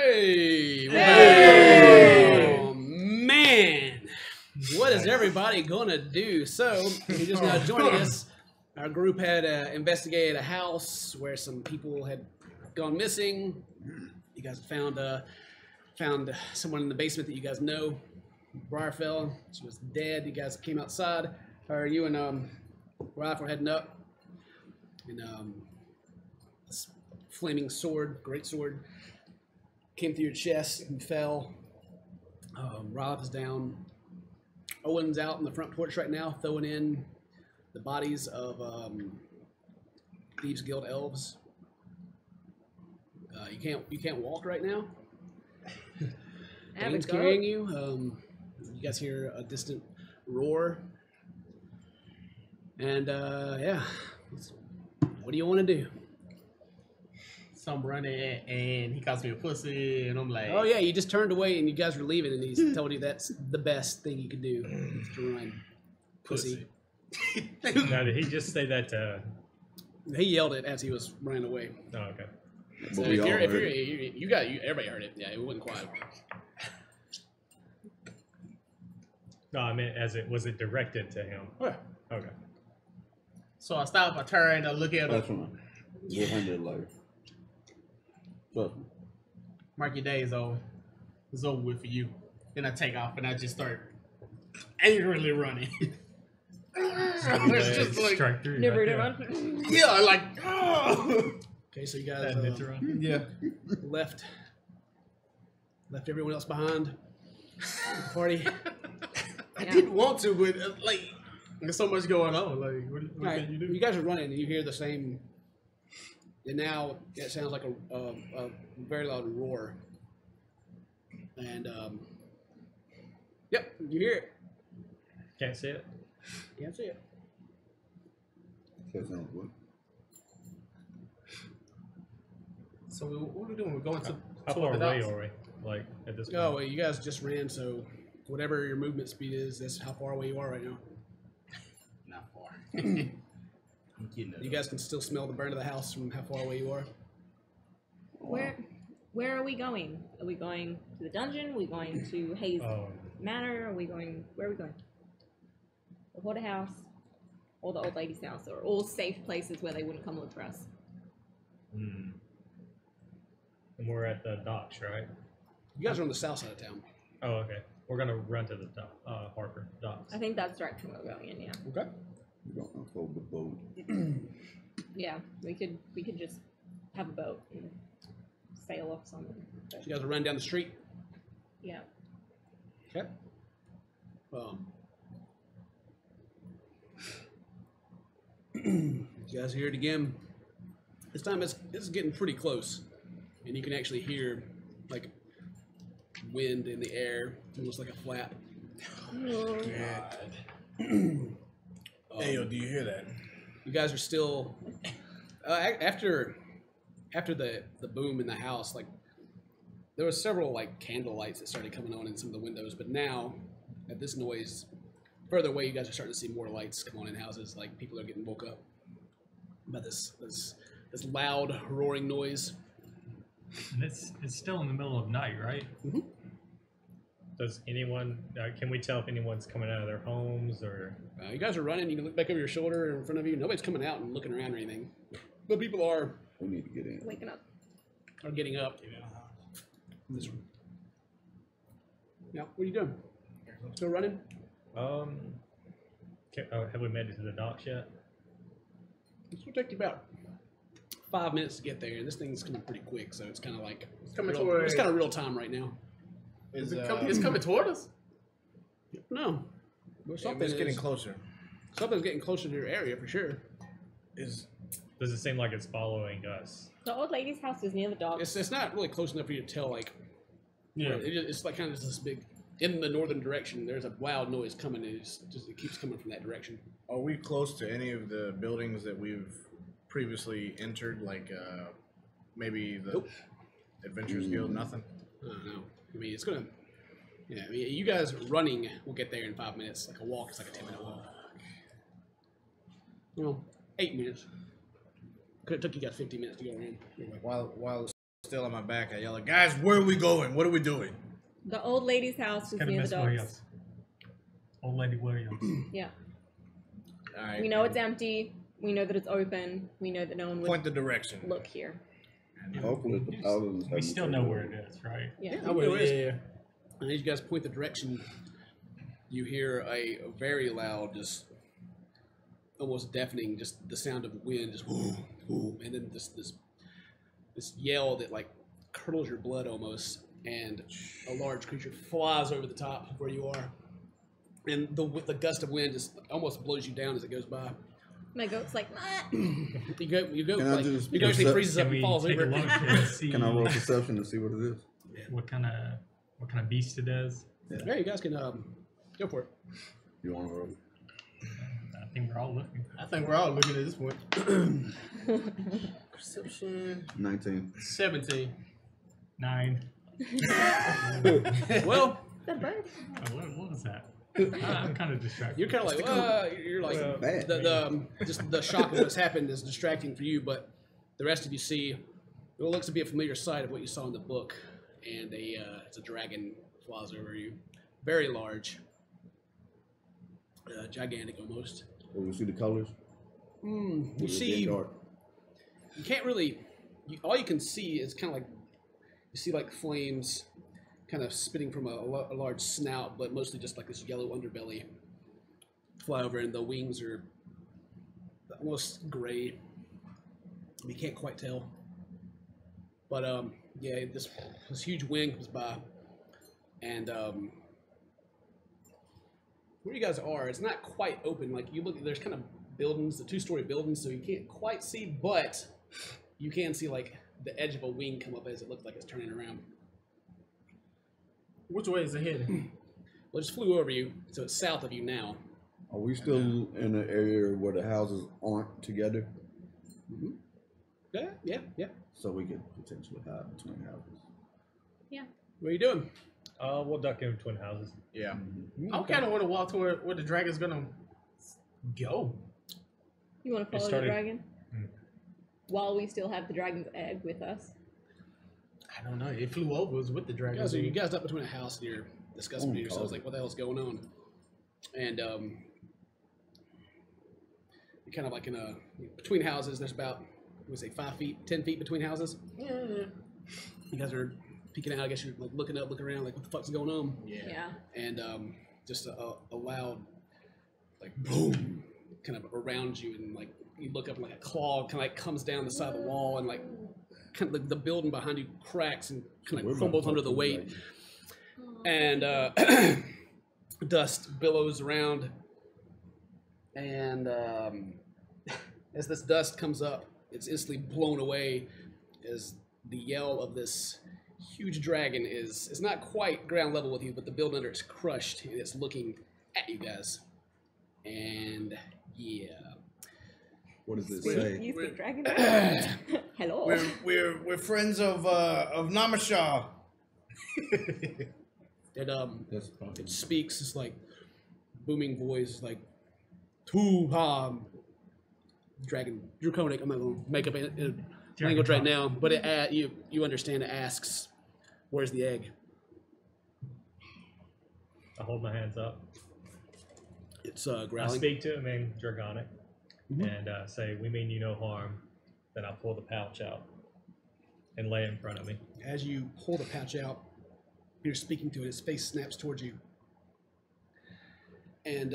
Hey! Hey! Oh, man! What is everybody gonna do? So, if you're just now joining us, our group had investigated a house where some people had gone missing. You guys found someone in the basement that you guys know, Briarfell. She was dead. You guys came outside. You and Ralph were heading up, and this flaming sword, great sword, came through your chest and fell. Ralph is down. Owen's out on the front porch right now, throwing in the bodies of Thieves Guild elves. You can't walk right now. Dane's carrying you. You guys hear a distant roar, and yeah, what do you want to do? So I'm running, and he calls me a pussy, and I'm like, Oh yeah, you just turned away, and you guys were leaving, and he's told you that's the best thing you could do is to run, pussy. Now, did he just say that to... He yelled it as he was running away. Oh, okay. So But we all heard it. everybody heard it. Yeah, it wasn't quiet. No, I meant was it directed to him? Yeah. Okay. So I stop, I turn, I look at That's him. fine. We'll handle it later. Trust me. Mark your days over. It's over with for you. Then I take off, and I just start angrily running. It's just like, Strike through. Never right there. run. yeah, like, oh. Okay, so you guys That meant to run. Yeah. left everyone else behind. At the party. I didn't want to, but like, there's so much going on. Like, what Right. can you do? You guys are running, and you hear the same. And now it sounds like a very loud roar. And yep, you hear it. Can't see it. Can't see it. That sounds good. So what are we doing? We're going to How toward far the away docks? are we? Like, at this point? Oh, well, you guys just ran, so whatever your movement speed is, that's how far away you are right now. Not far. I'm getting You guys can still smell the burn of the house from how far away you are. Where are we going? Are we going to the dungeon? Are we going to Hayes Manor? Where are we going? The Hoarder House or the Old Lady's House, or all safe places where they wouldn't come look for us. Hmm. And we're at the docks, right? You guys are on the south side of town. Oh, okay. We're gonna run to the harbor docks. I think that's the direction we're going in, yeah. Okay. We don't unfold the boat. Yeah, we could just have a boat and sail off somewhere. So you guys are running down the street. Yeah. Okay. You guys hear it again. This time it's getting pretty close, and you can actually hear like wind in the air, almost like a flap. Hey, yo, do you hear that? You guys are still after the boom in the house. Like there was several like candle lights that started coming on in some of the windows, but now at this noise, further away, you guys are starting to see more lights come on in houses. Like people are getting woke up by this loud roaring noise. And it's still in the middle of night, right? Mm-hmm. Does anyone? Can we tell if anyone's coming out of their homes or? You guys are running. You can look back over your shoulder in front of you. Nobody's coming out and looking around or anything. But people are We need to get in. Waking up. getting up. This one. Yeah. What are you doing? Still running? Have we made it to the docks yet? This will take you about 5 minutes to get there, and this thing's coming pretty quick, so it's kind of like coming real, toward- it's kind of real time right now. It's coming toward us. No, well, It's getting closer. Something's getting closer to your area for sure. Is Does it seem like it's following us? The old lady's house is near the docks. It's not really close enough for you to tell. Like, it's like kind of just this big. In the northern direction, there's a loud noise coming, and it keeps coming from that direction. Are we close to any of the buildings that we've previously entered? Like maybe the Adventurers Guild? Nothing. I don't know. I mean, it's gonna. Yeah, I mean, you guys running will get there in 5 minutes. Like a walk is like a 10-minute walk. Well, 8 minutes. Could have took you guys 15 minutes to go around. While still on my back. I yell at guys, where are we going? What are we doing? The old lady's house is Kind of near the Miss docks. Williams. Old Lady Williams. Yeah. All right. We know it's empty. We know that it's open. We know that no one would Point the direction. look here. Hopefully the paladins We haven't still know where it is, right? Yeah. I will, yeah. And as you guys point the direction, you hear a very loud, just almost deafening, just the sound of wind, just whoo, whoo, and then this yell that like curdles your blood almost, and a large creature flies over the top of where you are, and the gust of wind just almost blows you down as it goes by. My goat's like, "Ah." You go, Can I like, just- you actually freezes up Can and we falls take over. a look and see Can I roll perception to see what it is? what kind of beast it is? Yeah, you guys can go for it. You want to roll? I think we're all looking. I think we're all looking at this point. Perception 19. 17. 9. Well, That bird. Oh, what was that? I'm kind of distracted. you're kind of like, you're like, Bad. just the shock of what's happened is distracting for you, but the rest of you see what looks to be a familiar sight of what you saw in the book, and it's a dragon flies over you, very large, gigantic almost. Will we see the colors? You Will it see, get dark? you can't really. All you can see is kind of like you see like flames, kind of spitting from a large snout, but mostly just like this yellow underbelly fly over, and the wings are almost gray. You can't quite tell, but yeah, this huge wing comes by, and where you guys are, it's not quite open. Like you look, there's kind of buildings, the 2-story buildings, so you can't quite see, but you can see like the edge of a wing come up as it looks like it's turning around. Which way is it heading? Well, it just flew over you, so it's south of you now. Are we still in an area where the houses aren't together? Yeah. So we could potentially hide between houses. Yeah. What are you doing? We'll duck in between houses. Yeah. I kind of want to walk to where the dragon's gonna go. You want to follow the started- dragon? While we still have the dragon's egg with us. I don't know. It flew over. It was with the dragon. You guys up between a house and you're discussing with yourselves, like, what the hell's going on? And you're kind of like in between houses. There's about, we say 5 feet, 10 feet between houses. Yeah. You guys are peeking out. I guess you're like looking around, like, what the fuck's going on? Yeah. And just a loud, like, boom, kind of around you, and like you look up and like a claw kind of like comes down the side of the wall, and like kind of the building behind you cracks and kind of crumbles under the weight, and dust billows around, and as this dust comes up, it's instantly blown away as the yell of this huge dragon is not quite ground level with you, but the building under it's crushed and it's looking at you guys. And yeah, What does it See, say? you speak dragon? Hello. We're friends of Namashaw. it speaks this like booming voice, like Tuham. Dragon Draconic. I'm not gonna make up a language right now, but it you understand. It asks, "Where's the egg?" I hold my hands up. It's I growling. speak to him in Draconic and say, "We mean you no harm." Then I pull the pouch out and lay it in front of me. As you pull the pouch out, you're speaking to it. Its face snaps towards you, and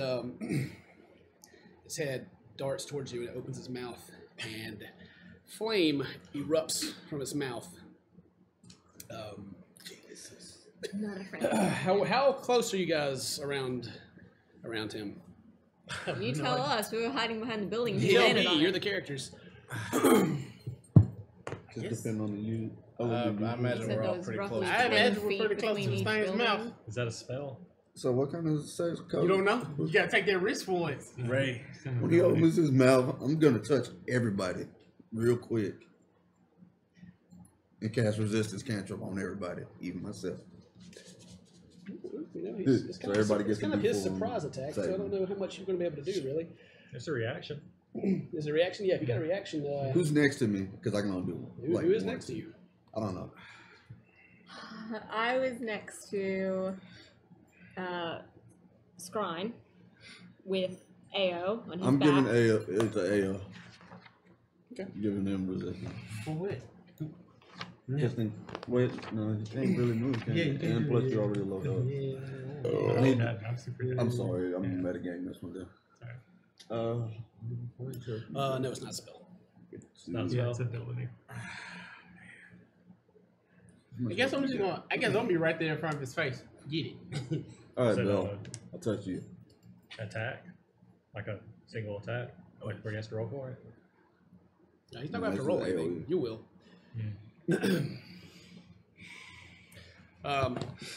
its head darts towards you, and it opens its mouth, and flame erupts from its mouth. Not a friend. How close are you guys around him? You tell us. We were hiding behind the building. You You tell landed me. on You're it. the characters. Just depend on the you. I imagine So we're all those pretty roughly close. I 10 imagine we're feet pretty close to between this each thing's building. mouth. Is that a spell? So what kind of sex color? You don't know. You gotta take that risk for it. Ray. When he opens his mouth, I'm gonna touch everybody real quick and cast resistance cantrip on everybody, even myself. You know, it's So kind everybody of, gets it's kind to of do his full surprise attack, so I don't know how much you're going to be able to do, really. It's a reaction. Is there a reaction? Yeah, if you got a reaction, Who's next to me? Because I can only do who is next to you? I don't know. I was next to Scrine with Ao on his I'm back. giving it to AO. Okay. Giving him resistance. For what? Just think, wait, no, you can't really move, can you? And plus, you're already low health. I need- I'm super. I'm sorry, I'm metagaming this one down. Sorry. No, it's not a spell. It's Not Yeah, spell. it's ability. I guess I'm just gonna. I guess I'm gonna be right there in front of his face. Get it. All right, Is it Bill. I'll touch you. attack? Like a single attack? Like we're going to roll for it? No, he's not going to have to roll This is anything. AoE. You will.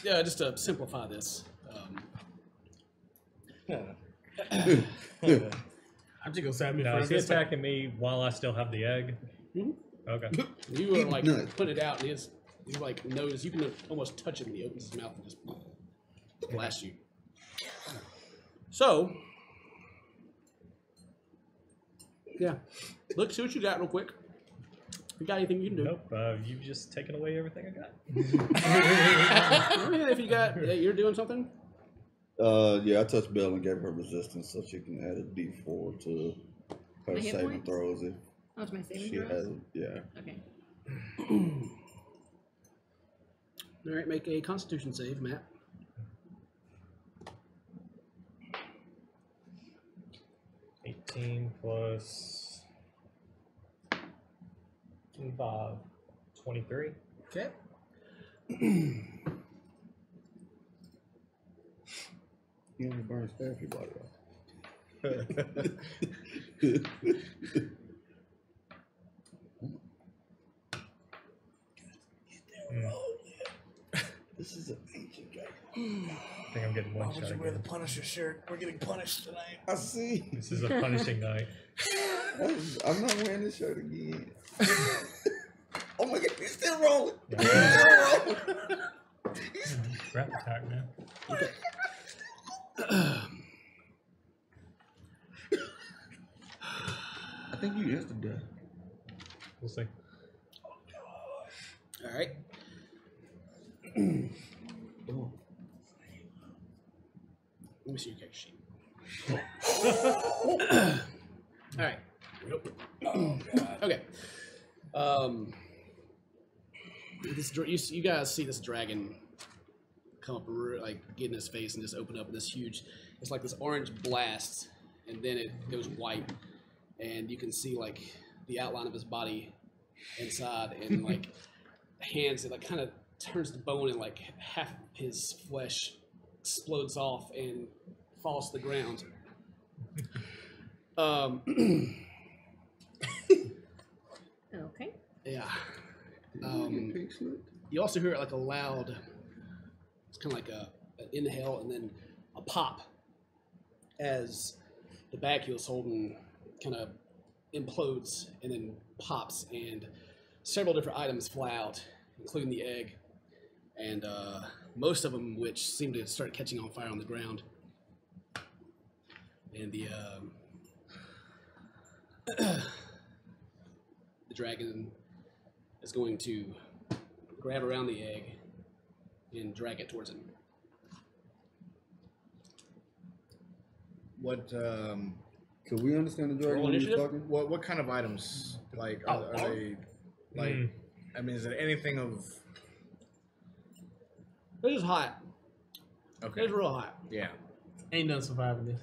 Yeah, just to simplify this. I'm just gonna say I'm in No, front is of he his face. attacking me while I still have the egg? Mhm. Okay. You are like Nice. putting it out, and his you like nose. You can almost touch him when he opens his mouth and just blast you. So, yeah, look, see what you got real quick. You got anything you can do? Nope. You've just taken away everything I got. If you got, you're doing something. Yeah, I touched Bill and gave her resistance so she can add a D4 to her My hit saving points? throws. If Oh, it's my saving she throws? has, yeah. Okay. All right, make a Constitution save, Matt. $18 plus 23. Okay. He only burns everybody off. This is an ancient game. I think I'm getting one shot again. Punisher shirt? We're getting punished tonight. I see. This is a punishing night. I'm not wearing this shirt again. Oh my god, he's still rolling. Yeah. He's still rolling. Breath attack, man. I think you instant death. We'll see. All right. Oh. Let me see your character sheet. All right. Okay. You guys see this dragon come up, like get in his face and just open up this huge. It's like this orange blast, and then it goes white, and you can see like the outline of his body inside, and like hands. It like kind of turns to bone, and like half his flesh explodes off and falls to the ground. Okay. Yeah. You also hear like a loud. It's kind of like an inhale and then a pop as the bag he was holding kind of implodes and then pops, and several different items fly out, including the egg, and most of them which seem to start catching on fire on the ground. And the dragon is going to grab around the egg and drag it towards him. What Could we understand the dragon Roll when you're initiative? talking? what kind of items like are they like? I mean, is it anything of? This is hot. Okay. It's real hot. Yeah, Ain't none surviving this.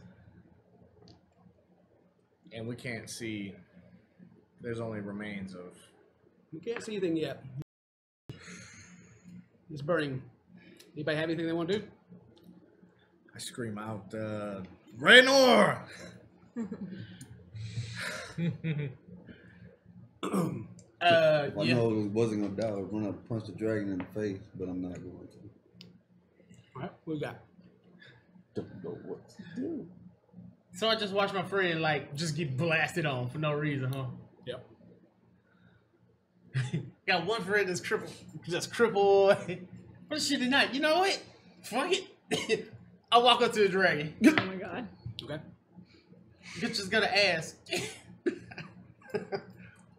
and we can't see. There's only remains of. You can't see anything yet. It's burning. Anybody have anything they want to do? I scream out, Raynor! If I Yeah. know it wasn't gonna die, I was gonna punch the dragon in the face, but I'm not going to. All right, what we got? Don't know what to do. So I just watched my friend like just get blasted on for no reason, huh? Yep. Got one friend that's crippled, just crippled. What shit tonight? You know what? Fuck it. I walk up to the dragon. Oh my god. Okay. Bitch is gonna ask,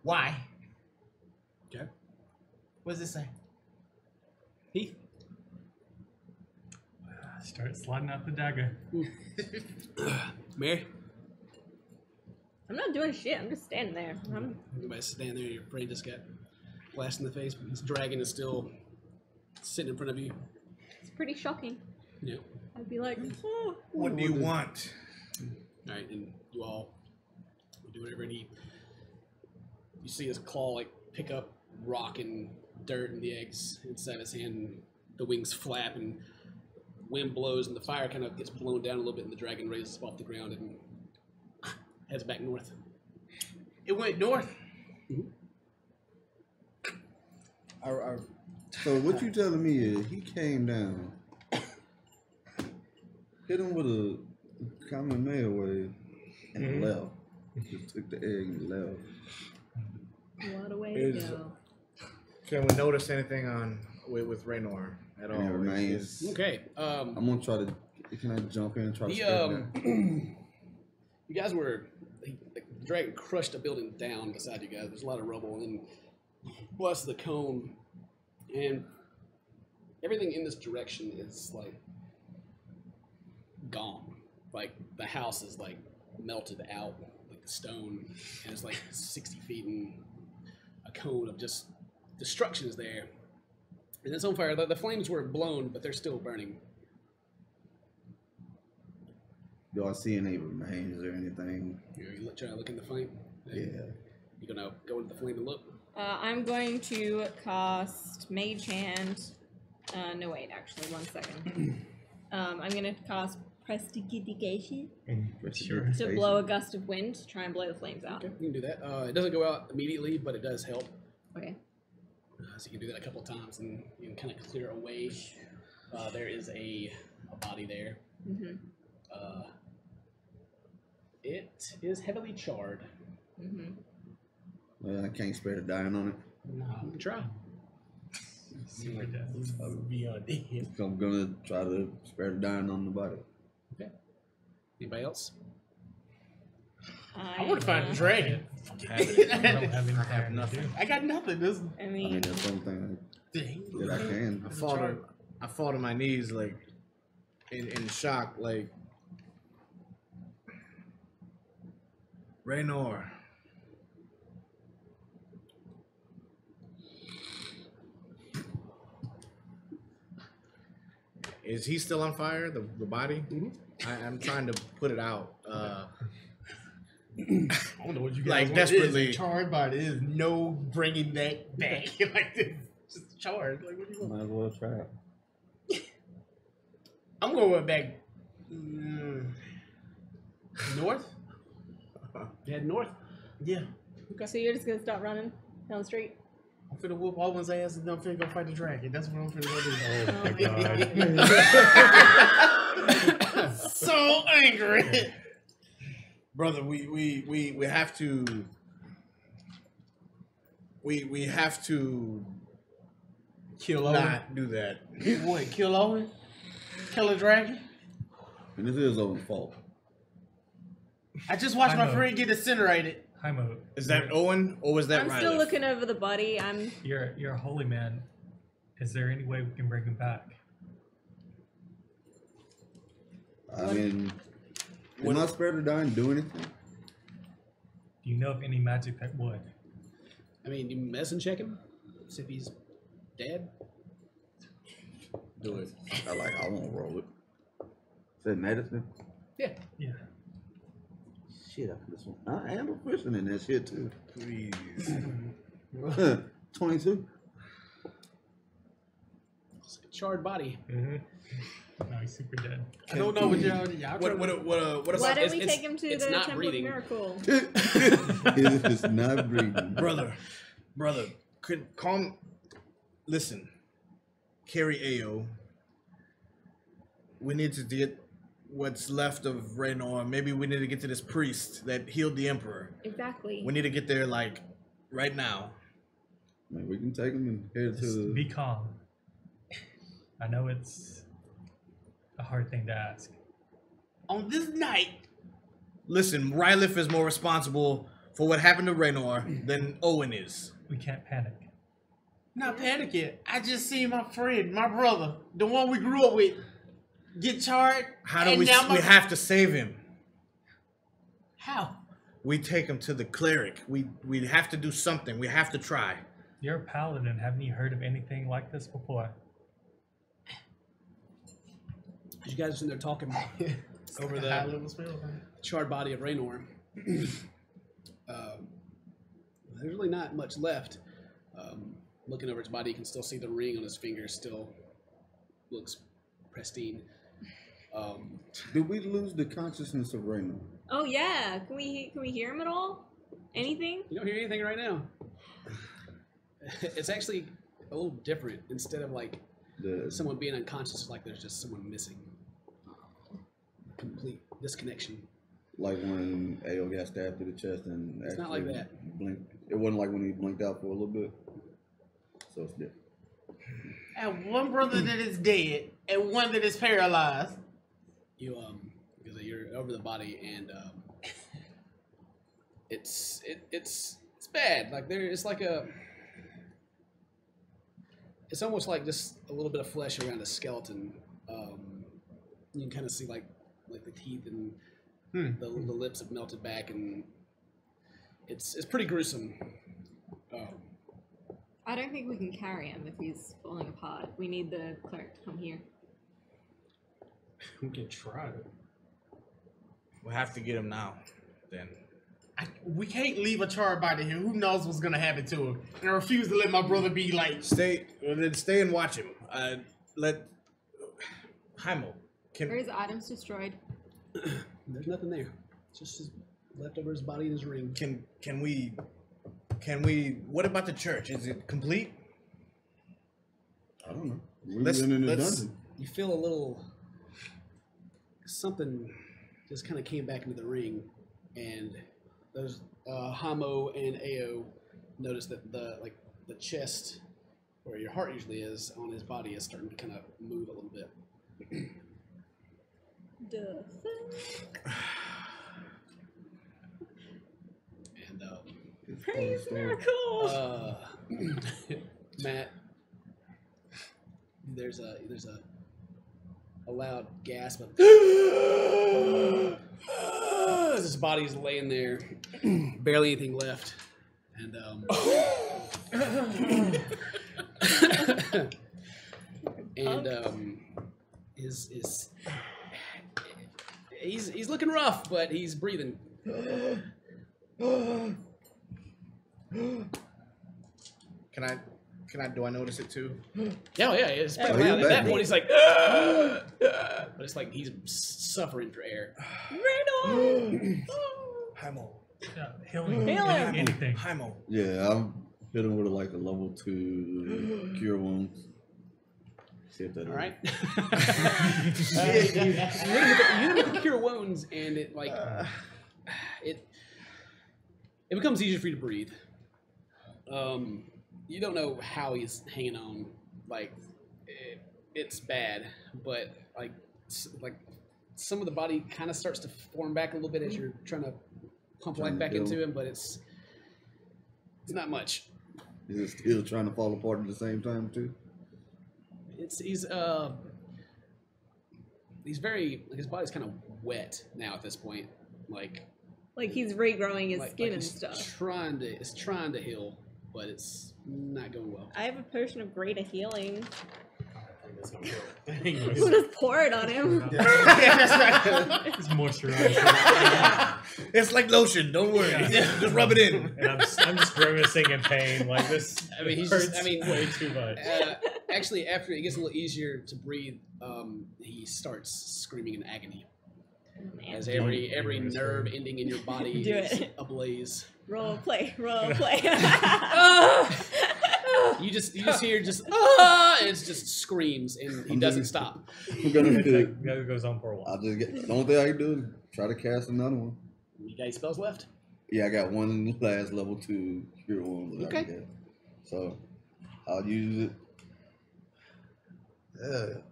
why? Okay. What does it say? Heath. Start sliding out the dagger. Mary. I'm not doing shit. I'm just standing there. Everybody's standing there. Your brain just got blasted in the face. But this dragon is still sitting in front of you. It's pretty shocking. Yeah. I'd be like, oh. What do you want? All right, and you all do whatever, and you see his claw like pick up rock and dirt and the eggs inside his hand. And the wings flap and wind blows, and the fire kind of gets blown down a little bit, and the dragon raises up off the ground and heads back north. It went north. So what you telling me is he came down, hit him with a common mail wave, and left. Just took the egg and left. What a way to go. Can we notice anything on with Raynor at all? Any remains? Okay. I'm gonna try to. Can I jump in and try to spare that? You guys were the dragon crushed a building down beside you guys. There's a lot of rubble, and then plus the cone, and everything in this direction is like gone. Like the house is like melted out, like the stone, and it's like 60 feet, and a cone of just destruction is there. And it's on fire. The flames were blown, but they're still burning. Do I see any remains or anything? You're trying to look in the flame? Yeah. You gonna go into the flame and look? I'm going to cast Mage Hand. No, wait, actually, 1 second. I'm going to cast Prestidigitation Sure. to blow a gust of wind to try and blow the flames out. Okay, you can do that. It doesn't go out immediately, but it does help. Okay. So you can do that a couple of times, and you can kind of clear away. There is a body there. Mm-hmm. It is heavily charred. Mm-hmm. Well, I can't spare the dying on it. No. You can try. Super dead. Beyond dead. So I'm gonna try to spare the dying on the body. Okay. Anybody else? I want to find the dragon. I don't have anything to do. I got nothing. This I I mean, mean, that's one thing thing. that I can. I fall to my knees like in shock, like Raynor. Is he still on fire? The body? I'm trying to put it out. I don't know what you guys Like, want. desperately. It is a charred body. There's no bringing that back. Like this, just charred. Like what do you want? Might as well try it. I'm going back north. Head north. Yeah, so you're just going to start running down the street? I'm finna whoop Alwyn's ass and I'm finna go fight the dragon. That's what I'm finna go do. Oh my god. So angry. Brother, we have to we have to Kill Owen. not do that. What? Kill Owen? Kill a dragon? And this is Owen's fault. I just watched my know. friend get incinerated. Haimo, Is that Owen or was that I'm Riley? still looking over the body. you're a holy man. Is there any way we can bring him back? I mean, would not spare the dying do anything? Do you know of any magic that would? I mean, you medicine check him, see if he's dead. Do it. I won't roll it. Say medicine? Yeah. Yeah. Shit, I could have I am proficient in that shit too. Please. 22. It's a charred body. Mm-hmm. No, he's super dead. I don't know what y'all What Why about don't we it's- take him to it's the not Temple breathing. of Miracle? It's not breathing. brother? Could calm. Listen, carry Ao. We need to get what's left of Raynor. Maybe we need to get to this priest that healed the emperor. Exactly. We need to get there like right now. I mean, we can take him and head Just to. be calm. I know it's a hard thing to ask. on this night. Listen, Rylith is more responsible for what happened to Raynor than Owen is. We can't panic. Not panicking. I just seen my friend, my brother, the one we grew up with, get charged. How do and we? now We have to save him. How? We take him to the cleric. We have to do something. We have to try. You're a paladin. Haven't you heard of anything like this before? You guys are in there talking over the high level spell. charred body of Raynor. There's really not much left. Looking over his body, you can still see the ring on his finger still looks pristine. Did we lose the consciousness of Raymond? Oh yeah, can we hear him at all? Anything? You don't hear anything right now. It's actually a little different. Instead of like someone being unconscious, it's like there's just someone missing. Complete disconnection. Like when Ao got stabbed through the chest and It's not like that. Blinked. It wasn't like when he blinked out for a little bit. So it's different. I have one brother that is dead and one that is paralyzed. You because you're over the body and it's bad. Like it's like it's almost like just a little bit of flesh around a skeleton. You can kind of see like the teeth and the lips have melted back, and it's pretty gruesome. I don't think we can carry him if he's falling apart. We need the cleric to come here. We can try it. We'll have to get him now. Then. We can't leave a charred body here. Who knows what's gonna happen to him? And I refuse to let my brother be like. Stay and watch him. Let Heimel. Are his items destroyed? There's nothing there. It's just his leftovers body in his ring. Can we? What about the church? Is it complete? I don't know. We've been in the dungeon. You feel a little something just kind of came back into the ring, and those Hamo and Ao noticed that the chest where your heart usually is on his body is starting to kind of move a little bit. And Praise miracle! Matt, there's a loud gasp of as his body's laying there, barely anything left, and he's looking rough, but he's breathing. Do I notice it too? Yeah, it's pretty Oh, loud. he's At that back. point, he's like, but it's like he's suffering for air. Heimel. Yeah, healing. Heal him. Anything. Heimel. Yeah, I'm hitting with like a level 2 cure wounds. See if that All right. You hit him with the cure wounds, and it like it becomes easier for you to breathe. You don't know how he's hanging on. Like it's bad, but like some of the body kind of starts to form back a little bit as you're trying to pump life back into him, but it's not much. Is it still trying to fall apart at the same time too? He's very like his body's kind of wet now at this point. Like he's regrowing his skin and he's stuff. It's trying to heal, but it's not going well. I have a potion of greater healing. It's We'll just pour it on him. It's moisturized. It's like lotion. Don't worry. Just rub it in. And I'm just grimacing in pain. Like this. I mean, he's hurts just, I mean, way too much. Actually, after it gets a little easier to breathe, he starts screaming in agony as every nerve ending in your body Do is it. ablaze. Role play. You just hear and it's just screams, and he doesn't stop. I'm gonna That goes on for a while. the only thing I can do is try to cast another one. You got any spells left? Yeah, I got one last level 2 cure wounds that I Okay. can get. So I'll use it.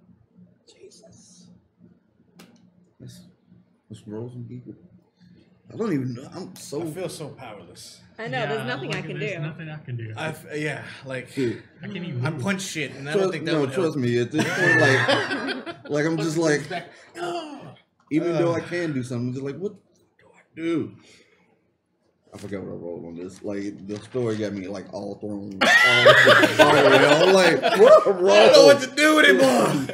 Jesus. Let's roll some people. I don't even know. I'm I so. feel so powerless. I know, there's nothing I can there's do. nothing I can do. Yeah, like Dude, I can't even I move. punch shit, and I don't think that would trust help. me. At this point, like I'm just like, even though I can do something, I'm just like, what do I do? I forgot what I rolled on this. Like the story got me like all thrown. I'm like, what? I don't know what to do anymore.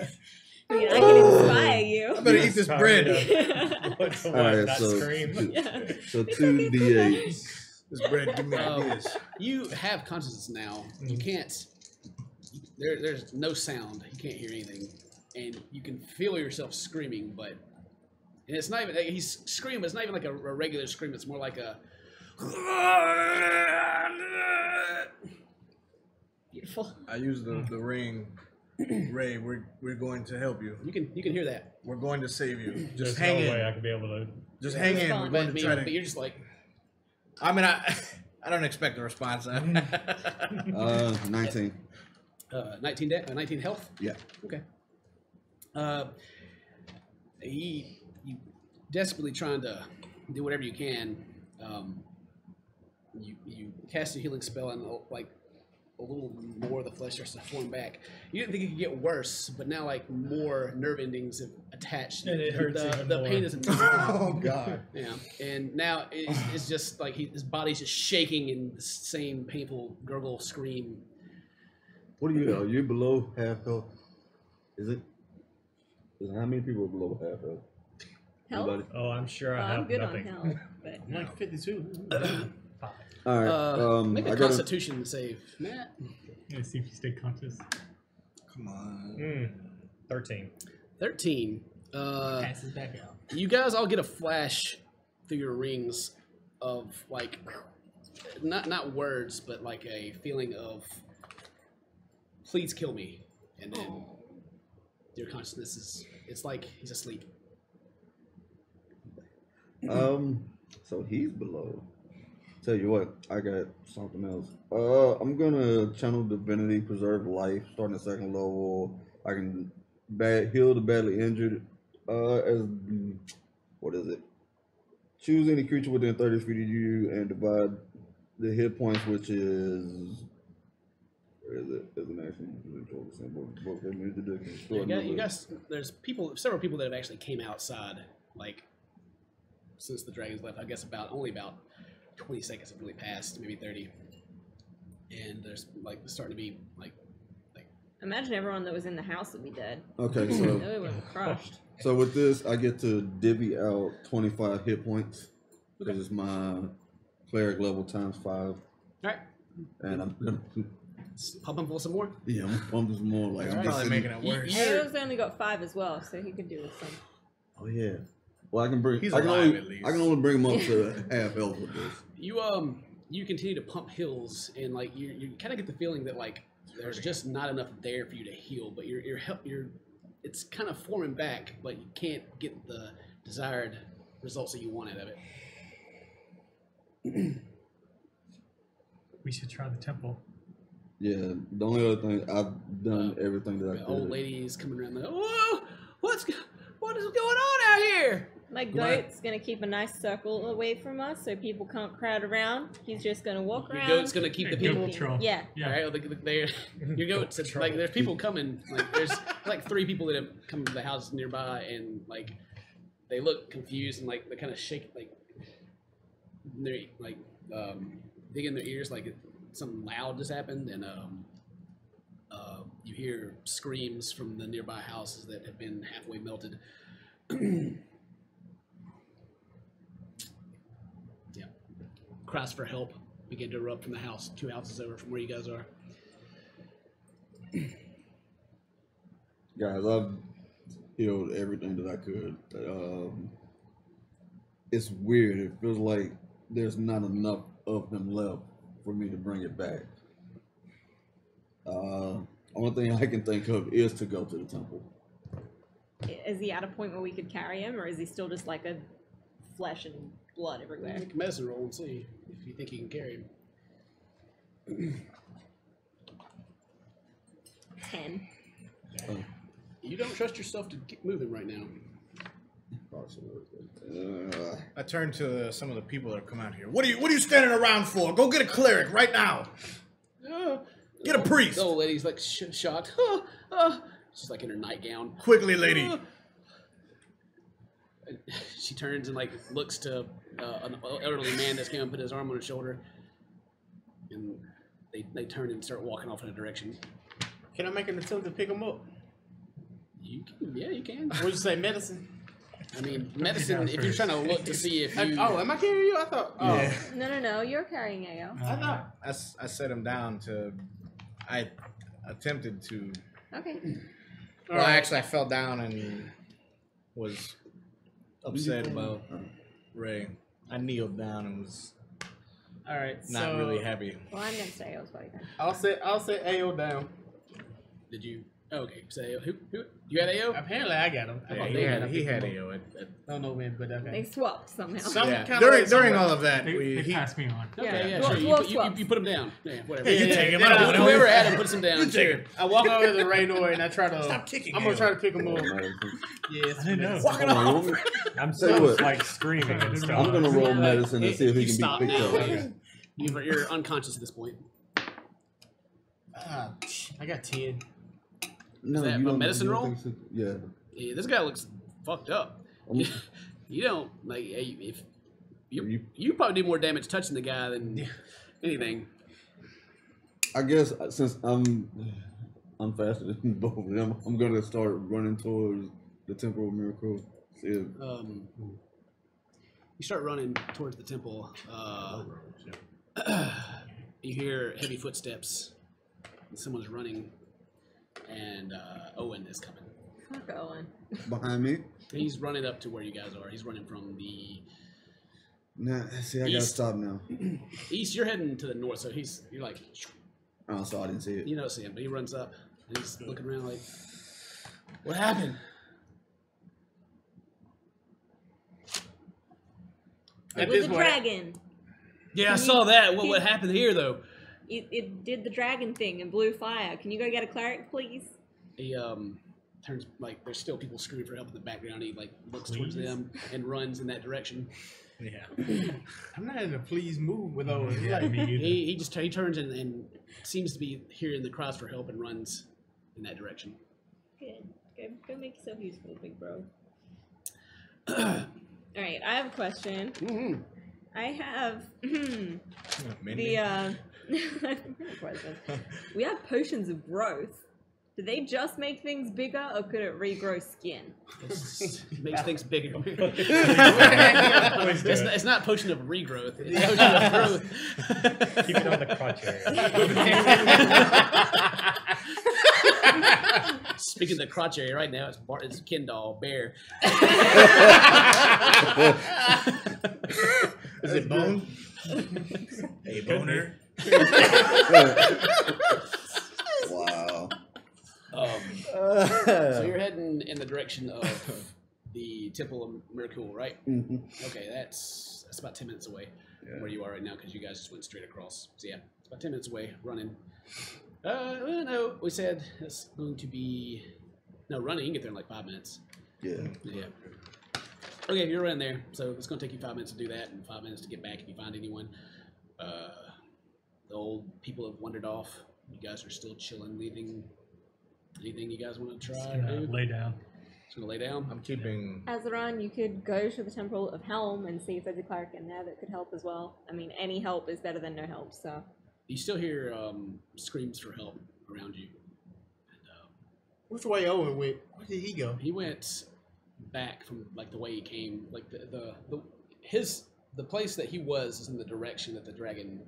I mean, I can inspire you. I better eat this bread. What's the All right, not so scream? so 2d8. This bread give me ideas. You have consciousness now. You can't. There's no sound. You can't hear anything, and you can feel yourself screaming. But and it's not even. He's screaming. But it's not even like a regular scream. It's more like a. Beautiful. I use the ring. Ray, we're going to help you. You can hear that. We're going to save you. There's Just hang no way in. I could be able to. Just hang in. We're going to try But to. you're just like. I mean, I don't expect a response. 19. 19 health. Yeah. Okay. You desperately trying to do whatever you can. You cast a healing spell and like a little more of the flesh starts to form back. You didn't think it could get worse, but now like more nerve endings have attached. And it hurts even the more. pain is Oh God. yeah, and now it's just like his body's just shaking in the same painful gurgle scream. What are you? Are you below half health? Is it? How many people are below half health? Health? Anybody? Oh, I'm sure I I'm have good nothing. on health, but I'm like 52. All right. Make a I got Constitution save, Matt. Let's see if you stay conscious. Come on. 13. 13. Passes back out. You guys all get a flash through your rings of like not words, but like a feeling of please kill me, and then your consciousness it's like he's asleep. So he's below. Tell you what, I got something else. I'm gonna channel Divinity, preserve life, starting at second level. I can heal the badly injured. What is it? Choose any creature within 30 feet of you and divide the hit points, which is. Where is it? As an action, You guys, there's several people that have actually came outside, like since the dragons left. I guess only about 20 seconds have really passed, maybe 30, and there's like starting to be like. imagine everyone that was in the house would be dead. Okay, so They would have crushed. so with this, I get to divvy out 25 hit points because it's my cleric level times 5, All right, and I'm gonna. pump him full some more. Yeah, I'm pumping some more. Like I'm Alright. just Probably sitting- making it worse. Ayo's only got 5 as well, so he could do with some. Oh yeah. Well, I can bring. He's I can alive, only. at least. I can only bring him up to half health with this. You continue to pump hills, and like you kind of get the feeling that like there's just not enough there for you to heal, but you're it's kind of forming back, but you can't get the desired results that you want out of it. We should try the temple. Yeah. The only other thing I've done everything that I The could. old ladies coming around, like, whoa, what is going on out here? My goat's gonna keep a nice circle away from us so people can't crowd around. He's just gonna walk Your around. goat's gonna keep the Goat people. patrol. Yeah. All right, your goats. It's like there's people coming. Like there's like 3 people that have come to the house nearby, and like they look confused and like they kind of shake, like they're like digging their ears, like something loud just happened, and you hear screams from the nearby houses that have been halfway melted. Yeah, cries for help begin to erupt from the house 2 houses over from where you guys are. Guys, I've healed everything that I could. It's weird. It feels like there's not enough of them left for me to bring it back. Only thing I can think of is to go to the temple. Is he at a point where we could carry him, or is he still just like a flesh and blood everywhere? Make a medicine roll and see if you think you can carry him. 10. You don't trust yourself to get moving right now. I turn to some of the people that come out here. What are you standing around for? Go get a cleric right now. Get a priest. The old lady's like shocked. She's like in her nightgown. Quickly, lady. She turns and like looks to an elderly man that's came and put his arm on her shoulder, and they turn and start walking off in a direction. Can I make an attempt to pick him up? You can, yeah, you can. What'd you say, medicine? I mean, medicine. If you're trying to look to see if you. Oh, am I carrying you? I thought. Oh, Yeah. No, you're carrying AO. I thought. I set him down to. I attempted to. Okay. Well, actually, I fell down and was upset about Ray. I kneeled down and was All right. not really happy. Well, I'm gonna say AO's body then. I'll set AO down. Did you? Okay, so who? You had AO? Apparently, I got him. Yeah, he had AO. I don't know when, but okay. They swapped somehow. During all of that, They he passed me on. Okay, yeah, Well, sure. well, You put him down. Yeah, whatever. Hey, you take him. then I don't know. Whoever had him puts him down. You take him. I walk over to Raynor and I try to. Stop kicking I'm gonna AO. try to pick him up. Medicine. Yes. I didn't know. Walk it Hold on, off. you want me- I'm Tell you still what. like screaming and stuff. I'm gonna roll medicine and see if he You can stop be picked now. up. Okay. You're unconscious at this point. I got 10. No, that you a don't medicine you don't roll? think so? Yeah. Yeah, this guy looks fucked up. You don't like if you probably do more damage touching the guy than anything. I guess since I'm faster than both of them, I'm gonna start running towards the Temple of Miracle. See if You start running towards the temple. You hear heavy footsteps. Someone's running, and Owen is coming. Fuck Owen. behind me. He's running up to where you guys are. He's running from the Nah, see, I gotta East. stop now. east. You're heading to the north, so you're like, Oh, so I didn't see it. you don't see him, but he runs up and he's looking around like, what happened? It was a dragon. Yeah, I saw that. What happened here though? It did the dragon thing and blew fire. Can you go get a cleric, please? He turns like there's still people screaming for help in the background. He like looks towards them and runs in that direction. Yeah. I'm not in a please move with Owen. He's Yeah, like, me either. He turns and seems to be hearing the cries for help and runs in that direction. Good. Go make yourself useful, big bro. Alright, I have a question. Mm-hmm. I have Mindy. we have potions of growth. Do they just make things bigger, or could it regrow skin? Makes things bigger. It's not potion of regrowth. It's potion of growth. Keep it on the crotch area. Speaking of the crotch area right now, it's Kendall Bear. Is it Bone? Hey, Boner. Wow. So you're heading in the direction of the Temple of Miracle, right? Mm-hmm. Okay, that's about 10 minutes away from where you are right now because you guys just went straight across. So yeah, it's about 10 minutes away running. Well, no, we said it's going to be running. You can get there in like 5 minutes. Yeah. Yeah. Okay, you're running there, so it's going to take you 5 minutes to do that and 5 minutes to get back if you find anyone. The old people have wandered off. You guys are still chilling. Anything you guys want to try or do? Lay down. Just gonna lay down. I'm keeping. Azeron, you could go to the Temple of Helm and see if there's a cleric in there that could help as well. I mean, any help is better than no help, so. You still hear screams for help around you. And, which way Owen went? Where did he go? he went back from like the way he came. Like the place that he was is in the direction that the dragon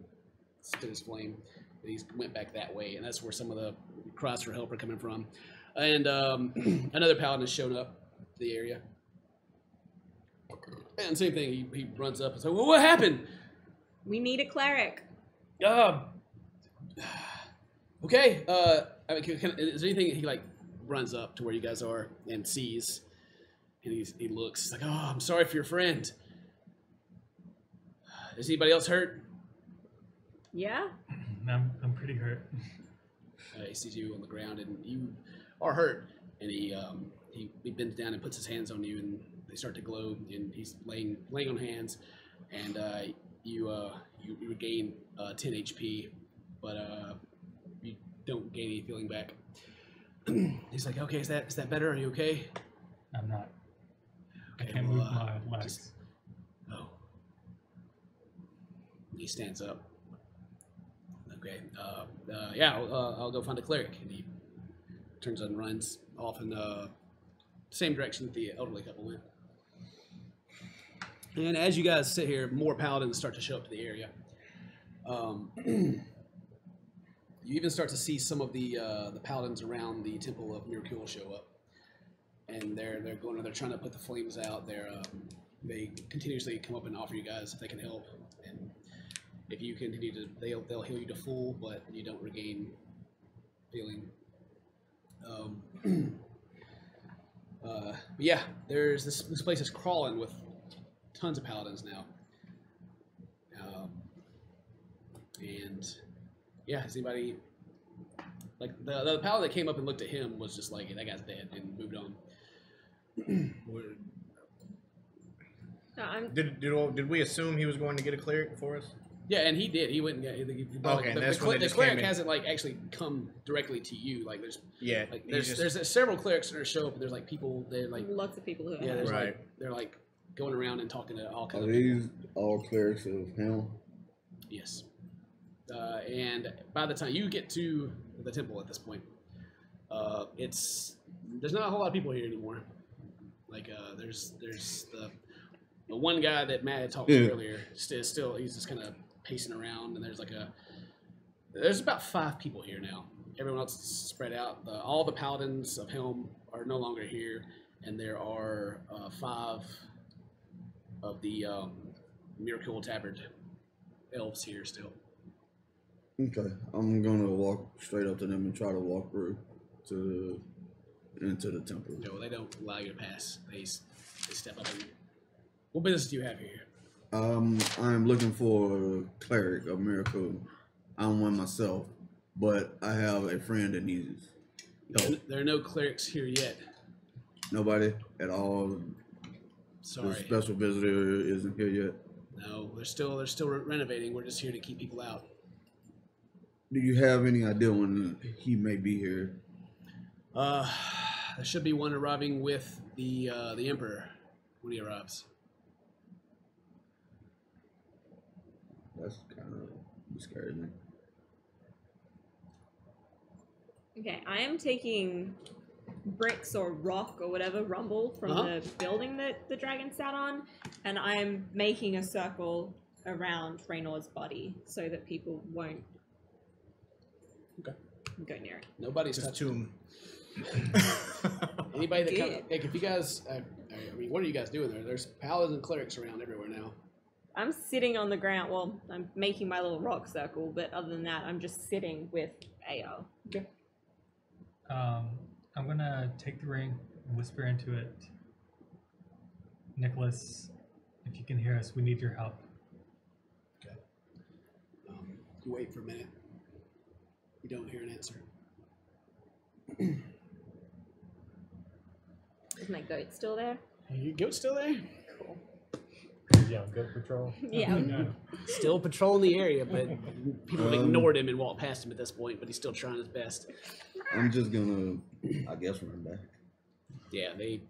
spit his flame. And he went back that way, and that's where some of the cries for help are coming from. And another paladin has shown up to the area. And same thing, he runs up and says, well, what happened? We need a cleric. Okay. I mean, is there anything he like runs up to where you guys are and sees, and he looks he's like, oh, I'm sorry for your friend. Is anybody else hurt? Yeah? I'm pretty hurt. He sees you on the ground and you are hurt, and he bends down and puts his hands on you, and they start to glow, and he's laying on hands, and you regain 10 HP, but you don't gain any feeling back. He's like, okay, is that better? Are you okay? I'm not. I Okay, can't well, move my legs. Oh. He stands up. Okay. Yeah, I'll go find a cleric. And he turns and runs off in the same direction that the elderly couple went. And as you guys sit here, more paladins start to show up to the area. You even start to see some of the paladins around the Temple of Miracle show up, and they're trying to put the flames out. They continuously come up and offer you guys if they can help, and if you continue to, they'll heal you to full, but you don't regain feeling. But yeah, there's this place is crawling with tons of paladins now, and yeah, has anybody like the paladin that came up and looked at him was just like, that guy's dead, and moved on. Did we assume he was going to get a cleric for us? Yeah, and he did. He went and got. He Okay, that's when they the just cleric came in. hasn't like actually come directly to you. Like Yeah, there's several clerics that show up, and there's like people. They're like Lots of people who yeah, are. there's Right. like they're like going around and talking to all Are kinds of people. these all clerics of hell? Yes. And by the time you get to the temple at this point, there's not a whole lot of people here anymore. Like there's the one guy that Matt had talked to earlier. Still he's just kind of pacing around, and there's about 5 people here now. Everyone else is spread out. All the paladins of Helm are no longer here, and there are 5 of the Miracle Tabard elves here still. Okay, I'm gonna walk straight up to them and try to walk through into the temple. No, they don't allow you to pass. They step up and... What business do you have here? I'm looking for a cleric of miracle. I'm one myself, but I have a friend that needs help. There are no clerics here yet. Nobody at all. Sorry. The special visitor isn't here yet. No, they're still renovating. We're just here to keep people out. Do you have any idea when he may be here? There should be one arriving with the Emperor when he arrives. That's kind of scared me. Okay, I am taking bricks or rock or whatever rumble from the building that the dragon sat on, and I'm making a circle around Raynor's body so that people won't go near it. Nobody's Just touching tomb. Anybody that Good. comes, like, if you guys, I mean, what are you guys doing there? There's paladins and clerics around everywhere now. I'm sitting on the ground. Well, I'm making my little rock circle, but other than that, I'm just sitting with AO. Okay. I'm gonna take the ring and whisper into it. Nicholas, if you can hear us, we need your help. Okay. You wait for a minute. You don't hear an answer. Is my goat still there? Your goat's still there? Cool. Yeah, goat patrol. Yeah. Still patrolling the area, but people have ignored him and walked past him at this point, but he's still trying his best. I'm just gonna, I guess, run back. Yeah, they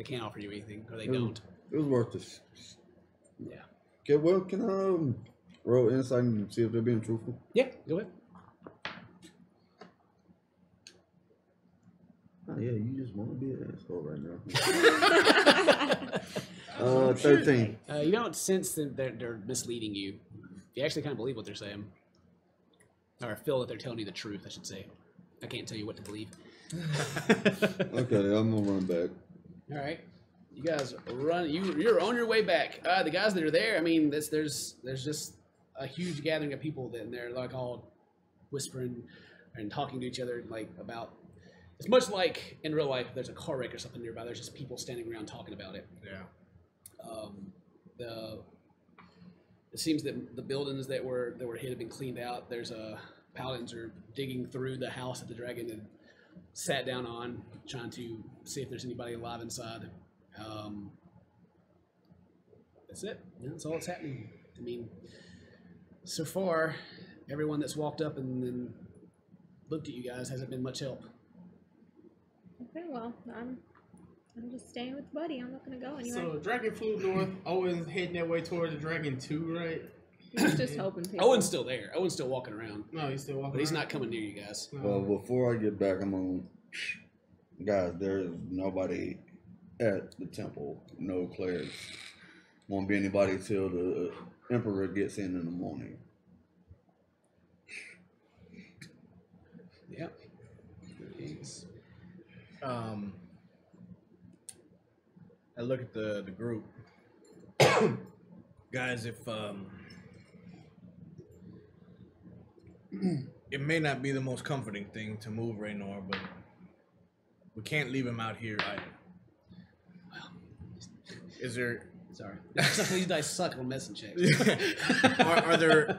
can't offer you anything, or they It was- don't. It was worth it. Yeah. Okay, well, can I roll insight and see if they're being truthful? Yeah, go ahead. Oh, yeah, you just want to be an asshole right now. 13. You don't sense that they're misleading you. You actually kind of believe what they're saying. Or feel that they're telling you the truth, I should say. I can't tell you what to believe. Okay, I'm gonna run back. All right. You guys run. You're on your way back. The guys that are there, I mean, there's just a huge gathering of people, and they're like all whispering and talking to each other, like about. It's much like in real life. If there's a car wreck or something nearby, there's just people standing around talking about it. Yeah. It seems that the buildings that were hit have been cleaned out. There's paladins are digging through the house that the dragon had sat down on, trying to see if there's anybody alive inside. That's it. That's all that's happening. I mean, so far, everyone that's walked up and then looked at you guys hasn't been much help. Okay, well, I'm just staying with Buddy. I'm not gonna go anywhere. So Dragon flew north. Owen's heading that way towards the Dragon 2, right? He's just helping people. Owen's still there. Owen's still walking around. No, he's still walking. But he's around. not coming near you guys. No. Well, before I get back, I'm gonna, guys, there is nobody at the temple. No clerics. Won't be anybody till the Emperor gets in the morning. Yep. Thanks. I look at the group. Guys, if it may not be the most comforting thing to move Raynor, but we can't leave him out here either. Is there Sorry. These dice suck on medicine checks. are there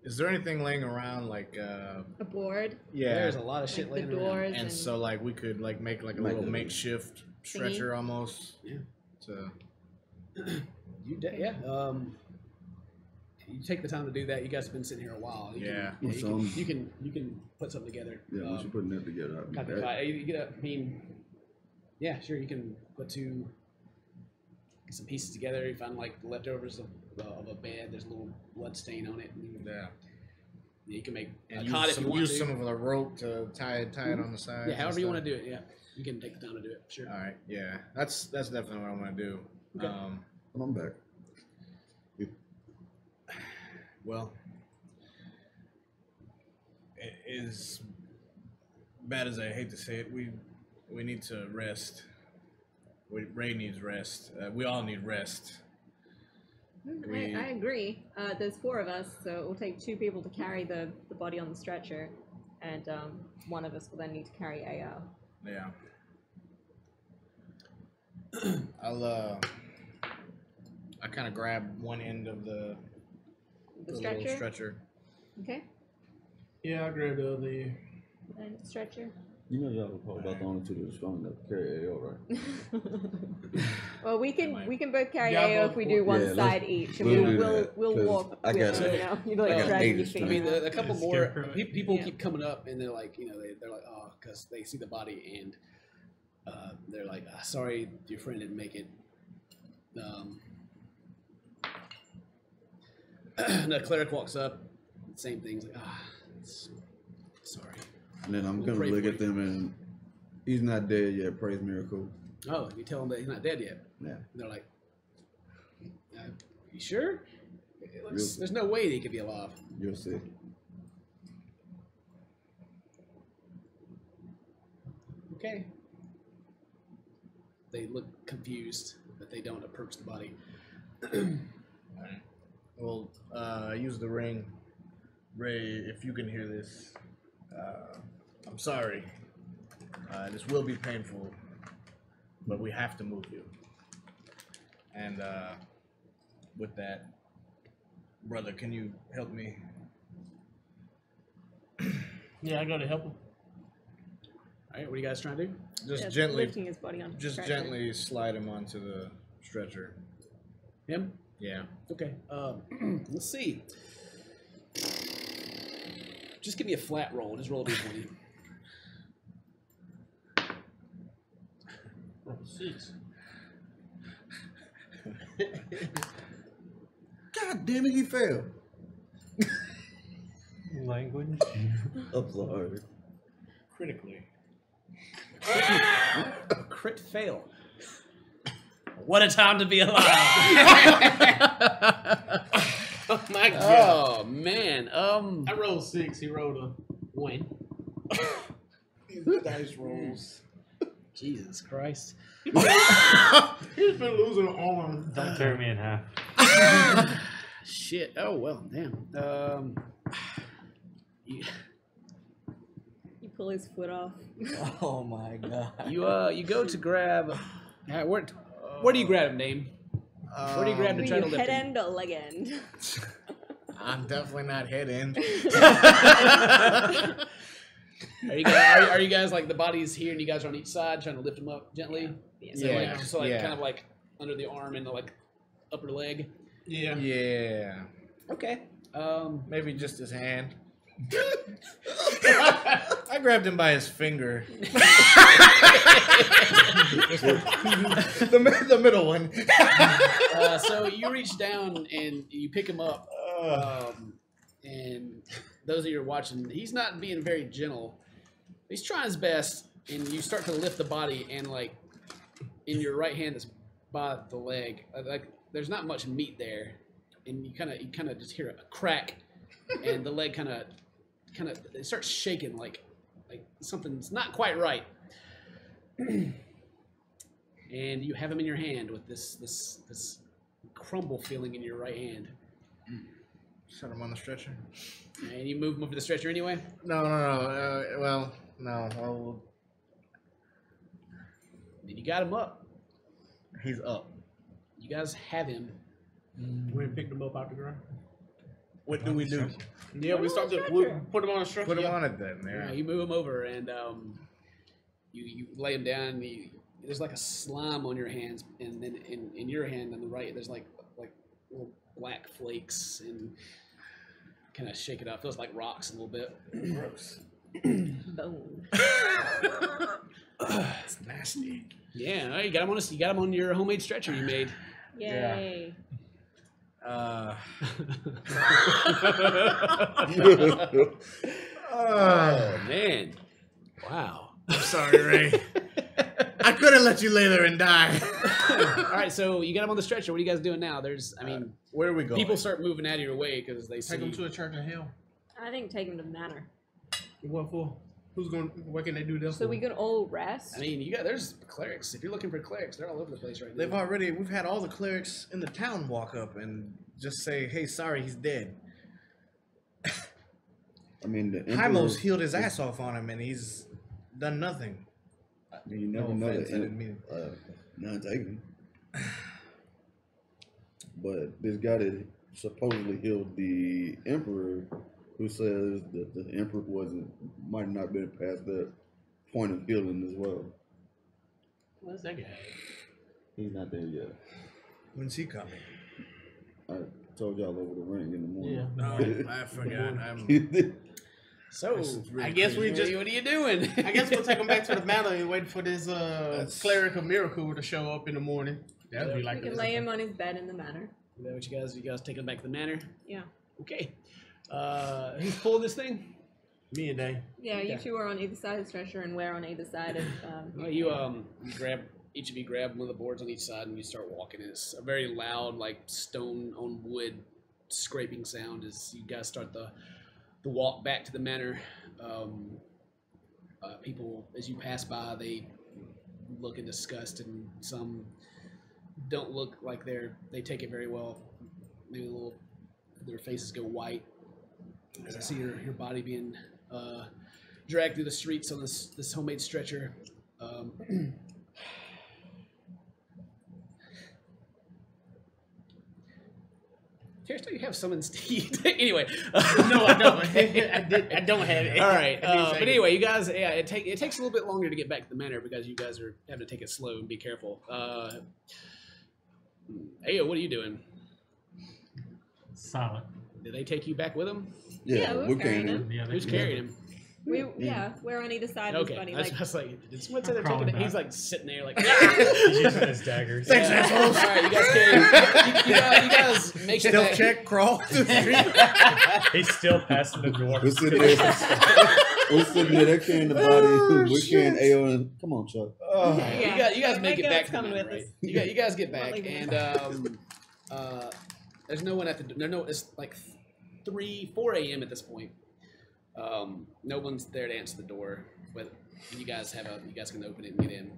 is there anything laying around like A board. yeah, There's a lot of shit Like the laying around. doors. and so like we could like make like a Make little a- makeshift stretcher almost. Yeah. To Yeah. You take the time to do that. You guys have been sitting here a while. Yeah. You can put something together. Yeah, once you're putting that together, I'll be Not back. you get I mean, yeah, sure. You can get some pieces together. You find like leftovers of a bed. There's a little blood stain on it. And yeah. you can make And a cot if you want use to. some of the rope to tie it on the side. Yeah, however you want to do it. Yeah, you can take the time to do it. Sure. All right, yeah, that's definitely what I want to do. Okay. I'm back. Well, as bad as I hate to say it, we need to rest. Ray needs rest. We all need rest. I agree. There's 4 of us, so it will take 2 people to carry the body on the stretcher, and one of us will then need to carry AO. Yeah. I kind of grab one end of the The little stretcher? stretcher. Okay. Yeah, I grabbed the other. And the stretcher. You know y'all were probably about the only two that are strong enough to carry AO, right? Well, we can both carry Yeah, AO both if we do one yeah, let's- side each, and we'll do we'll that, we'll 'cause walk. I got with, it. you know, you're like I got dragging 8 your this feet. time. I mean, a couple Just more scarecrow it. people Yeah. keep coming up, and they're like, they're like, oh, because they see the body, and they're like, sorry, your friend didn't make it. The cleric walks up, same thing's like, sorry. And then I'm We'll gonna pray look for at you. them and he's not dead yet. Praise miracle. Oh, you tell him that he's not dead yet. Yeah. And they're like, you sure? Real- There's no way that he could be alive. You'll see. Okay. They look confused, but they don't approach the body. Well, use the ring. Ray, if you can hear this, I'm sorry. This will be painful, but we have to move you. And with that, brother, can you help me? Yeah, I go to help him. All right, what are you guys trying to do? Just Yeah, gently, lifting his body on the just stretcher. gently slide him onto the stretcher. Him? Yeah. Okay. Let's see. Just give me a flat roll. Just roll a d20. Oh, 6. God damn it, he failed. Language. I'm sorry. Critically. Crit fail. What a time to be alive. Oh my god. Oh man. I rolled 6. He rolled a 1. These dice rolls. Jesus Christ. He's been losing arms. Don't tear me in half. Shit. Oh well. Damn. You pull his foot off. Oh my god. you go to grab. Where do you grab him, Dame? Where do you grab Were to try you to lift head him? end or leg end? I'm definitely not head in. Are you guys like the body's here and you guys are on each side trying to lift him up gently? Yeah. So Yeah. like, so like Yeah. kind of like under the arm and the like upper leg. Yeah. Yeah. Okay. Maybe just his hand. I grabbed him by his finger. the middle one. So you reach down and you pick him up, and those of you who are watching, he's not being very gentle. He's trying his best, and you start to lift the body, and like in your right hand that's by the leg, like there's not much meat there, and you kind of just hear a crack, and the leg kind of it starts shaking like something's not quite right. And you have him in your hand with this crumble feeling in your right hand. Set him on the stretcher. And you move him over to the stretcher anyway? No. Well, no. And you got him up. He's up. You guys have him. We picked him up out the ground. What do we do? Yeah, we start to put him on a stretcher. Put him on it then. Yeah, Yeah. you move him over and you lay him down. And there's like a slime on your hands, and then in your hand on the right, there's like little black flakes, and kind of shake it up. Feels like rocks a little bit. Gross. Bone. It's nasty. Yeah, all right, you got him on your homemade stretcher you made. Yay. Oh Oh man! Wow. I'm sorry, Ray. I couldn't let you lay there and die. All right, so you got him on the stretcher. What are you guys doing now? Where are we going? People start moving out of your way because they see. Take him to a church of hell. I think take him to the manor. What for? What can they do this So for? we can all rest. I mean, there's clerics. If you're looking for clerics, they're all over the place right We've now. had all the clerics in the town walk up and just say, "Hey, sorry, he's dead." I mean, the Emperor, Hymo's healed his ass off on him, and he's done nothing. I mean, you never No know offense, that I didn't mean not taken. But this guy that supposedly healed the Emperor, who says that the Emperor might not have been past that point of healing as well. What's that guy? He's not there yet. When's he coming? I told y'all over the ring in the morning. No, I forgot. So, I guess we just. what are you doing? I guess we'll take him back to the manor and wait for this cleric of miracle to show up in the morning. That'd be We like can lay him on his bed in the manor. Is that what you guys take him back to the manor? Yeah. Okay. Who's pulling this thing? Me and Dave. Yeah, you Okay. two are on either side of the stretcher and we're on either side of Well, you each of you grab one of the boards on each side and you start walking. It's a very loud, like stone on wood scraping sound as you guys start the walk back to the manor. People, as you pass by, they look in disgust, and some don't look like they take it very well. Maybe their faces go white as I see your body being dragged through the streets on this homemade stretcher. Seriously, you have summoned Steve. Anyway, No, I don't. I don't have it. all right. I didn't say But it. anyway, you guys, yeah, it takes a little bit longer to get back to the manor because you guys are having to take it slow and be careful. Ayo, what are you doing? Silent. Did they take you back with them? Yeah, we're carrying carrying him. Yeah, Who's carrying him? we're on either side of Okay, his body. I was Like, just like, did someone say they're Crawling taking it? back. He's like sitting there, like. He's using his daggers. Thanks, Yeah. assholes. All right, you guys carry. You guys make it Stealth back. check, crawl through the street. He's still passing the door. We're sitting there. They're carrying the body. We're carrying AO. And come on, Chuck. yeah. You guys make it back to the coming manor, with right? us. You guys get Not back, leaving and there's no one at the. It's like 4 a.m. at this point. No one's there to answer the door, but you guys can open it and get in.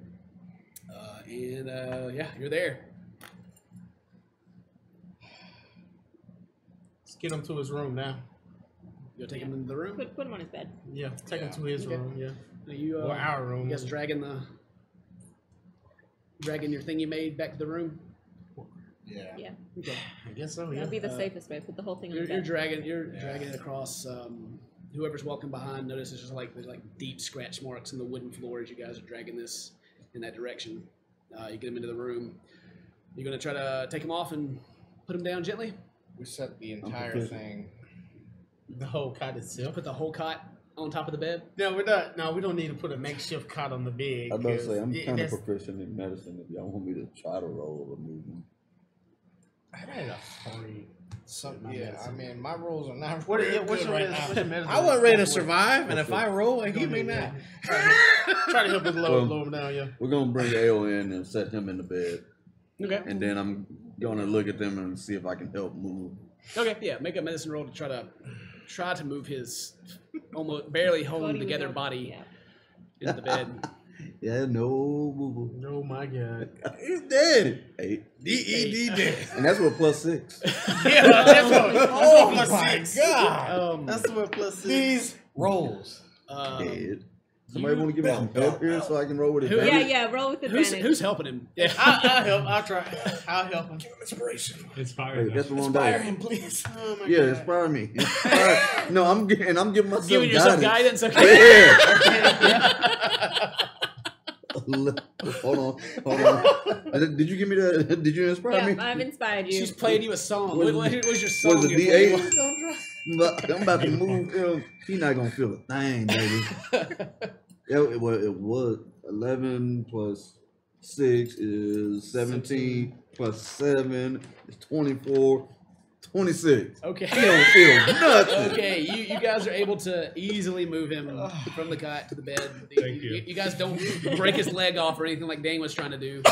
Yeah, you're there. Let's get him to his room now. You'll take him into the room. Put him on his bed. Yeah, take him to his Okay. room. Yeah. You Or our room. You guys dragging your thing you made back to the room. Yeah. Yeah. Okay. I guess so. Yeah. That'll be the safest way. Put the whole thing on You're the bed. dragging it across whoever's walking behind notices there's like deep scratch marks in the wooden floor as you guys are dragging this in that direction. You get him into the room. You're gonna try to take him off and put him down gently. We set the entire thing. The whole cot itself. Put the whole cot on top of the bed. No, we're not. No, we don't need to put a makeshift cot on the bed. I about to say I'm it- kind of that's- proficient in medicine. If y'all want me to try to roll or move them, I had a 40 something. Yeah, I mean, my rolls are not. What? real What's good your right medicine? now. What's your medicine? I wasn't ready to survive, and if I roll and he may not. Try to help us lower him down, yeah. we're gonna bring Ale in and set him in the bed, Okay. and then I'm gonna look at them and see if I can help move. Okay. Yeah. Make a medicine roll to try to move his almost barely holding Body together without- body Yeah. into the bed. Yeah, no move. Oh my god. He's dead. 8, D-E-D dead. and that's with +6. Yeah, that's what. Oh plus my 6. god. That's what plus 6. These rolls. Dead. Somebody want to give me some help here so I can roll with Who- advantage? Yeah, roll with advantage. Who's helping him? Yeah. I'll help. I'll try. I'll help him. Inspiration. Inspired. Wait, that's the wrong Inspire dice. him, please. Oh my Yeah, god. inspire me. Inspire. No, I'm giving myself Giving yourself guidance. guidance. Okay. Yeah. Hold on. Did you give me that? Did you inspire me? Yeah, I've inspired you. She's playing you a song. Was What it- was your song? Was it you're D8? I'm about to move him. He's not gonna feel a thing, baby. Yeah, it was 11 plus 6 is 17 plus 7 is 24, 26. Okay. He don't feel nothing. Okay, you guys are able to easily move him from the cot to the bed. Thank you. You guys don't break his leg off or anything like Dane was trying to do.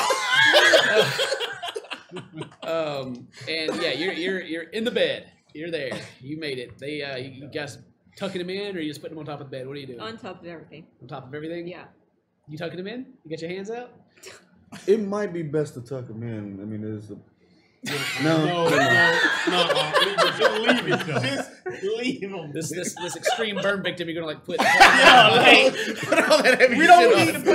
And yeah, you're in the bed. You're there. You made it. You guys tucking him in, or you just putting him on top of the bed? What are you doing? On top of everything. On top of everything? Yeah. You tucking him in? You got your hands out? It might be best to tuck him in. I mean, there's a No. Leave it. Just leave him. This extreme burn victim, you're gonna like put. Put all that heavy We don't shit need on. to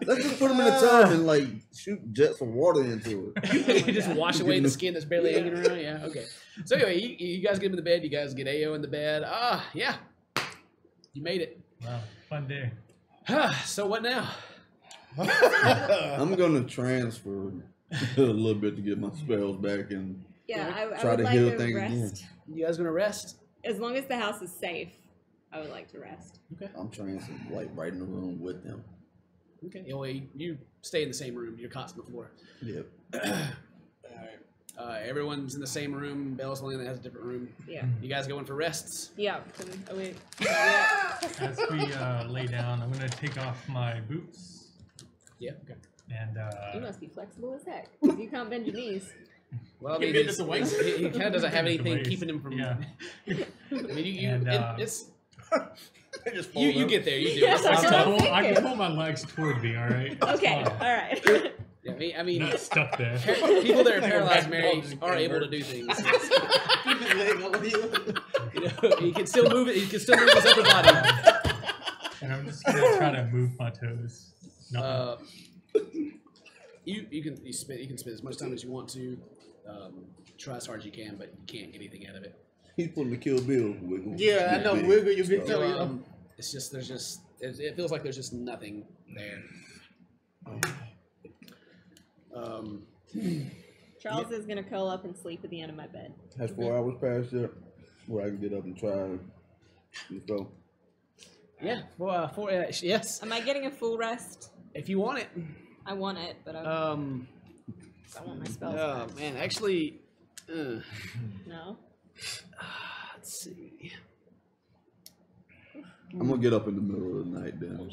put let's just put him in the tub and like shoot jets of water into it. You just wash away the skin that's barely hanging around. Yeah, okay. So anyway, you guys get him in the bed. You guys get Ao in the bed. Yeah, you made it. Wow, fun day. So what now? I'm gonna transfer a little bit to get my spells back and Yeah, I try would to like heal to things rest. again. You guys gonna rest? As long as the house is safe, I would like to rest. I'm transferring like right in the room with them. Okay. You stay in the same room. Your cot's on the floor. Yep. Everyone's in the same room. Belle's the only one that has a different room. Yeah. You guys going for rests? Yeah. Wait. As we lay down, I'm gonna take off my boots Yeah. Okay. and You must be flexible as heck. 'Cause you can't bend your knees. Well, I He mean, bent us away. he kind of doesn't have Bent us anything away. keeping him from. Yeah. I mean, And, it's They just you fold up. get there. You do. Yeah, It's that's like what I'm tough. I can thinking. pull my legs toward me. All right. Okay. Fine. All right. Yeah, I mean, Not stuck there. people that are Like a paralyzed, ragdoll Mary, just are getting able to hurt. do things. Keep his leg over here. You know, he can still move it. He can still move his upper body. And I'm just gonna try to move my toes. No. You can spend as much time as you want to. Try as hard as you can, but you can't get anything out of it. He's pulling the Kill Bill wiggle. Yeah, I know. Big. Wiggle, you can So, tell you. It's just it feels like there's just nothing there. Charles is gonna curl up and sleep at the end of my bed. Has 4 hours passed yet? Where I can get up and try and go. Yeah, yes, Am I getting a full rest? if you want it. I want it, but I want my spells Oh back. man, actually, No. let's see. I'm gonna get up in the middle of the night then.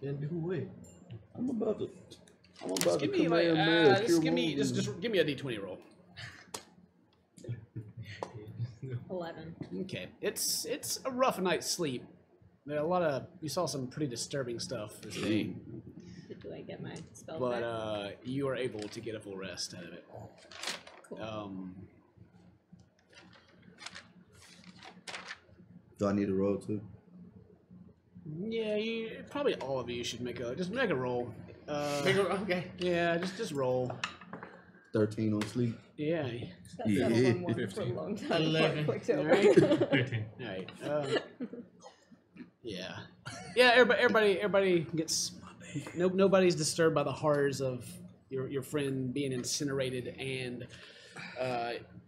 Then do what? I'm about to Just give me like, Kamehameha just cure give me wounds. just give me a d20 roll. 11. Okay, it's a rough night's sleep. There are you saw some pretty disturbing stuff this day, Do I get my spells but back? you are able to get a full rest out of it. Cool. Do I need a roll too? Yeah, probably all of you should make a roll. Okay. Yeah, just roll. 13 on sleep. Yeah. That's Yeah. 711 for a long time. 11. Clicked All over. right. 13. All right. Yeah. Yeah. Everybody gets. Nobody's disturbed by the horrors of your friend being incinerated and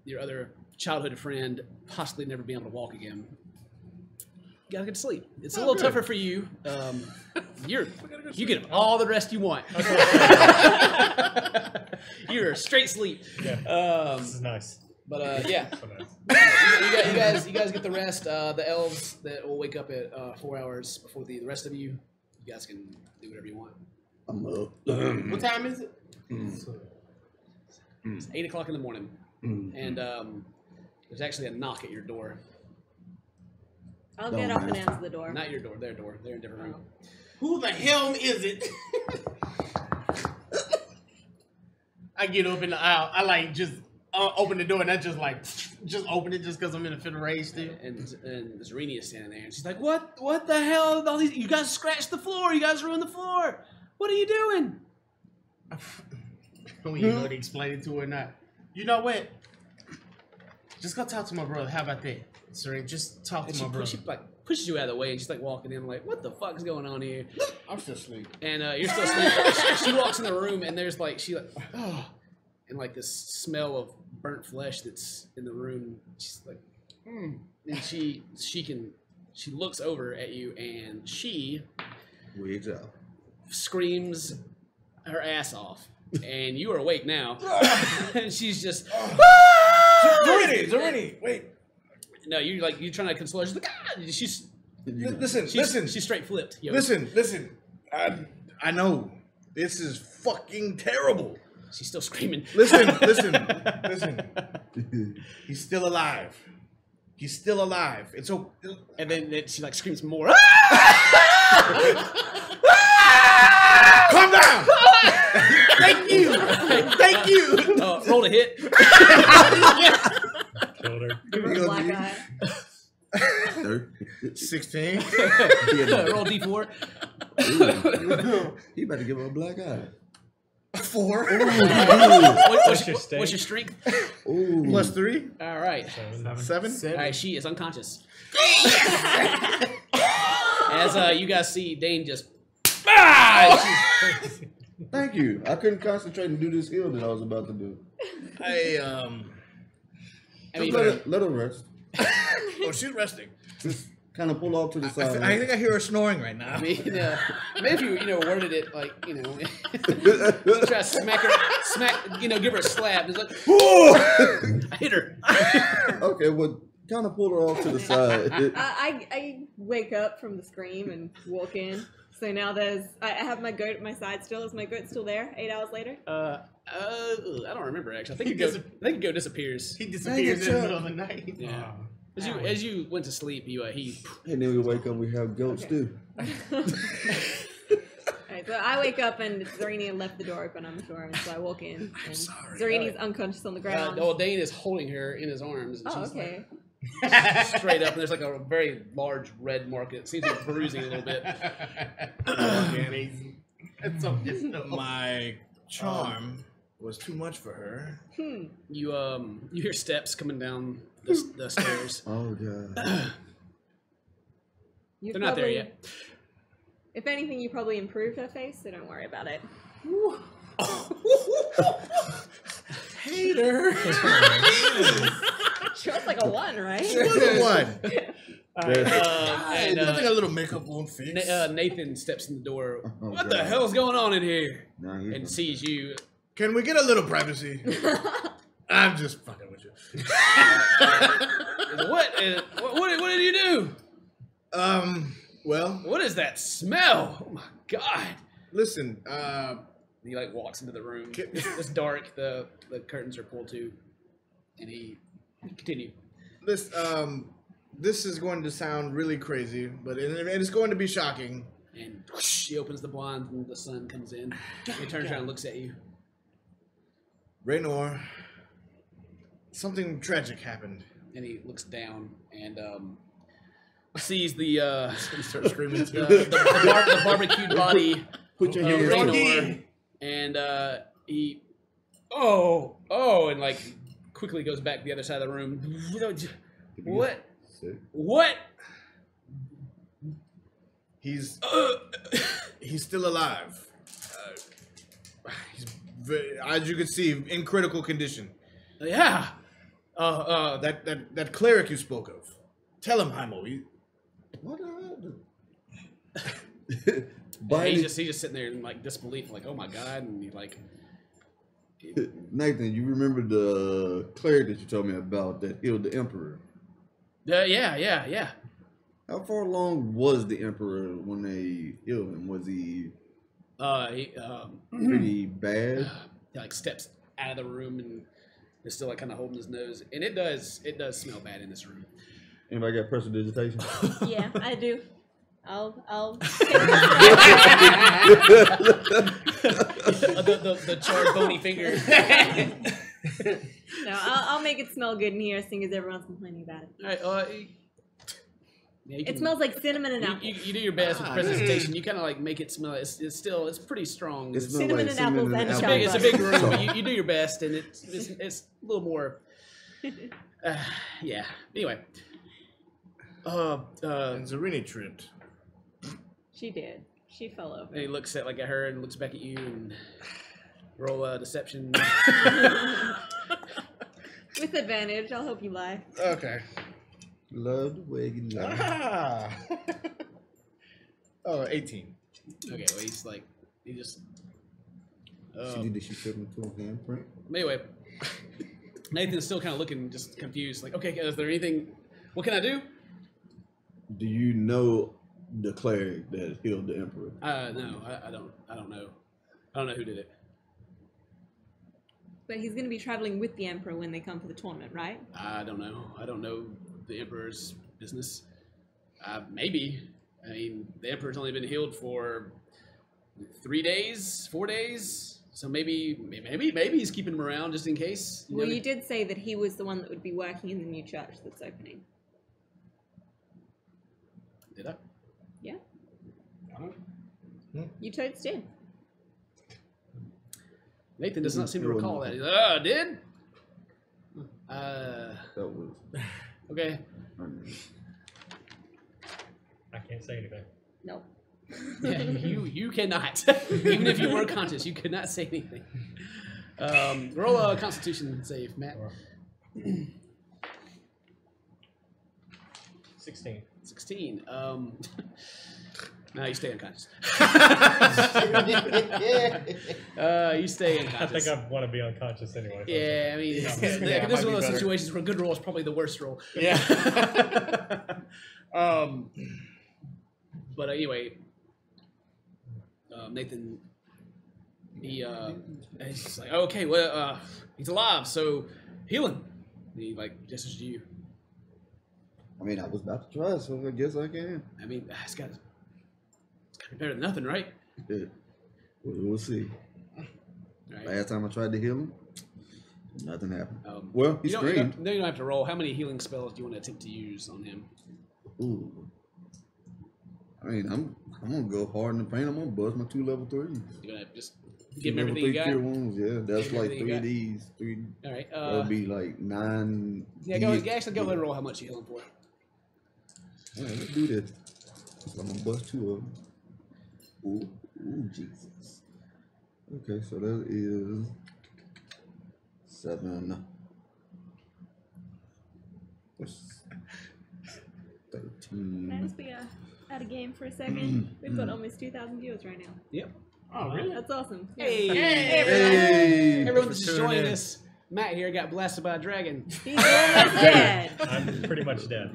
your other childhood friend possibly never being able to walk again. You gotta get to sleep. It's a little tougher for you. You get all the rest you want. You're straight sleep. Yeah. This is nice. But yeah, So nice. you guys get the rest. The elves that will wake up at 4 hours before the rest of you. You guys can do whatever you want. I'm up. What time is it? It's 8 o'clock in the morning, and there's actually a knock at your door. I'll get up and answer the door. Not your door, their door. They're in a different room. Who the hell is it? I get up in the aisle. I like just open the door and I just open it just because I'm in a fit of rage still. And Zarini is standing there, and she's like, "What the hell? All these you guys scratched the floor. You guys ruined the floor. What are you doing?" We ain't going to explain it to her or not. You know what? Just go talk to my brother. How about that? Sorry, just talk And to my brother. she pushes you out of the way, and she's like walking in, like, "What the fuck is going on here?" I'm still asleep. And you're still asleep. She walks in the room, and there's like oh, and like this smell of burnt flesh that's in the room. She's like, and she looks over at you, and she Wigs out. screams her ass off, and you are awake now. And she's just, Zarini, wait. no, you're trying to console her. She's like, ah! Listen. She's straight flipped. Yo. Listen. I know this is fucking terrible. She's still screaming. Listen. He's still alive. It's okay. And then she like screams more. Calm down. Thank you. Roll a hit. Killed her. Give her a black eye. 16. Roll D4. He about to give her a black eye. 4. What's your your strength? Ooh. Plus 3. All right. 7. All right, she is unconscious. As you guys see, Dane just. Thank you. I couldn't concentrate and do this heal that I was about to do. I mean, Let her rest. Oh, she's resting. Just kind of pull off to the side. I think I hear her snoring right now. I mean, maybe if you worded it like try to smack her, give her a slap. It's like, I hit her. Okay, well, kind of pull her off to the side. I wake up from the scream and walk in. So now I have my goat at my side still. Is my goat still there 8 hours later? I don't remember actually. I think your goat disappears. He disappears in the middle of the night. Yeah. As you went to sleep, he And then we wake up, we have goats too. Alright, so I wake up and Zarini left the door open, I'm sure, and so I walk in. And Zarini's unconscious on the ground. Dane is holding her in his arms. And Oh, she's okay. straight up, and there's like a very large red mark. It seems to be bruising a little bit. It's so My charm was too much for her. You hear steps coming down the stairs. Oh, God. They're not there yet. If anything, you probably improved her face, so don't worry about it. Hater. Sure, it's like a 1, right? She was a 1. And Nothing a little makeup won't fix. Nathan steps in the door. Oh, What the God. hell's going on in here? Nah, he's And sees you. Can we get a little privacy? I'm just fucking with you. What did you do? Well, What is that smell? Oh my god! listen, He like walks into the room. It's dark. The curtains are pulled to, and he continue. this is going to sound really crazy, but it's going to be shocking. And whoosh, he opens the blinds, and the sun comes in. He turns around and looks at you. Raynor, something tragic happened. And he looks down and sees the Start screaming. the barbecued body Put your of hands Raynor, and he oh, and like quickly goes back to the other side of the room. What? What? He's still alive. He's as you can see, in critical condition. Yeah. That cleric you spoke of. Tell him, Heimo. What? Yeah, he's just sitting there in like disbelief, like, oh my god, and he like. Nathan, you remember the cleric that you told me about that healed the emperor? Yeah. How far along was the emperor when they healed him? Was he pretty bad? He like steps out of the room and is still like kind of holding his nose, and it does smell bad in this room. Anybody got prestidigitation? Yeah, I do. I'll the charred bony finger. No, I'll make it smell good in here, seeing as everyone's complaining about it. All right, It smells like cinnamon and apple. You do your best with presentation. You kind of like make it smell. It's pretty strong. It smells Cinnamon like and apples and It's chocolate. big. It's a big room. But you do your best, and it's a little more. Yeah. Anyway. And Zarini tripped. She did. She fell over. And he looks at her and looks back at you and roll a deception. With advantage, I'll hope you lie. Okay. Love the way you love. Ah. 18. Okay, well he just. Did she fit into a handprint? Anyway, Nathan's still kind of looking just confused. Like, okay, is there anything? What can I do? Do you know the cleric that healed the emperor? No, I don't know. I don't know who did it. But he's going to be traveling with the Emperor when they come for the tournament, right? I don't know. I don't know the Emperor's business. Maybe. I mean, the Emperor's only been healed for 3 days, 4 days. So maybe he's keeping him around just in case. Well, you did say that he was the one that would be working in the new church that's opening. Did I? Yeah. Hmm? You totes did. Nathan does not seem to recall that. He's like, did? That was. Okay. I can't say anything. Nope. Yeah, you cannot. Even if you were conscious, you could not say anything. Roll a Constitution save, Matt. 16. 16. No, you stay unconscious. You stay unconscious. I think I want to be unconscious anyway. Yeah, I mean, this is one of those situations where good roll is probably the worst roll. Yeah. But anyway, Nathan, he's just like, okay, well, he's alive, so heal him. And he gestures to you. I mean, I was about to try, so I guess I can. I mean, it's got to be better than nothing, right? Yeah. We'll see. Right. Last time I tried to heal him, nothing happened. Um, Well, he you screamed. don't have to roll. How many healing spells do you want to attempt to use on him? Ooh. I mean, I'm gonna go hard in the paint. I'm gonna buzz my 2 level 3s. You're gonna just give him Level everything you 3 got. cure wounds, yeah. That's Give him like everything 3 you of these. 3. All right. That would be like 9. Yeah, go ahead and roll how much you heal him for. All right, let's do this. So I'm gonna bust 2 of them. Ooh, Jesus. Okay, so that is 7. What's 13? Can I just be out of game for a second? We've got almost 2,000 viewers right now. Yep. Oh, really? That's awesome. Yeah. Hey, Hey! everyone that's just Tune joining in. us. Matt here got blasted by a dragon, He's almost dead. I'm pretty much dead.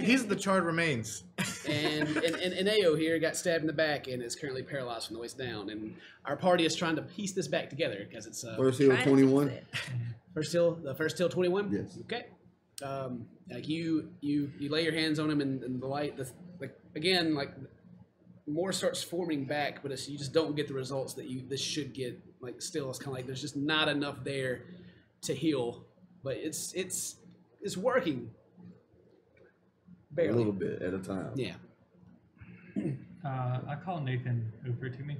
He's the charred remains. and Ao here got stabbed in the back and is currently paralyzed from the waist down. And our party is trying to piece this back together because it's First heal Trying to 21. fix it. the first till 21. Yes. Okay. Like you lay your hands on him and the light. Again, more starts forming back, but you just don't get the results that this should get. Still, it's kind of like there's just not enough there to heal, but it's working. Barely. A little bit at a time. Yeah. I call Nathan over to me.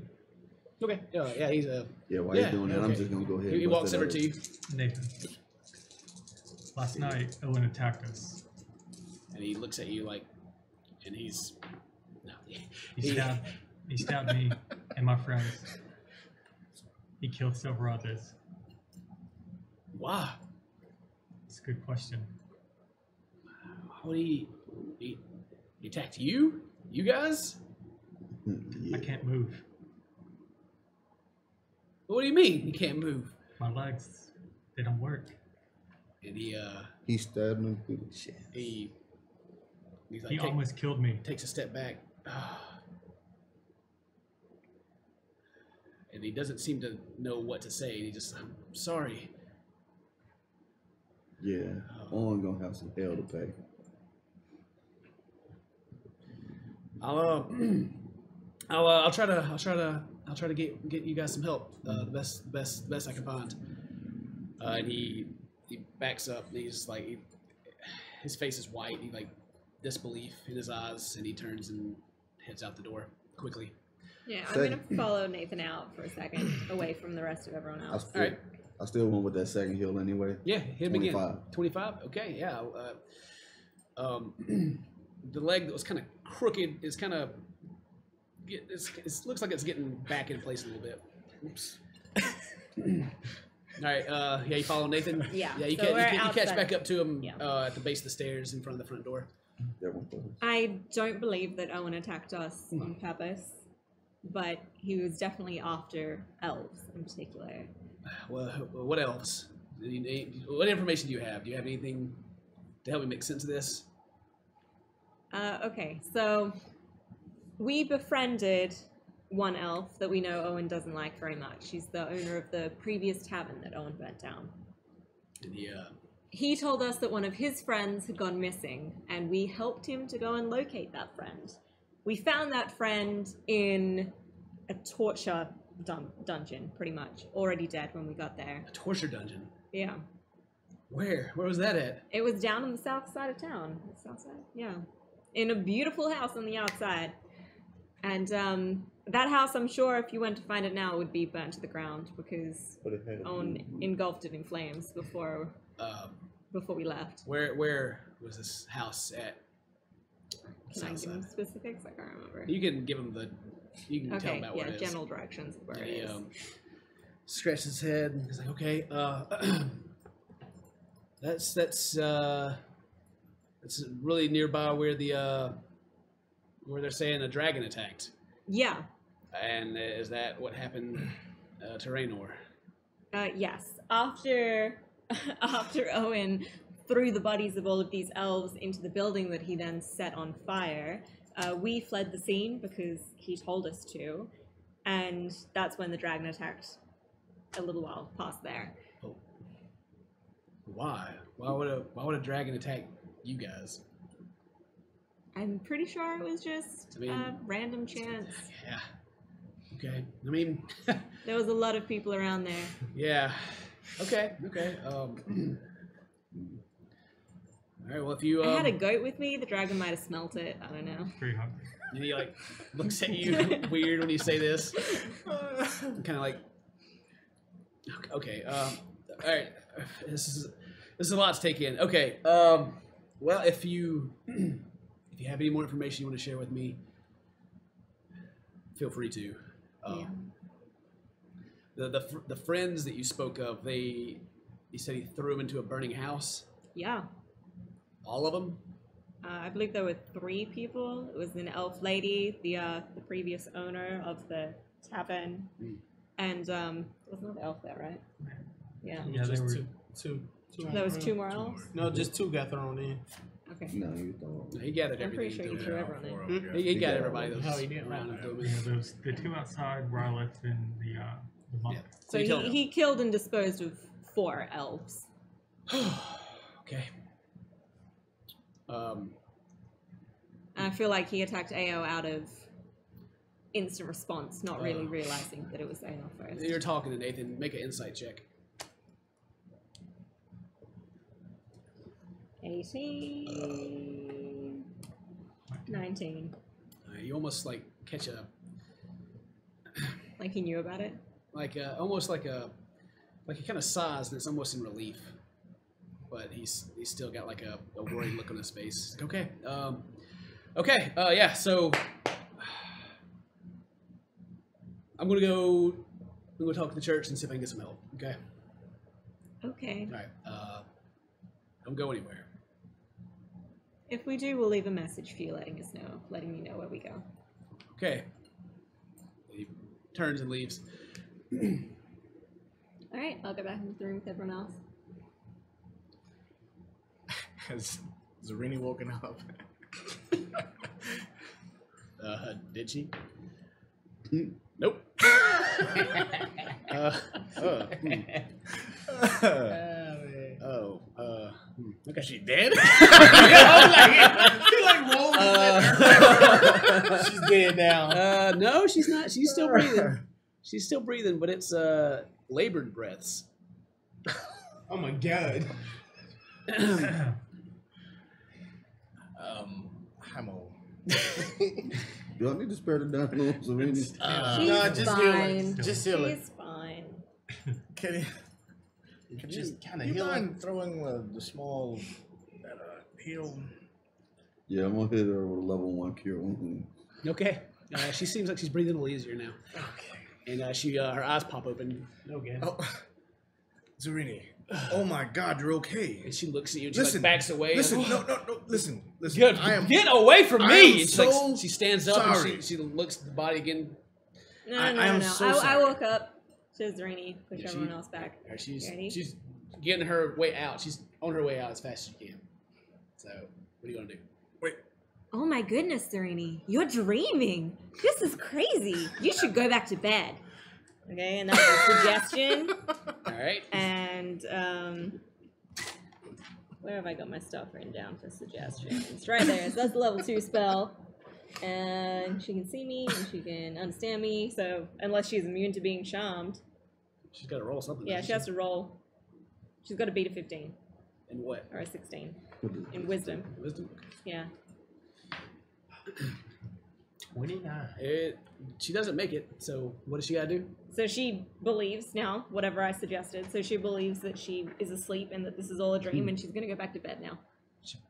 Okay. Yeah, he's a. Yeah, while Yeah, he's doing that, I'm okay. just gonna go ahead. He and walks bust it over out. to you, Nathan. Last night, Owen attacked us. and he looks at you like, and he's. No, He stabbed me and my friends. He killed several others. Wow. It's a good question. How he attacked you? You guys? Yeah. I can't move. What do you mean you can't move? My legs, they don't work. And He stabbed him through the chest. he's like He almost killed me. takes a step back. And he doesn't seem to know what to say. He just, I'm sorry. Yeah, Owen gonna have some hell to pay. I'll try to get you guys some help. The best I can find. And he backs up. And he's like, his face is white. He like disbelief in his eyes, and he turns and heads out the door quickly. Yeah, I'm gonna follow Nathan out for a second, away from the rest of everyone else. I still went with that second heal anyway. Yeah, hit him again. 25. Okay, yeah. The leg that was kind of crooked is kind of. It looks like it's getting back in place a little bit. Oops. All right. Yeah, you follow Nathan. Yeah. Yeah, you so catch back up to him Yeah. at the base of the stairs in front of the front door. I don't believe that Owen attacked us on purpose, but he was definitely after elves in particular. Well, what else? What information do you have? Do you have anything to help me make sense of this? Okay, so we befriended one elf that we know Owen doesn't like very much. She's the owner of the previous tavern that Owen burnt down. And He told us that one of his friends had gone missing, and we helped him to go and locate that friend. We found that friend in a torture dungeon, pretty much. Already dead when we got there. a torture dungeon. Yeah. Where? Where was that at? It was down on the south side of town. The south side? Yeah. In a beautiful house on the outside. And that house, I'm sure if you went to find it now, would be burnt to the ground because Owen engulfed it in flames before we left. Where was this house at? Can I give him specifics? I can't remember. You can give him you can tell him about where it is. general directions of where And it he is. scratches his head and he's like, okay, that's really nearby where where they're saying a dragon attacked. Yeah. And is that what happened to Raynor? Yes. After Owen threw the bodies of all of these elves into the building that he then set on fire, we fled the scene because he told us to, and that's when the dragon attacked a little while past there. Oh. Why? Why would a dragon attack you guys? I'm pretty sure it was just random chance. Yeah. Okay. I mean, There was a lot of people around there. yeah. Okay. All right. Well, if you I had a goat with me. The dragon might have smelt it. I don't know. Pretty hungry. and he like looks at you weird when you say this, kind of like, okay. All right. This is a lot to take in. Okay. Well, if you have any more information you want to share with me, feel free to. Yeah. The friends that you spoke of, you said he threw them into a burning house. Yeah. All of them? I believe there were 3 people. It was an elf lady, the previous owner of the tavern, and there was another elf there, right? Yeah. Yeah, they were. two. There was 2 more elves. No, just 2 got thrown in. Okay. No, you thought. No, he gathered I'm pretty everything. sure you threw everyone in. He got everybody that was Hell, he did. around him. Yeah, those the 2 outside where I left in the monk. Yeah. So you killed him. he killed and disposed of 4 elves. Okay. And I feel like he attacked Ao out of instant response, not really realizing that it was Ao first. You're talking to Nathan. Make an insight check. 18, 19. You almost like catch Like he knew about it? Like almost like he kind of sighs and it's almost in relief, but he's still got like a worried look on his face. Like, okay, yeah. So I'm gonna go talk to the church and see if I can get some help. Okay. Okay. All right. Don't go anywhere. If we do, we'll leave a message for you letting you know where we go. Okay. He turns and leaves. Alright, I'll go back in the room with everyone else. Has Zarini woken up? Did she? Nope. Okay. She dead? She's dead now. No, she's not. She's still breathing. She's still breathing, but it's labored breaths. Oh my god. I'm old. Do I need to spare the down on Serena? She's just fine. Just heal it. She's fine. Can you just kind of heal it? Throwing the small heal. Yeah, I'm gonna hit her with a level 1 cure wound. Okay. She seems like she's breathing a little easier now. Okay. And her eyes pop open. Okay. Oh, Zarini. Oh my God, you're okay. And she looks at you and she like backs away. Listen, no. Listen. Get away from me! So she stands up sorry. and she looks at the body again. No. So I woke up to Zarini, push everyone else back. She's getting her way out. She's on her way out as fast as she can. So, what are you gonna do? Wait. Oh my goodness, Zarini, you're dreaming. This is crazy. You should go back to bed. Okay, and that's a suggestion. All right. And where have I got my stuff written down for suggestions? It's right there. So that's the level 2 spell. And she can see me and she can understand me. So unless she's immune to being charmed. She's got to roll something. Yeah, she has to roll. She's got to beat a 15. In what? Or a 16. In wisdom. Wisdom? Yeah. 29. She doesn't make it, so what does she gotta do? So she believes now, whatever I suggested. So she believes that she is asleep and that this is all a dream, and she's gonna go back to bed now.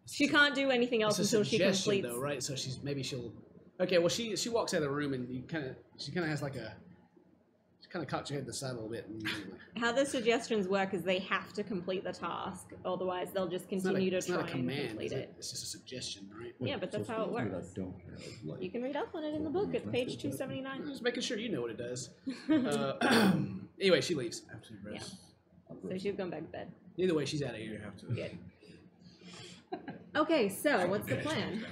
She can't do anything else until she completes. Though, right? So she'll. Okay, well she walks out of the room and she kind of has like a. She kind of cocks her head to the side a little bit. And how the suggestions work is they have to complete the task, otherwise they'll just continue to try and complete it. It's just a suggestion, right? Yeah, but that's how it works. You can read up on it in the book. It's page 279. Just making sure you know what it does. Anyway, she leaves. Yeah. So she's going back to bed. Either way, she's out of here. You have to. Good. Okay, so what's the plan?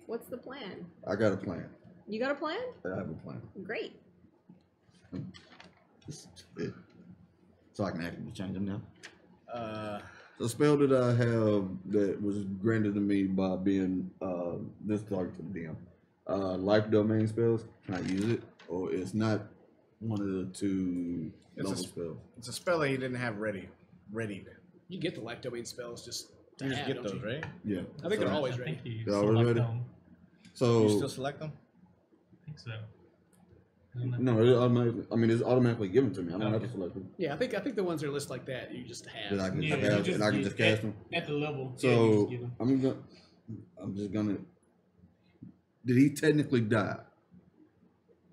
What's the plan? I got a plan. You got a plan? I have a plan. Great. So I can actively change them now. The spell that I have that was granted to me by being this target to the DM. Life domain spells, can I use it? Or it's not one of the 2 level spells? It's a spell that he didn't have readied. You get the life domain spells just to You just have, get don't those, you? right? Yeah. I think they're always I ready. think you They're always select ready? them. So You still select them? I think so. I don't know. no, it's automatically given to me. I don't have to select them. Yeah, I think the ones that are listed like that you just have. That I can Yeah, cast, you and I can just cast them. At the level. So yeah, you just get 'em. I'm just gonna. Did he technically die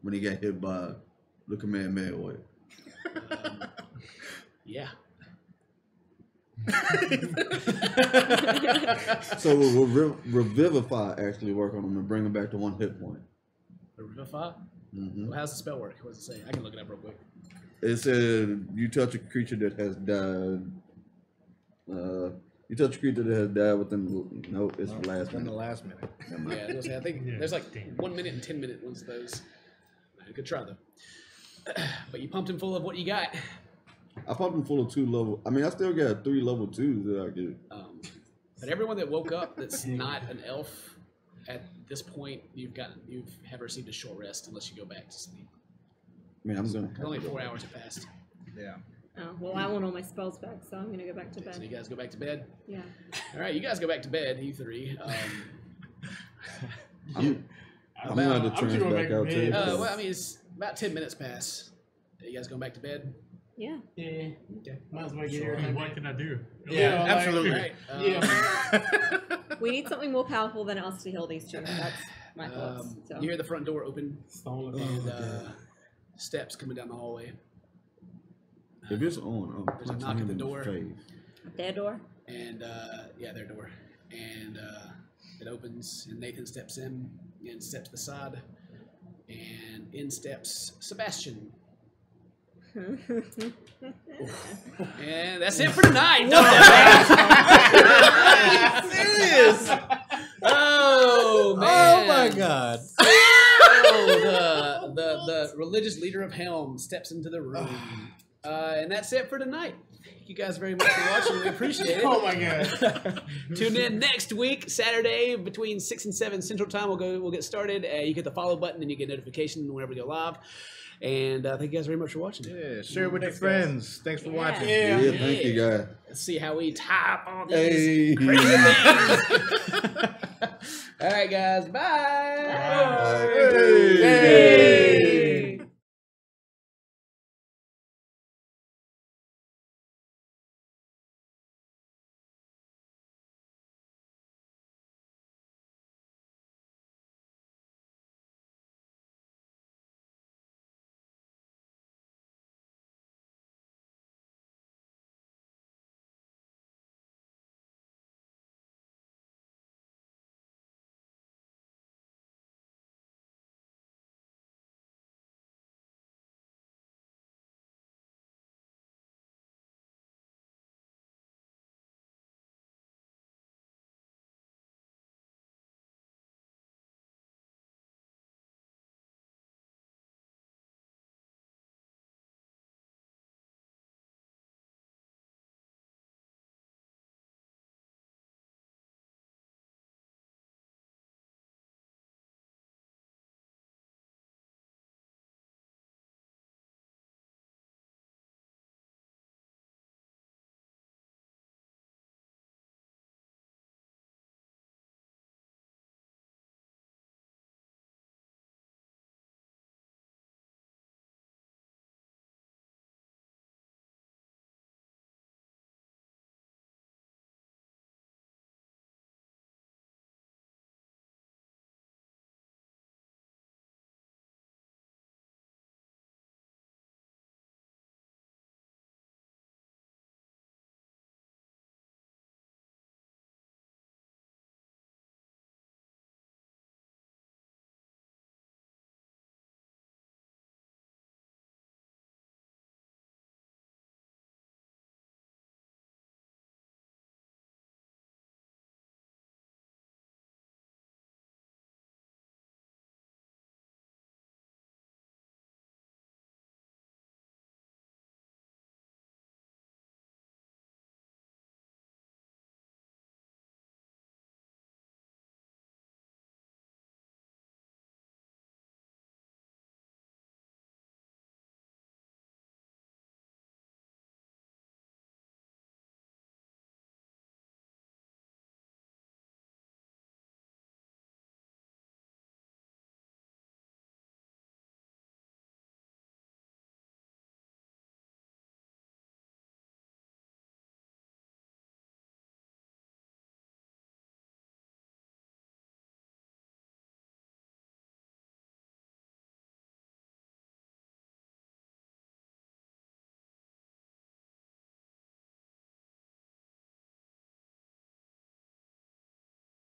when he got hit by the command Mayweather? Yeah. So will Revivify actually work on him and bring him back to 1 hit point? Revivify? Mm-hmm. Well, how's the spell work? What does it say? I can look it up real quick. It said you touch a creature that has died. You touch a creature that has died within. No, it's the last In the minute. last minute. Yeah, I was gonna say, I think Yeah, there's like damn. 1 minute and 10 minute ones of those. Good try though. But you pumped him full of what you got. I pumped him full of 2 level. I mean, I still got 3 level 2s that I get. But everyone that woke up that's not an elf at this point, you have received a short rest unless you go back to sleep. I mean, I'm gonna. Only 4 hours have passed. Yeah. Oh, well, I want all my spells back, so I'm going to go back to So you bed. guys go back to bed. Yeah. All right, you guys go back to bed. You 3. I'm gonna have to I'm turn just going back back out to too. bed. Well, I mean, it's about 10 minutes past. Are you guys going back to bed? Yeah. Yeah. Okay. Might as well get Sure, here. what can I do? Yeah, like- absolutely. Right. Yeah. We need something more powerful than us to heal these two. That's my thoughts. So. You hear the front door open Stone and steps coming down the hallway. If it's on, There's a knock at the door. Their door? And yeah, their door. And it opens, and Nathan steps in and steps beside, and in steps Sebastian. And that's it for tonight. Serious? Oh man! Oh my god! Oh, the religious leader of Helm steps into the room, and that's it for tonight. Thank you guys very much for watching. We appreciate it. Oh my god! Tune in next week, Saturday, between 6 and 7 Central Time. We'll get started. You hit the follow button, and you get notification whenever we go live. And thank you guys very much for watching. Yeah, share it with your friends. Thanks for watching. Yeah, thank you guys. Let's see how we type all these crazy things. All right, guys. Bye.